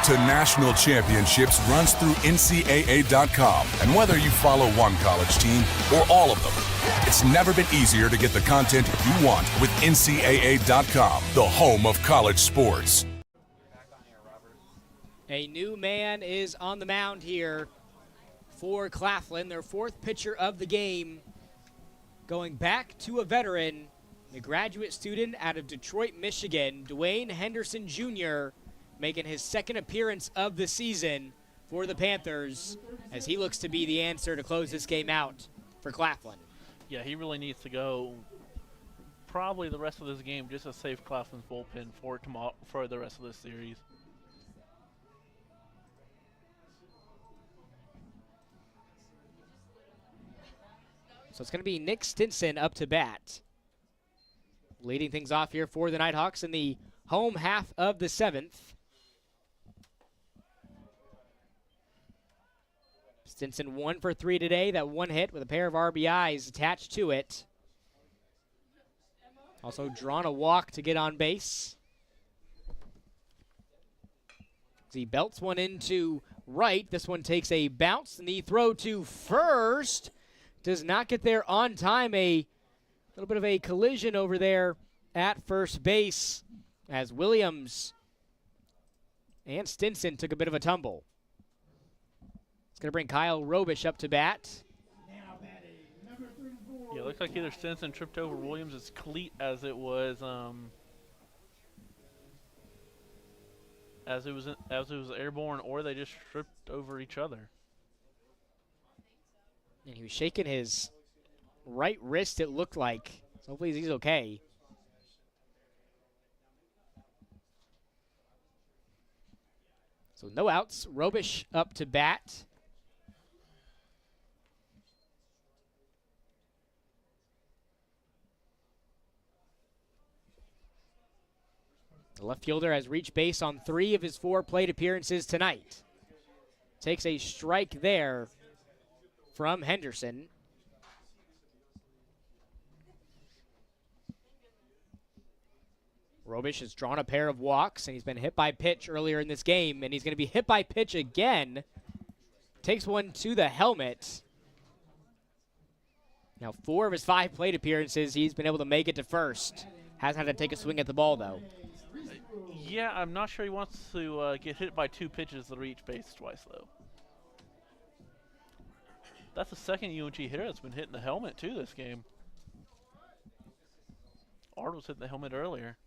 To national championships runs through NCAA.com. And whether you follow one college team or all of them, it's never been easier to get the content you want with NCAA.com, the home of college sports. A new man is on the mound here for Claflin, their 4th pitcher of the game. Going back to a veteran, the graduate student out of Detroit, Michigan, Dwayne Henderson Jr., making his 2nd appearance of the season for the Panthers as he looks to be the answer to close this game out for Claflin. Yeah, he really needs to go probably the rest of this game just to save Claflin's bullpen for tomorrow, for the rest of this series. So it's going to be Nick Stinson up to bat. Leading things off here for the Nighthawks in the home half of the 7th. Stinson 1 for 3 today. That one hit with a pair of RBIs attached to it. Also drawn a walk to get on base. He belts one into right. This one takes a bounce, and the throw to first does not get there on time. A little bit of a collision over there at first base as Williams and Stinson took a bit of a tumble. It's going to bring Kyle Robish up to bat. Yeah, it looks like either Stinson tripped over Williams' cleat as it was as it was airborne, or they just tripped over each other. And he was shaking his right wrist, it looked like. So hopefully he's okay. So no outs. Robish up to bat. The left fielder has reached base on 3 of his 4 plate appearances tonight. Takes a strike there from Henderson. Robish has drawn a pair of walks, and he's been hit by pitch earlier in this game, and he's going to be hit by pitch again. Takes one to the helmet. Now 4 of his 5 plate appearances, he's been able to make it to first. Hasn't had to take a swing at the ball, though. Yeah, I'm not sure he wants to get hit by 2 pitches to reach base twice, though. That's the second UNG hitter that's been hitting the helmet, too, this game. Ard was hitting the helmet earlier.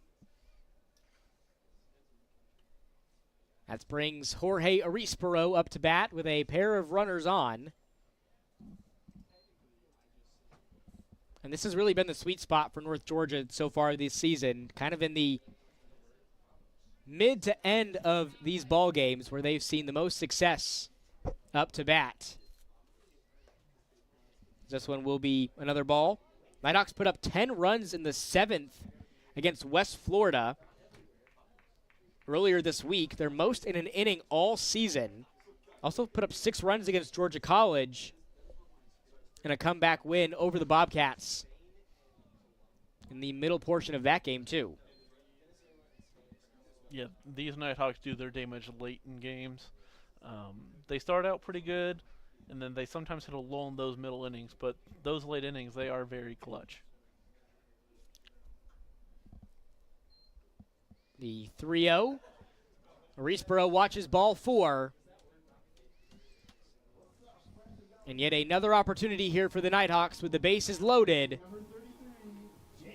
That brings Jorge Arispero up to bat with a pair of runners on. And this has really been the sweet spot for North Georgia so far this season, kind of in the mid to end of these ball games where they've seen the most success up to bat. This one will be another ball. Nighthawks put up 10 runs in the 7th against West Florida earlier this week, their most in an inning all season. Also put up 6 runs against Georgia College in a comeback win over the Bobcats in the middle portion of that game, too. Yeah, these Nighthawks do their damage late in games. They start out pretty good, and then they sometimes hit a lull in those middle innings, but those late innings, they are very clutch. The 3-0. Arispero watches ball 4. And yet another opportunity here for the Nighthawks with the bases loaded.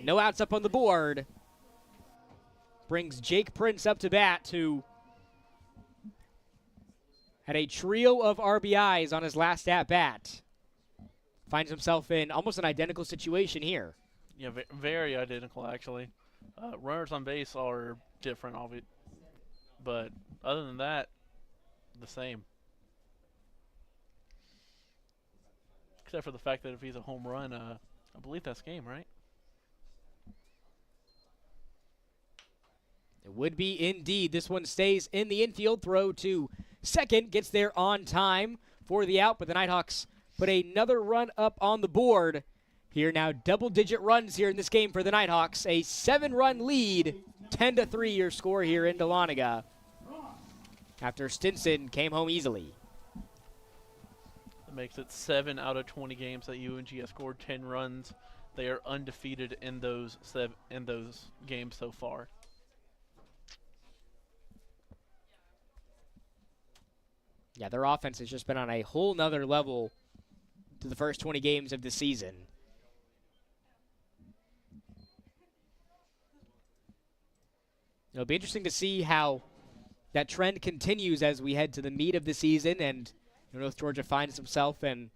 No outs up on the board. Brings Jake Prince up to bat, who had a trio of RBIs on his last at-bat. Finds himself in almost an identical situation here. Yeah, very identical, actually. Runners on base are different, but other than that, the same. Except for the fact that if he's a home run, I believe that's game, right? It would be indeed. This one stays in the infield. Throw to second. Gets there on time for the out, but the Nighthawks put another run up on the board. Here now, double-digit runs here in this game for the Nighthawks. A 7-run lead, 10-3 your score here in Dahlonega after Stinson came home easily. That makes it 7 out of 20 games that UNG has scored 10 runs. They are undefeated in those games so far. Yeah, their offense has just been on a whole nother level to the first 20 games of the season. It'll be interesting to see how that trend continues as we head to the meat of the season, and North Georgia finds himself in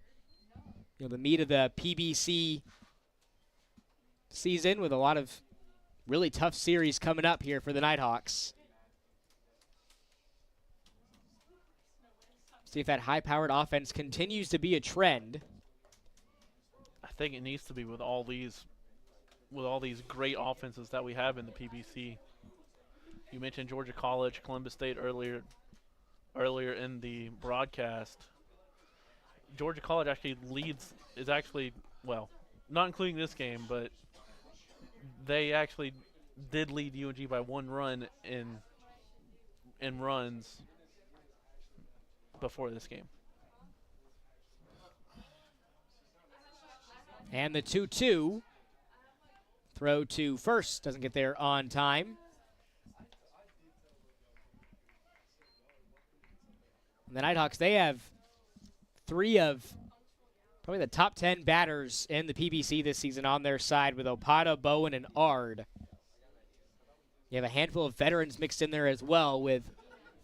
the meat of the PBC season with a lot of really tough series coming up here for the Nighthawks. See if that high-powered offense continues to be a trend. I think it needs to be with all these great offenses that we have in the PBC. You mentioned Georgia College, Columbus State earlier in the broadcast. Georgia College not including this game, but they actually did lead UNG by 1 run in runs before this game. And the 2-2. Throw to first. Doesn't get there on time. And the Nighthawks, they have 3 of probably the top 10 batters in the PBC this season on their side with Opata, Bowen, and Ard. You have a handful of veterans mixed in there as well with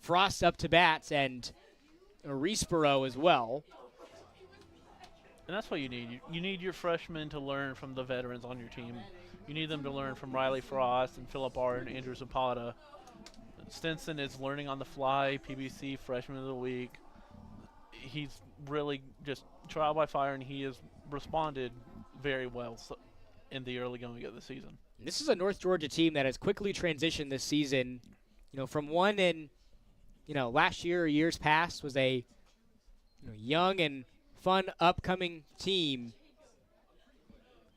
Frost up to bats and Respiro as well. And that's what you need. You need your freshmen to learn from the veterans on your team. You need them to learn from Riley Frost and Philip R. and Andrew Zapata. Stinson is learning on the fly, PBC Freshman of the Week. He's really just trial by fire, and he has responded very well in the early going of the season. This is a North Georgia team that has quickly transitioned this season, from one in, last year or years past was a young and fun upcoming team.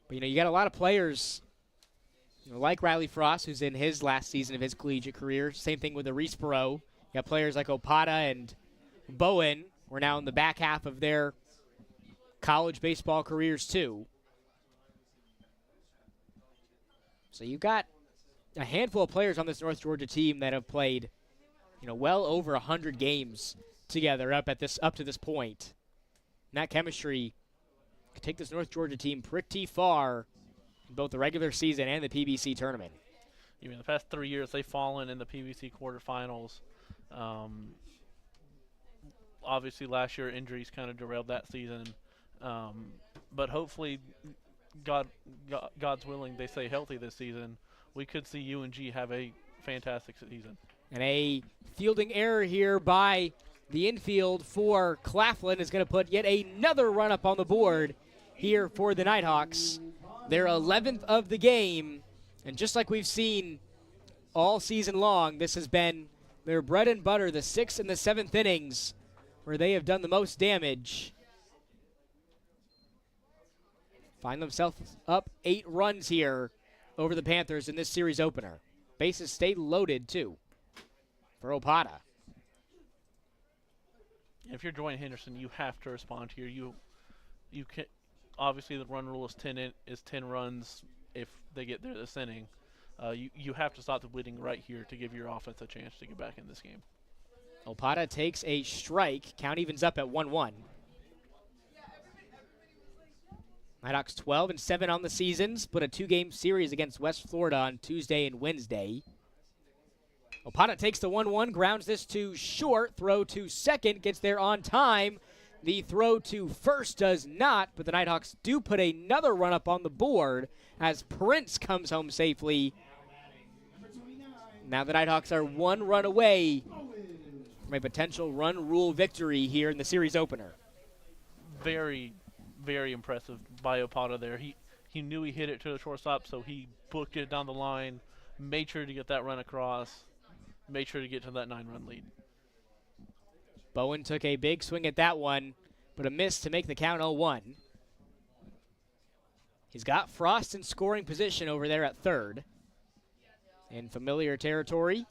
But, you got a lot of players, like Riley Frost, who's in his last season of his collegiate career. Same thing with Respiro. You got players like Opata and Bowen. We're now in the back half of their college baseball careers, too. So you've got a handful of players on this North Georgia team that have played, well over 100 games together up to this point. And that chemistry could take this North Georgia team pretty far in both the regular season and the PBC tournament. The past 3 years, they've fallen in the PBC quarterfinals. Obviously, last year, injuries kind of derailed that season. But hopefully, God's willing, they stay healthy this season. We could see UNG have a fantastic season. And a fielding error here by the infield for Claflin is going to put yet another run up on the board here for the Nighthawks. Their 11th of the game. And just like we've seen all season long, this has been their bread and butter, the 6th and the 7th innings, where they have done the most damage. Find themselves up 8 runs here over the Panthers in this series opener. Bases stay loaded, too, for Opata. If you're Joanne Henderson, you have to respond here. You can obviously the run rule is 10 runs if they get there this inning. You have to stop the bleeding right here to give your offense a chance to get back in this game. Opata takes a strike. Count evens up at 1-1. Nighthawks 12-7 on the season. Split a 2-game series against West Florida on Tuesday and Wednesday. Opata takes the 1-1, grounds this to short. Throw to second, gets there on time. The throw to first does not, but the Nighthawks do put another run up on the board as Prince comes home safely. Now the Nighthawks are 1 run away from a potential run rule victory here in the series opener. Very, very impressive by Opata there. He knew he hit it to the shortstop, so he booked it down the line, made sure to get that run across, made sure to get to that 9-run lead. Bowen took a big swing at that one, but a miss to make the count 0-1. He's got Frost in scoring position over there at third. In familiar territory.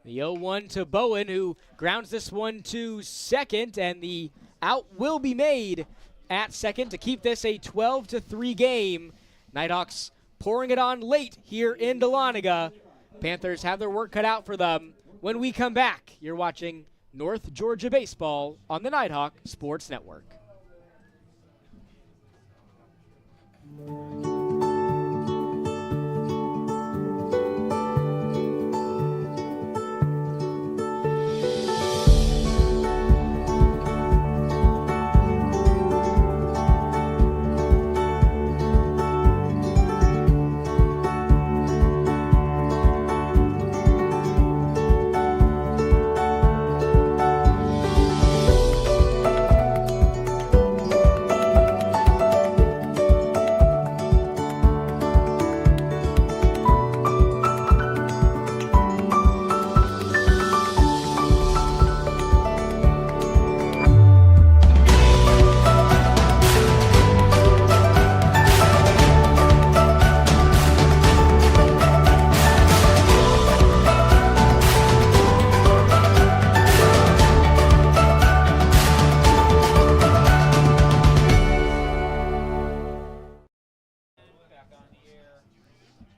The 0-1 to Bowen, who grounds this one to second, and the out will be made at second to keep this a 12-3 game. Nighthawks pouring it on late here in Dahlonega. Panthers have their work cut out for them. When we come back, you're watching North Georgia Baseball on the Nighthawk Sports Network.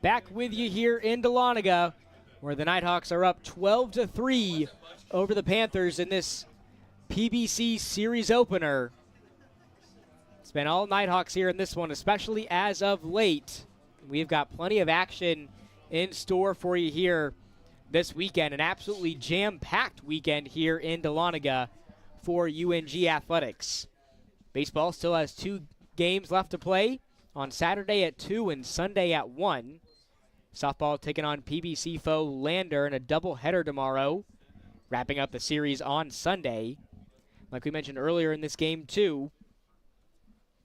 Back with you here in Dahlonega, where the Nighthawks are up 12-3 over the Panthers in this PBC series opener. It's been all Nighthawks here in this one, especially as of late. We've got plenty of action in store for you here this weekend. An absolutely jam-packed weekend here in Dahlonega for UNG Athletics. Baseball still has 2 games left to play on Saturday at 2 and Sunday at 1. Softball taking on PBC foe Lander in a doubleheader tomorrow, wrapping up the series on Sunday. Like we mentioned earlier in this game, too,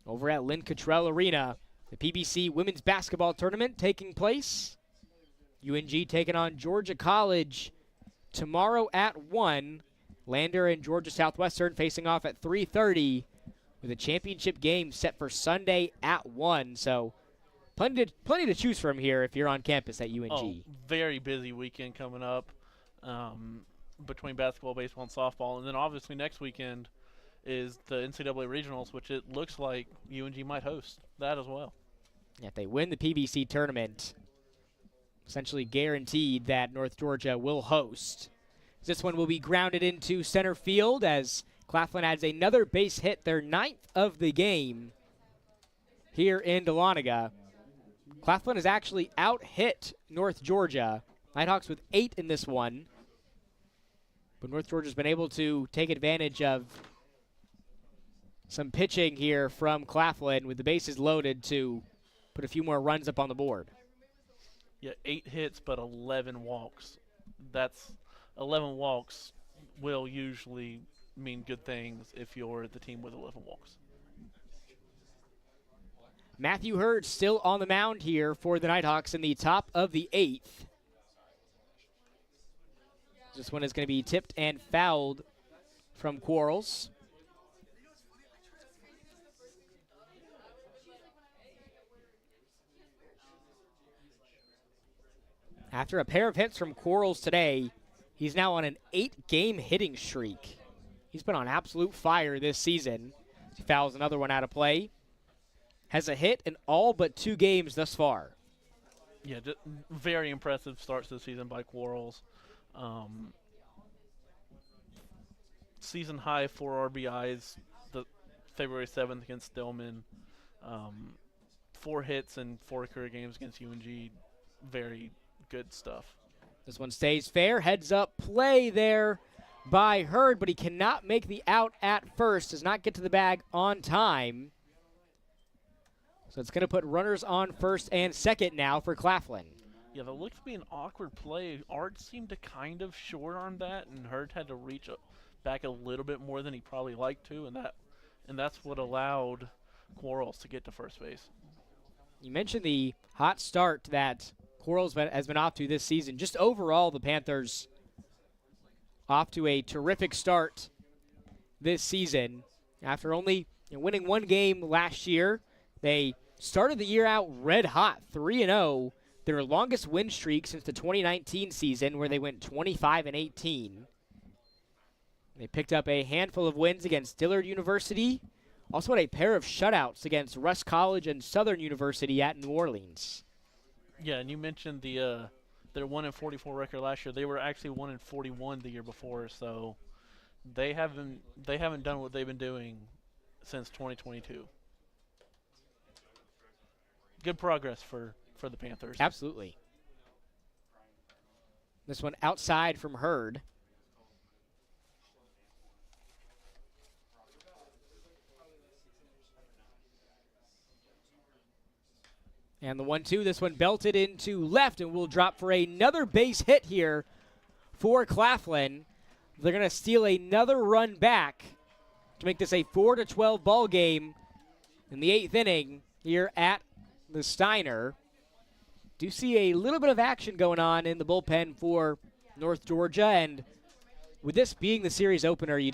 over at Lynn Cottrell Arena, the PBC women's basketball tournament taking place. UNG taking on Georgia College tomorrow at 1. Lander and Georgia Southwestern facing off at 3:30 with a championship game set for Sunday at 1. So plenty to choose from here if you're on campus at UNG. Oh, very busy weekend coming up between basketball, baseball, and softball. And then obviously next weekend is the NCAA Regionals, which it looks like UNG might host that as well. If they win the PBC tournament, essentially guaranteed that North Georgia will host. This one will be grounded into center field as Claflin adds another base hit, their 9th of the game here in Dahlonega. Claflin has actually out-hit North Georgia. Nighthawks with 8 in this one. But North Georgia's been able to take advantage of some pitching here from Claflin with the bases loaded to put a few more runs up on the board. Yeah, 8 hits but 11 walks. That's 11 walks will usually mean good things if you're the team with 11 walks. Matthew Hurd still on the mound here for the Nighthawks in the top of the 8th. This one is going to be tipped and fouled from Quarles. After a pair of hits from Quarles today, he's now on an 8-game hitting streak. He's been on absolute fire this season. He fouls another one out of play. Has a hit in all but 2 games thus far. Yeah, very impressive starts to the season by Quarles. Season high 4 RBIs, the February 7th against Stillman. 4 hits in 4 career games against UNG. Very good stuff. This one stays fair. Heads up play there by Hurd, but he cannot make the out at first. Does not get to the bag on time. So it's going to put runners on first and second now for Claflin. Yeah, that looked to be an awkward play. Art seemed to kind of short arm that, and Hurd had to reach back a little bit more than he probably liked to, and that's what allowed Quarles to get to first base. You mentioned the hot start that Quarles has been off to this season. Just overall, the Panthers off to a terrific start this season. After only winning 1 game last year, they started the year out red hot, 3-0, their longest win streak since the 2019 season where they went 25-18. They picked up a handful of wins against Dillard University, also had a pair of shutouts against Russ College and Southern University at New Orleans. Yeah, and you mentioned their 1-44 record last year. They were actually 1-41 the year before, so they haven't done what they've been doing since 2022. Good progress for the Panthers. Absolutely. This one outside from Hurd. And the 1-2, this one belted into left and will drop for another base hit here for Claflin. They're going to steal another run back to make this a 4-12 ball game in the 8th inning here at the Steiner. Do see a little bit of action going on in the bullpen for North Georgia, and with this being the series opener, you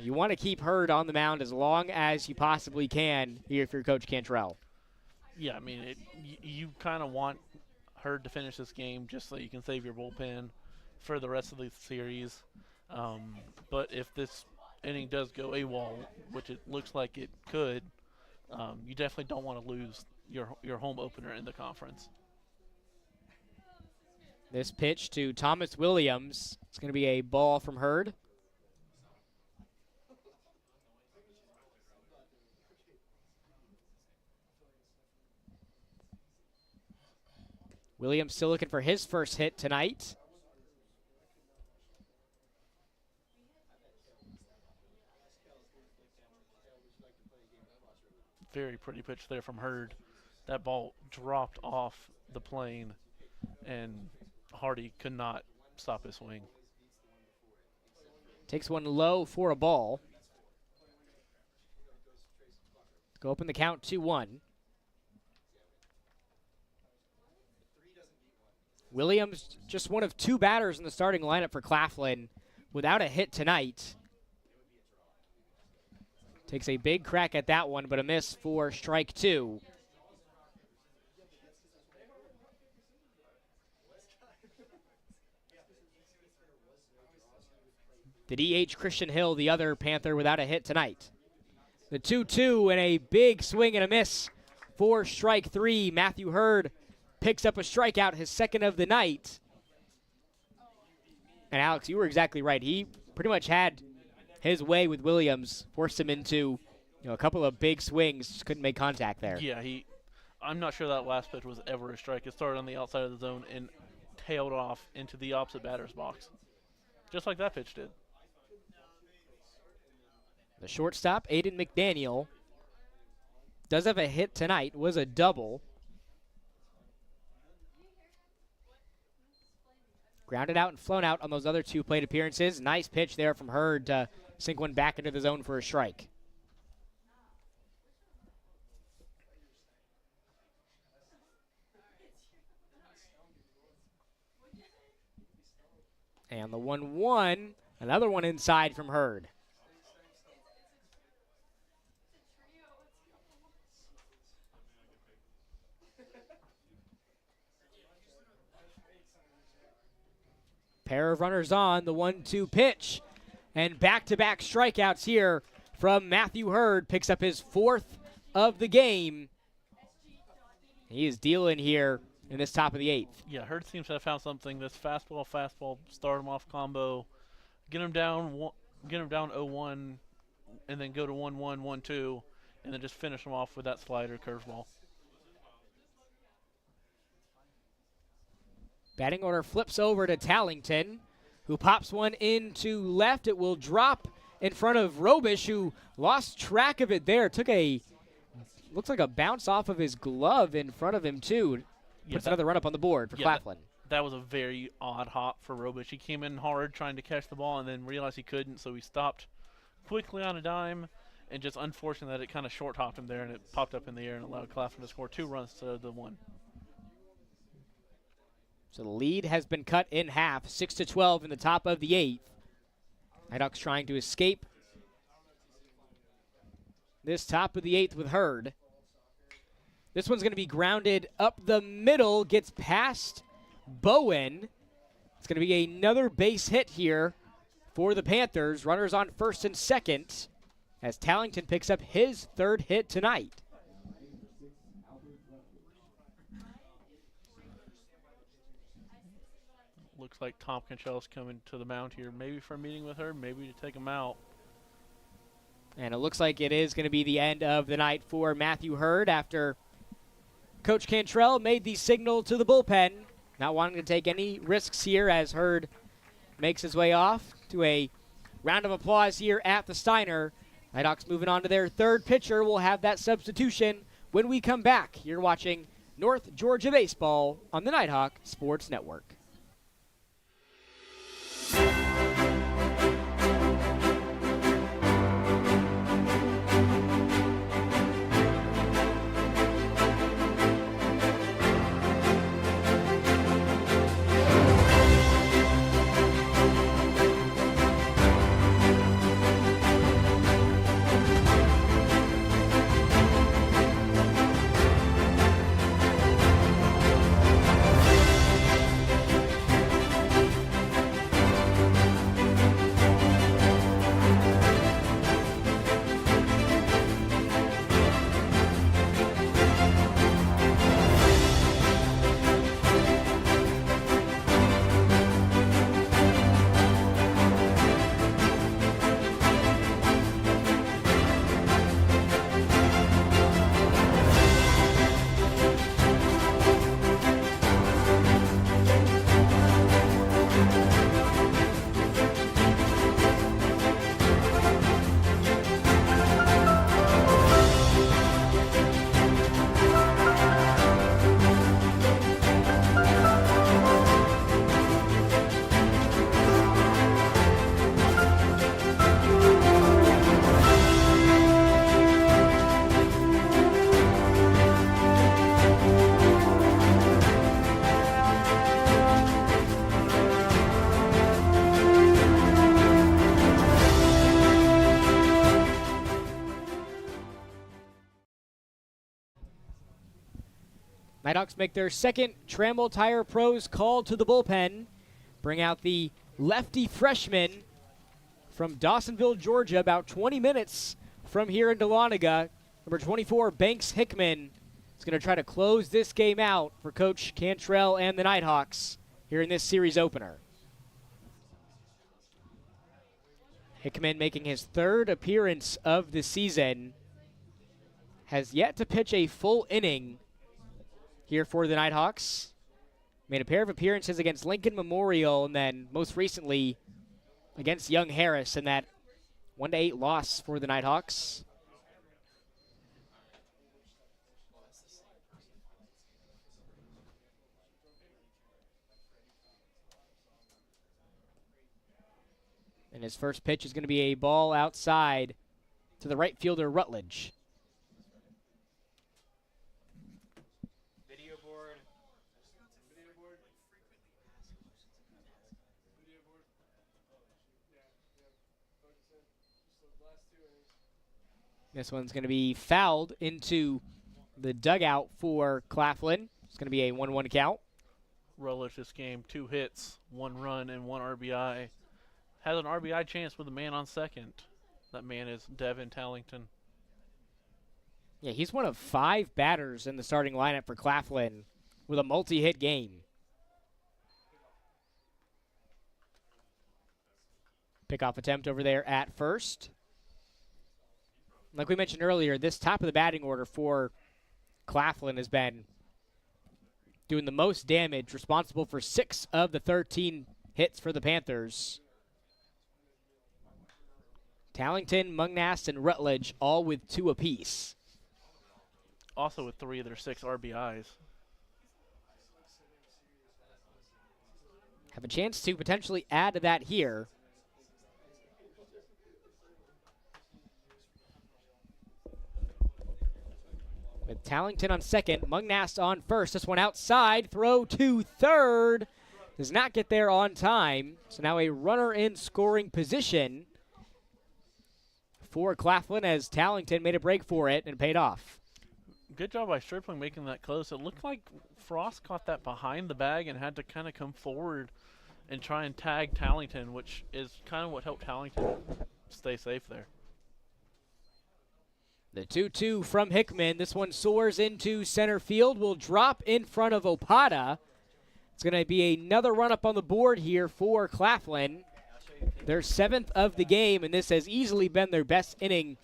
want to keep Hurd on the mound as long as you possibly can here if you're Coach Cantrell. Yeah, I mean, you kind of want Hurd to finish this game just so you can save your bullpen for the rest of the series. But if this inning does go AWOL, which it looks like it could, you definitely don't want to lose your home opener in the conference. This pitch to Thomas Williams. It's going to be a ball from Hurd. Williams still looking for his first hit tonight. Very pretty pitch there from Hurd. That ball dropped off the plane, and Hardy could not stop his swing. Takes one low for a ball. Go up in the count 2-1. Williams just one of 2 batters in the starting lineup for Claflin without a hit tonight. Takes a big crack at that one, but a miss for strike 2. The DH Christian Hill, the other Panther, without a hit tonight. The 2-2 and a big swing and a miss for strike 3. Matthew Hurd picks up a strikeout, his second of the night. And Alex, you were exactly right. He pretty much had his way with Williams, forced him into a couple of big swings, just couldn't make contact there. Yeah, I'm not sure that last pitch was ever a strike. It started on the outside of the zone and tailed off into the opposite batter's box, just like that pitch did. The shortstop, Aiden McDaniel, does have a hit tonight, was a double. Grounded out and flown out on those other 2 plate appearances. Nice pitch there from Hurd to sink one back into the zone for a strike. And the 1-1, another one inside from Hurd. Pair of runners on, the 1-2 pitch. And back-to-back strikeouts here from Matthew Hurd. Picks up his 4th of the game. He is dealing here in this top of the 8th. Yeah, Hurd seems to have found something. This fastball, start him off combo, get him down 0-1, and then go to 1-1, 1-2, and then just finish him off with that slider curveball. Batting order flips over to Tallington, who pops one into left. It will drop in front of Robish, who lost track of it there. Looks like a bounce off of his glove in front of him, too. Puts another run up on the board for Claflin. That was a very odd hop for Robish. He came in hard trying to catch the ball and then realized he couldn't, so he stopped quickly on a dime, and just unfortunate that it kind of short-hopped him there, and it popped up in the air and allowed Claflin to score 2 runs to the 1. So the lead has been cut in half, 6-12 in the top of the 8th. Nighthawks trying to escape this top of the 8th with Hurd. This one's going to be grounded up the middle, gets past Bowen. It's going to be another base hit here for the Panthers. Runners on first and second as Tallington picks up his 3rd hit tonight. Looks like Tom Conchel's coming to the mound here, maybe for a meeting with her, maybe to take him out. And it looks like it is going to be the end of the night for Matthew Hurd after Coach Cantrell made the signal to the bullpen, not wanting to take any risks here as Hurd makes his way off to a round of applause here at the Steiner. Nighthawks moving on to their 3rd pitcher. We'll have that substitution when we come back. You're watching North Georgia Baseball on the Nighthawk Sports Network. Nighthawks make their second Trammell Tire Pros call to the bullpen. Bring out the lefty freshman from Dawsonville, Georgia, about 20 minutes from here in Dahlonega. Number 24, Banks Hickman, is going to try to close this game out for Coach Cantrell and the Nighthawks here in this series opener. Hickman making his third appearance of the season. Has yet to pitch a full inning here for the Nighthawks. Made a pair of appearances against Lincoln Memorial and then most recently against Young Harris in that 1-8 loss for the Nighthawks. And his first pitch is going to be a ball outside to the right fielder, Rutledge. This one's going to be fouled into the dugout for Claflin. It's going to be a 1-1 count. Rutledge this game, 2 hits, 1 run, and 1 RBI. Has an RBI chance with a man on second. That man is Devin Tallington. Yeah, he's one of 5 batters in the starting lineup for Claflin with a multi-hit game. Pickoff attempt over there at first. Like we mentioned earlier, this top of the batting order for Claflin has been doing the most damage, responsible for 6 of the 13 hits for the Panthers. Tallington, Mungnast, and Rutledge all with 2 apiece. Also with 3 of their 6 RBIs. Have a chance to potentially add to that here. With Tallington on second, Mungnast on first. This one outside, throw to third. Does not get there on time. So now a runner in scoring position for Claflin as Tallington made a break for it and paid off. Good job by Stripling making that close. It looked like Frost caught that behind the bag and had to kind of come forward and try and tag Tallington, which is kind of what helped Tallington stay safe there. The 2-2 from Hickman. This one soars into center field. Will drop in front of Opada. It's going to be another run up on the board here for Claflin. Their 7th of the game, and this has easily been their best inning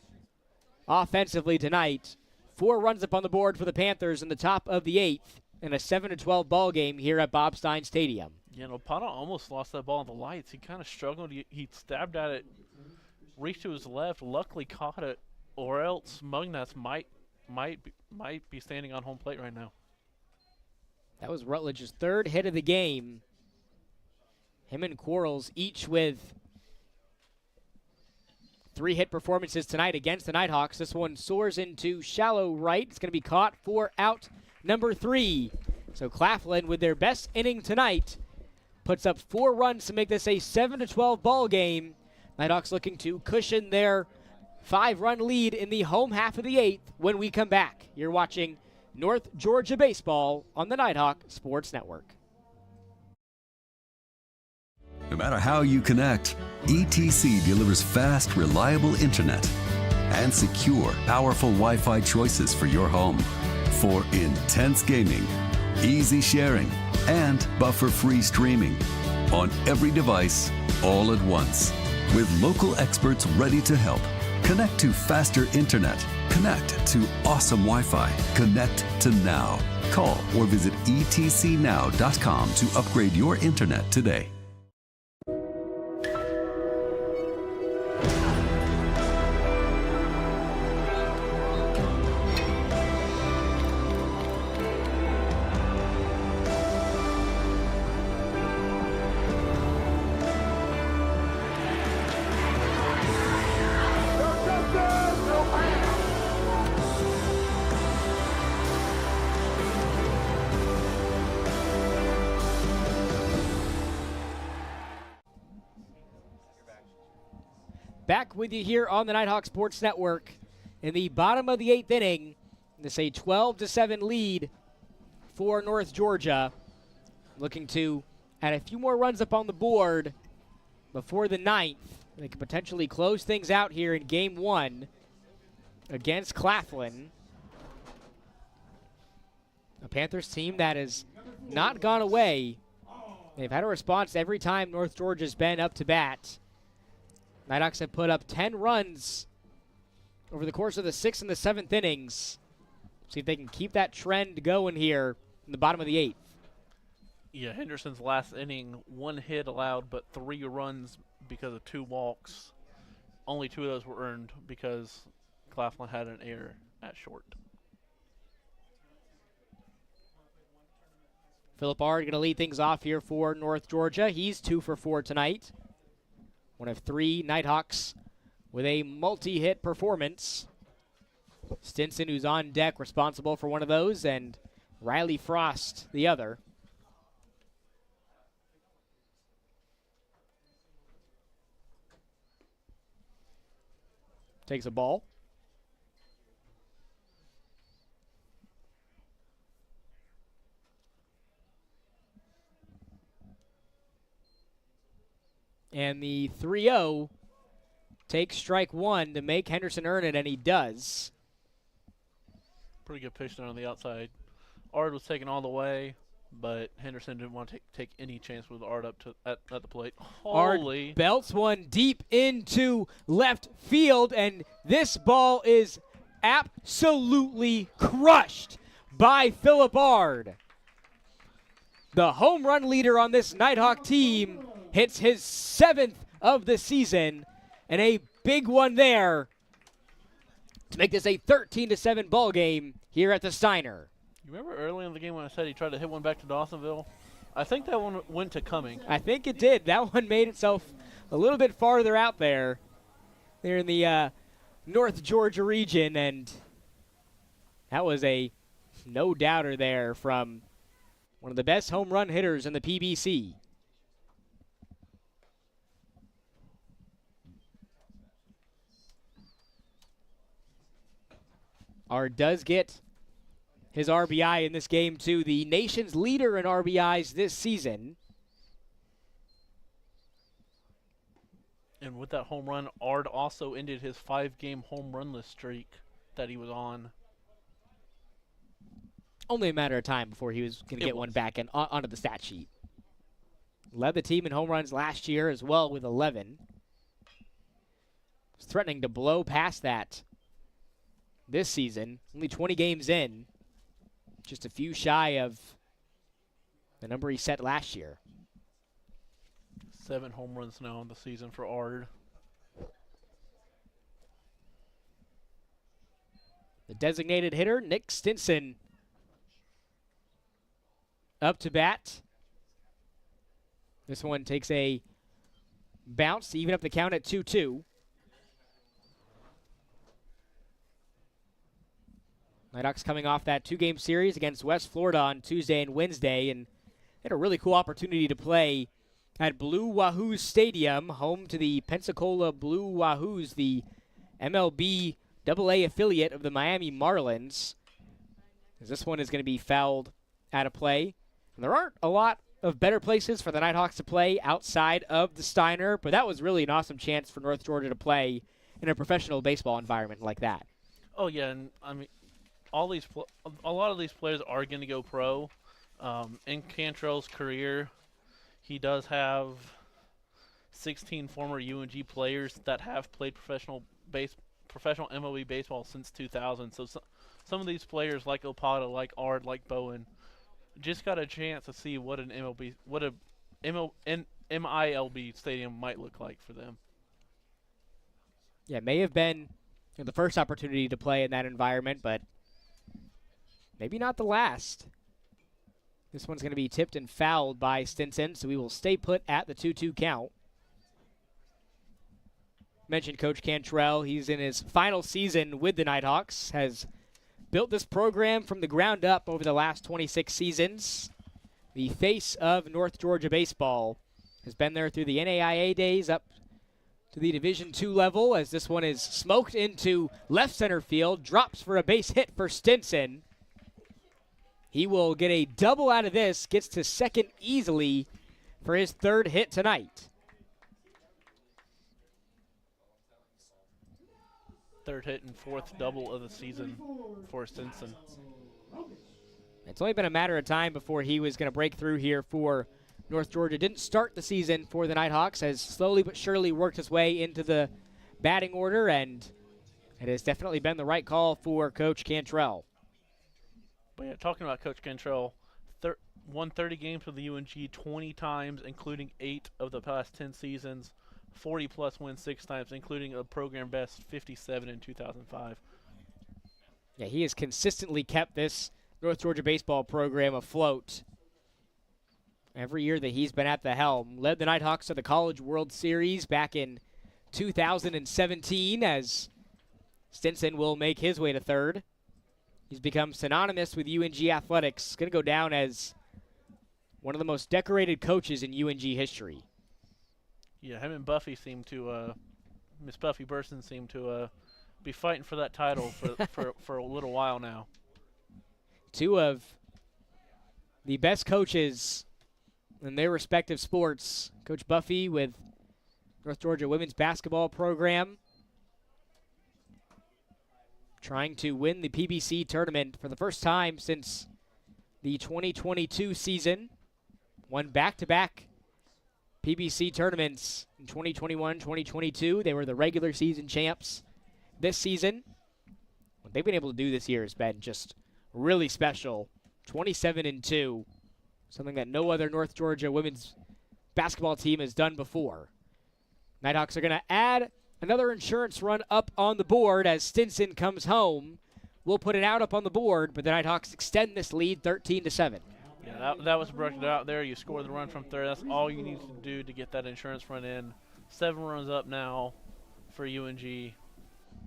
offensively tonight. 4 runs up on the board for the Panthers in the top of the 8th in a 7-12 ball game here at Bob Stein Stadium. Yeah, and Opada almost lost that ball in the lights. He kind of struggled. He stabbed at it, reached to his left, luckily caught it, or else Mungnast might be standing on home plate right now. That was Rutledge's 3rd hit of the game. Him and Quarles each with 3 hit performances tonight against the Nighthawks. This one soars into shallow right. It's going to be caught for out number 3. So Claflin, with their best inning tonight, puts up 4 runs to make this a 7-12 ball game. Nighthawks looking to cushion their 5-run lead in the home half of the 8th when we come back. You're watching North Georgia Baseball on the Nighthawk Sports Network. No matter how you connect, ETC delivers fast, reliable internet and secure, powerful Wi-Fi choices for your home. For intense gaming, easy sharing, and buffer-free streaming on every device all at once. With local experts ready to help. Connect to faster internet. Connect to awesome Wi-Fi. Connect to now. Call or visit etcnow.com to upgrade your internet today. Back with you here on the Nighthawk Sports Network in the bottom of the 8th inning. This a 12-7 lead for North Georgia, looking to add a few more runs up on the board before the 9th. They could potentially close things out here in game 1 against Claflin. A Panthers team that has not gone away. They've had a response every time North Georgia's been up to bat. Nighthawks have put up 10 runs over the course of the 6th and the 7th innings. See if they can keep that trend going here in the bottom of the 8th. Yeah, Henderson's last inning, 1 hit allowed, but 3 runs because of 2 walks. Only 2 of those were earned because Claflin had an error at short. Philip Ard going to lead things off here for North Georgia. He's 2 for 4 tonight. One of 3 Nighthawks with a multi-hit performance. Stinson, who's on deck, responsible for one of those, and Riley Frost, the other. Takes a ball. And the 3-0 takes strike 1 to make Henderson earn it, and he does. Pretty good pitch there on the outside. Ard was taken all the way, but Henderson didn't want to take any chance with Ard up to at the plate. Holy. Ard belts one deep into left field, and this ball is absolutely crushed by Philip Ard. The home run leader on this Nighthawk team hits his 7th of the season, and a big one there to make this a 13-7 ball game here at the Steiner. You remember early in the game when I said he tried to hit one back to Dawsonville? I think that one went to Cumming. I think it did. That one made itself a little bit farther out there. They're in the North Georgia region, and that was a no-doubter there from one of the best home run hitters in the PBC. Ard does get his RBI in this game, too. The nation's leader in RBIs this season. And with that home run, Ard also ended his 5-game home runless streak that he was on. Only a matter of time before he was going to get one back and onto the stat sheet. Led the team in home runs last year as well with 11. Was threatening to blow past that this season. Only 20 games in. Just a few shy of the number he set last year. 7 home runs now in the season for Ard. The designated hitter, Nick Stinson, up to bat. This one takes a bounce to even up the count at 2-2. Nighthawks coming off that 2-game series against West Florida on Tuesday and Wednesday, and had a really cool opportunity to play at Blue Wahoos Stadium, home to the Pensacola Blue Wahoos, the MLB AA affiliate of the Miami Marlins. As this one is going to be fouled out of play. And there aren't a lot of better places for the Nighthawks to play outside of the Steiner, but that was really an awesome chance for North Georgia to play in a professional baseball environment like that. Oh, yeah, and I mean, a lot of these players are going to go pro. In Cantrell's career, he does have 16 former UNG players that have played professional MLB baseball since 2000. So some of these players, like Opata, like Ard, like Bowen, just got a chance to see what an MILB stadium might look like for them. Yeah, it may have been the first opportunity to play in that environment, but maybe not the last. This one's going to be tipped and fouled by Stinson, so we will stay put at the 2-2 count. Mentioned Coach Cantrell. He's in his final season with the Nighthawks, has built this program from the ground up over the last 26 seasons. The face of North Georgia baseball has been there through the NAIA days up to the Division II level, as this one is smoked into left center field, drops for a base hit for Stinson. He will get a double out of this, gets to second easily for his third hit tonight. Third hit and fourth double of the season for Stinson. It's only been a matter of time before he was going to break through here for North Georgia. Didn't start the season for the Nighthawks, has slowly but surely worked his way into the batting order, and it has definitely been the right call for Coach Cantrell. But yeah, talking about Coach Cantrell, won 30 games with the UNG 20 times, including 8 of the past 10 seasons. 40-plus wins 6 times, including a program best 57 in 2005. Yeah, he has consistently kept this North Georgia baseball program afloat every year that he's been at the helm. Led the Nighthawks to the College World Series back in 2017 as Stinson will make his way to third. He's become synonymous with UNG athletics. Going to go down as one of the most decorated coaches in UNG history. Yeah, him and Buffy seem to, Miss Buffy Burson seem to be fighting for that title for a little while now. Two of the best coaches in their respective sports. Coach Buffy with North Georgia women's basketball program, trying to win the PBC tournament for the first time since the 2022 season. Won back-to-back PBC tournaments in 2021, 2022. They were the regular season champs this season. What they've been able to do this year has been just really special. 27-2, something that no other North Georgia women's basketball team has done before. Nighthawks are going to add another insurance run up on the board as Stinson comes home. We'll put it out up on the board, but the Nighthawks extend this lead 13-7. Yeah, that was broken out there. You score the run from third. That's all you need to do to get that insurance run in. 7 runs up now for UNG.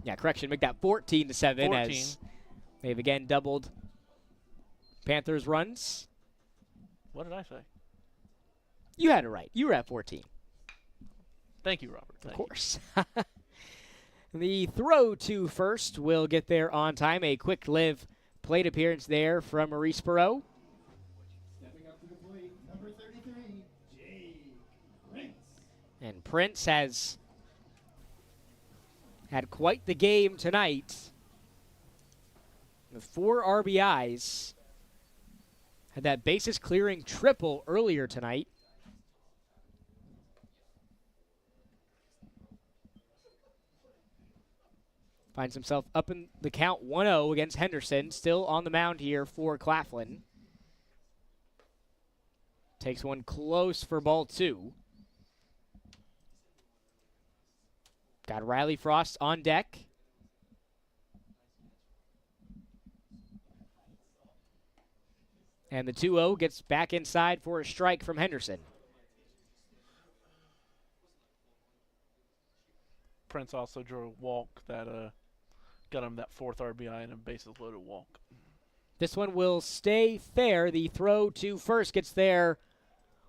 Yeah, correction, make that 14-7 as they've again doubled Panthers runs. What did I say? You had it right. You were at 14. Thank you, Robert. Of course. The throw to first will get there on time. A quick live plate appearance there from Maurice Burrow. Stepping up to the plate, number 33, Prince. And Prince has had quite the game tonight with 4 RBIs. Had that bases clearing triple earlier tonight. Finds himself up in the count 1-0 against Henderson. Still on the mound here for Claflin. Takes one close for ball 2. Got Riley Frost on deck. And the 2-0 gets back inside for a strike from Henderson. Prince also drew a walk that got him that 4th RBI and a bases-loaded walk. This one will stay fair. The throw to first gets there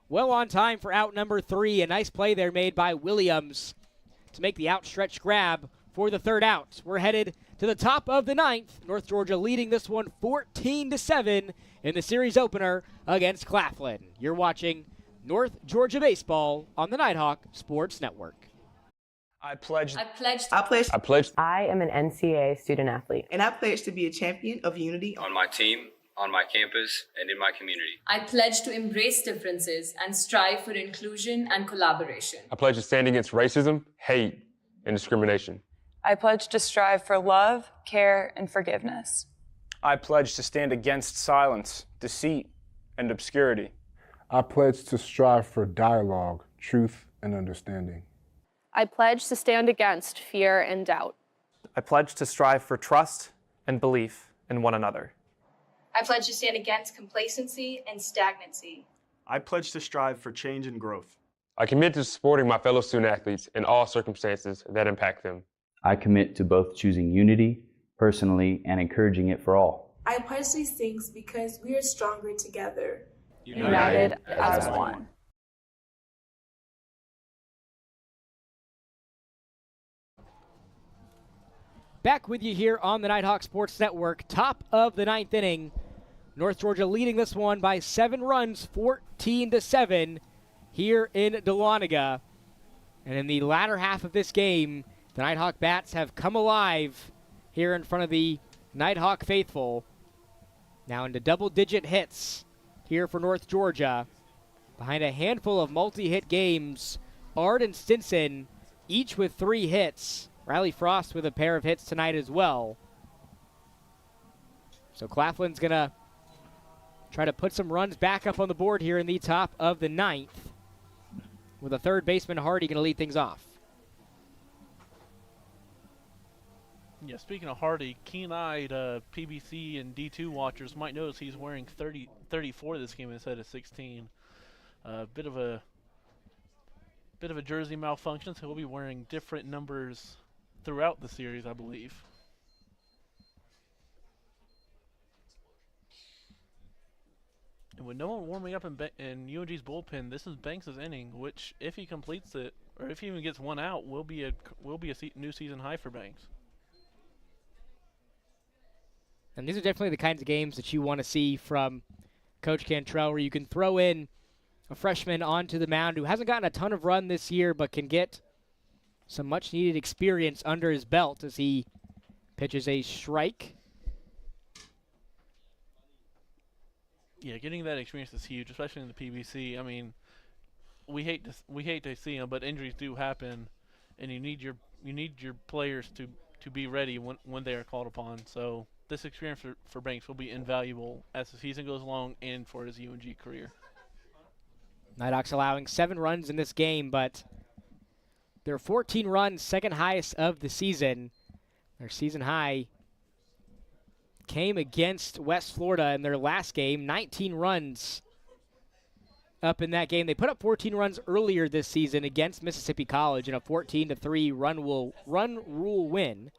well on time for out number 3. A nice play there made by Williams to make the outstretched grab for the 3rd out. We're headed to the top of the 9th. North Georgia leading this one 14-7 in the series opener against Claflin. You're watching North Georgia Baseball on the Nighthawk Sports Network. I pledge. I pledge. I am an NCAA student athlete. And I pledge to be a champion of unity on my team, on my campus, and in my community. I pledge to embrace differences and strive for inclusion and collaboration. I pledge to stand against racism, hate, and discrimination. I pledge to strive for love, care, and forgiveness. I pledge to stand against silence, deceit, and obscurity. I pledge to strive for dialogue, truth, and understanding. I pledge to stand against fear and doubt. I pledge to strive for trust and belief in one another. I pledge to stand against complacency and stagnancy. I pledge to strive for change and growth. I commit to supporting my fellow student athletes in all circumstances that impact them. I commit to both choosing unity personally and encouraging it for all. I pledge these things because we are stronger together. United as one. Back with you here on the Nighthawk Sports Network. Top of the 9th inning. North Georgia leading this one by 7 runs, 14-7 here in Dahlonega. And in the latter half of this game, the Nighthawk Bats have come alive here in front of the Nighthawk faithful. Now into double-digit hits here for North Georgia. Behind a handful of multi-hit games, Ard and Stinson each with 3 hits. Riley Frost with a pair of hits tonight as well. So Claflin's going to try to put some runs back up on the board here in the top of the 9th. With a third baseman, Hardy, going to lead things off. Yeah, speaking of Hardy, keen-eyed PBC and D2 watchers might notice he's wearing 34 this game instead of 16. Bit of a jersey malfunction, so he'll be wearing different numbers throughout the series, I believe. And with no one warming up in UNG's bullpen, this is Banks' inning, which, if he completes it, or if he even gets one out, will be a new season high for Banks. And these are definitely the kinds of games that you want to see from Coach Cantrell, where you can throw in a freshman onto the mound who hasn't gotten a ton of run this year, but can get some much-needed experience under his belt as he pitches a strike. Yeah, getting that experience is huge, especially in the PBC. I mean, we hate to see them, but injuries do happen, and you need your players to be ready when they are called upon. So this experience for Banks will be invaluable as the season goes along and for his UNG career. Nighthawks allowing 7 runs in this game, but their 14 runs, second highest of the season. Their season high came against West Florida in their last game, 19 runs up in that game. They put up 14 runs earlier this season against Mississippi College in a 14-3 run rule win.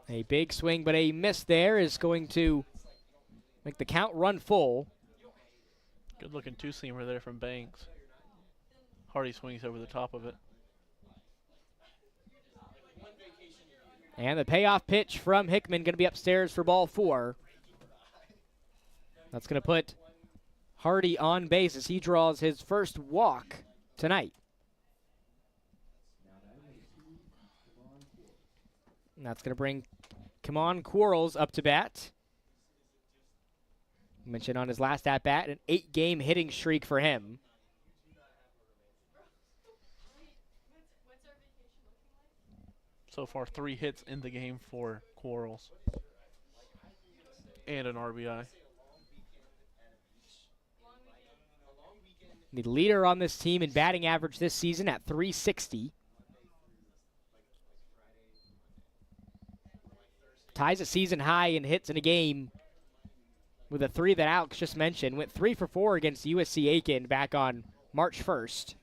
A big swing, but a miss there is going to make the count run full. Good-looking two-seamer there from Banks. Hardy swings over the top of it. And the payoff pitch from Hickman going to be upstairs for ball 4. That's going to put Hardy on base as he draws his first walk tonight. And that's going to bring Kamon Quarles up to bat. Mentioned on his last at-bat, an 8-game hitting streak for him. So far, 3 hits in the game for Quarles. And an RBI. The leader on this team in batting average this season at .360. Ties a season high in hits in a game with a 3 that Alex just mentioned. Went 3 for 4 against USC Aiken back on March 1st.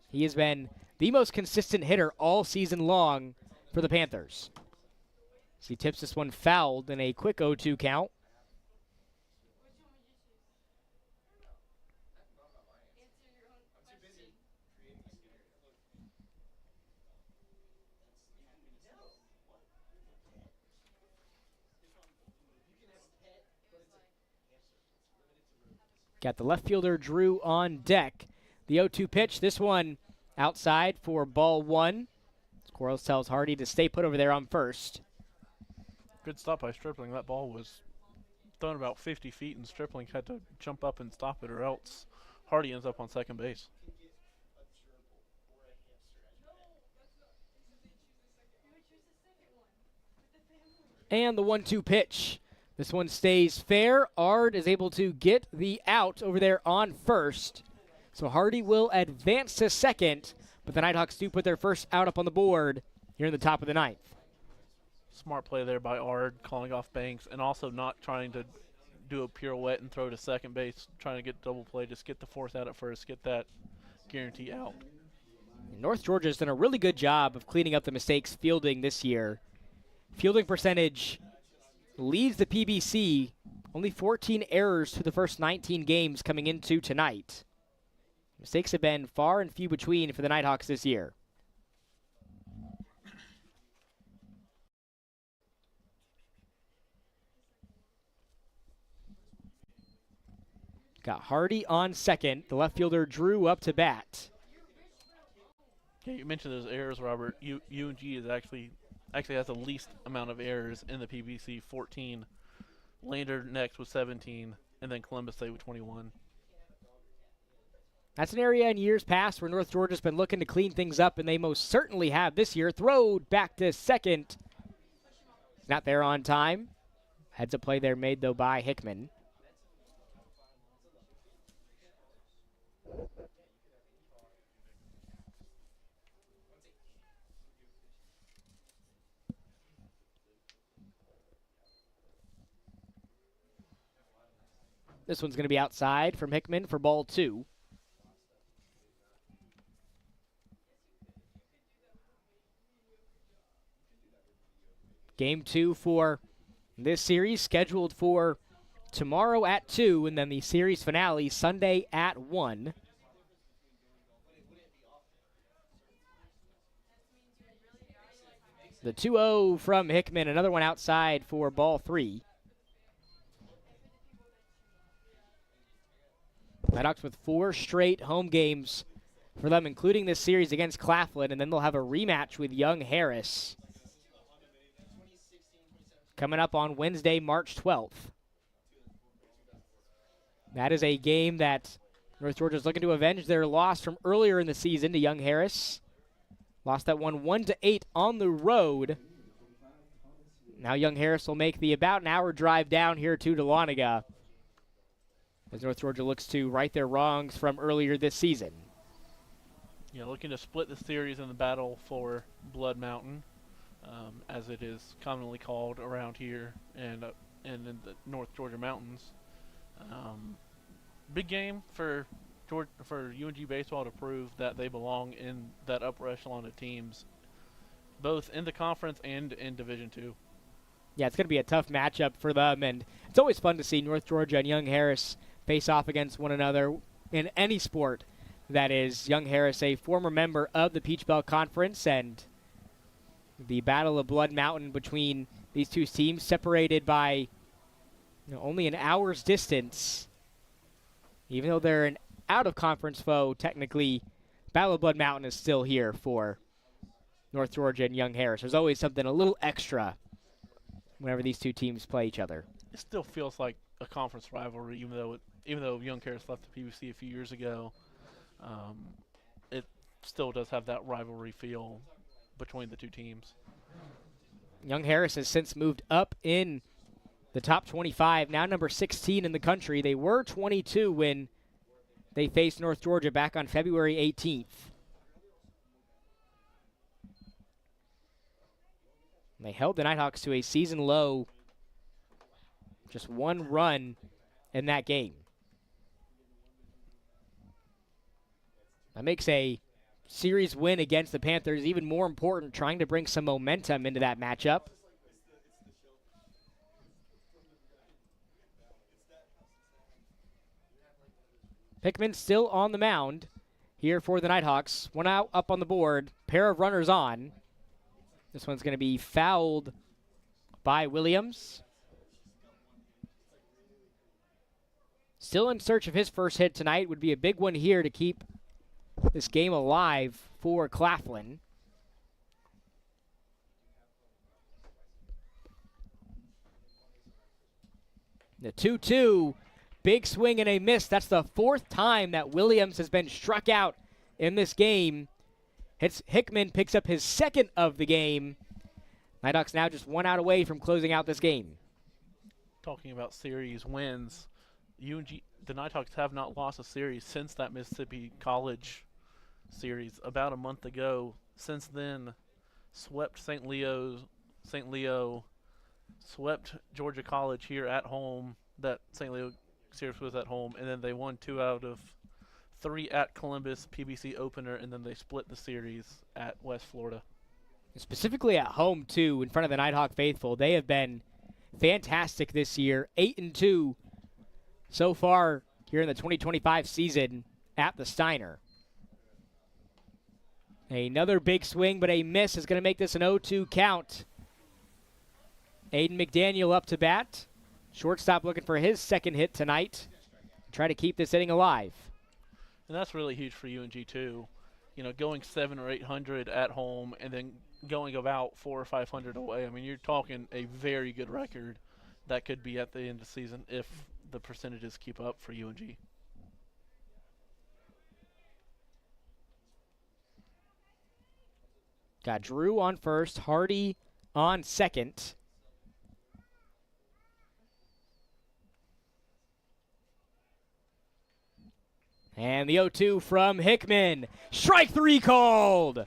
He has been the most consistent hitter all season long for the Panthers. So he tips this one fouled in a quick 0-2 count. Got the left fielder Drew on deck. The 0-2 pitch, this one outside for ball 1. Quarles tells Hardy to stay put over there on first. Good stop by Stripling. That ball was thrown about 50 feet, and Stripling had to jump up and stop it, or else Hardy ends up on second base. And the 1-2 pitch. This one stays fair. Ard is able to get the out over there on first. So Hardy will advance to second, but the Nighthawks do put their first out up on the board here in the top of the 9th. Smart play there by Ard, calling off Banks, and also not trying to do a pirouette and throw to second base, trying to get double play, just get the 4th out at first, get that guarantee out. North Georgia's done a really good job of cleaning up the mistakes fielding this year. Fielding percentage leads the PBC, only 14 errors through the first 19 games coming into tonight. Mistakes have been far and few between for the Nighthawks this year. Got Hardy on second. The left fielder Drew up to bat. Yeah, you mentioned those errors, Robert. UNG is actually has the least amount of errors in the PBC, 14. Lander next with 17, and then Columbus State with 21. That's an area in years past where North Georgia's been looking to clean things up, and they most certainly have this year. Throw back to second. Not there on time. Heads up play there made, though, by Hickman. This one's going to be outside from Hickman for ball 2. Game 2 for this series scheduled for tomorrow at 2, and then the series finale Sunday at 1. The 2-0 from Hickman, another one outside for ball 3. Nighthawks with 4 straight home games for them, including this series against Claflin, and then they'll have a rematch with Young Harris coming up on Wednesday, March 12th. That is a game that North Georgia is looking to avenge their loss from earlier in the season to Young Harris. Lost that one 1-8 on the road. Now Young Harris will make the about an hour drive down here to Dahlonega as North Georgia looks to right their wrongs from earlier this season. Yeah, looking to split the series in the battle for Blood Mountain, as it is commonly called around here and in the North Georgia mountains. Big game for UNG baseball to prove that they belong in that upper echelon of teams, both in the conference and in Division II. Yeah, it's going to be a tough matchup for them, and it's always fun to see North Georgia and Young Harris face off against one another in any sport. That is, Young Harris, a former member of the Peach Belt Conference, and the Battle of Blood Mountain between these two teams, separated by only an hour's distance. Even though they're an out-of-conference foe, technically, Battle of Blood Mountain is still here for North Georgia and Young Harris. There's always something a little extra whenever these two teams play each other. It still feels like a conference rivalry, even though Young Harris left the PBC a few years ago. It still does have that rivalry feel between the two teams. Young Harris has since moved up in the top 25, now number 16 in the country. They were 22 when they faced North Georgia back on February 18th. They held the Nighthawks to a season low, just 1 run in that game. That makes a series win against the Panthers even more important, trying to bring some momentum into that matchup. Hickman still on the mound here for the Nighthawks. 1 out, up on the board, pair of runners on. This one's going to be fouled by Williams. Still in search of his first hit tonight. Would be a big one here to keep this game alive for Claflin. The 2-2, big swing and a miss. That's the 4th time that Williams has been struck out in this game. Hickman picks up his 2nd of the game. Nighthawks now just 1 out away from closing out this game. Talking about series wins, the Nighthawks have not lost a series since that Mississippi College series about a month ago. Since then, swept St. Leo, swept Georgia College here at home. That St. Leo series was at home, and then they won 2 out of 3 at Columbus PBC opener, and then they split the series at West Florida. Specifically at home, too, in front of the Nighthawk faithful. They have been fantastic this year. 8-2 so far here in the 2025 season at the Steiner. Another big swing, but a miss is going to make this an 0-2 count. Aiden McDaniel up to bat. Shortstop looking for his 2nd hit tonight. try to keep this inning alive. And that's really huge for UNG too. You know, going 700 or 800 at home and then going about 400 or 500 away. I mean, you're talking a very good record that could be at the end of the season if the percentages keep up for UNG. Got Drew on first, Hardy on second. And the 0-2 from Hickman. Strike 3 called.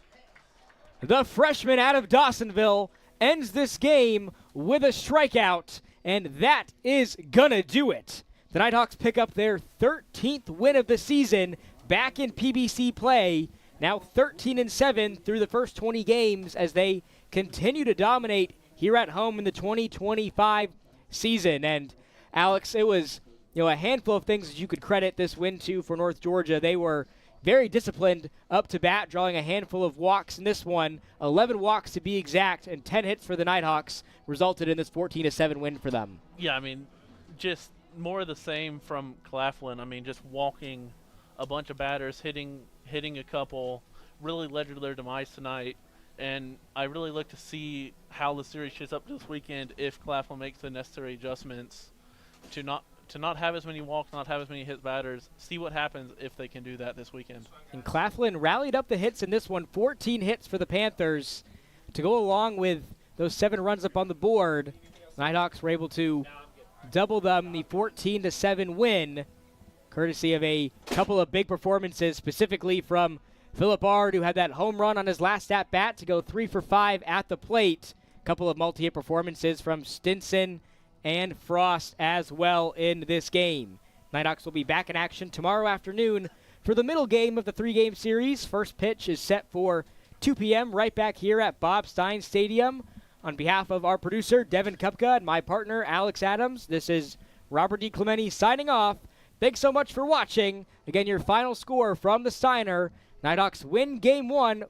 The freshman out of Dawsonville ends this game with a strikeout, and that is gonna do it. The Nighthawks pick up their 13th win of the season back in PBC play. Now 13-7 through the first 20 games as they continue to dominate here at home in the 2025 season. And Alex, it was a handful of things that you could credit this win to for North Georgia. They were very disciplined up to bat, drawing a handful of walks in this one, 11 walks to be exact, and 10 hits for the Nighthawks resulted in this 14-7 win for them. Yeah, I mean, just more of the same from Claflin. I mean, just walking a bunch of batters, hitting a couple, really led to their demise tonight. And I really look to see how the series shapes up this weekend if Claflin makes the necessary adjustments to not have as many walks, not have as many hit batters. See what happens if they can do that this weekend. And Claflin rallied up the hits in this one, 14 hits for the Panthers to go along with those 7 runs up on the board. Nighthawks were able to double them, the 14-7 win, courtesy of a couple of big performances, specifically from Philip Ard, who had that home run on his last at-bat to go 3 for 5 at the plate. A couple of multi-hit performances from Stinson and Frost as well in this game. Nighthawks will be back in action tomorrow afternoon for the middle game of the 3-game series. First pitch is set for 2 p.m. right back here at Bob Stein Stadium. On behalf of our producer, Devin Kupka, and my partner, Alex Adams, this is Robert D. Clementi signing off. Thanks so much for watching. Again, your final score from the Steiner. Nighthawks win Game 1,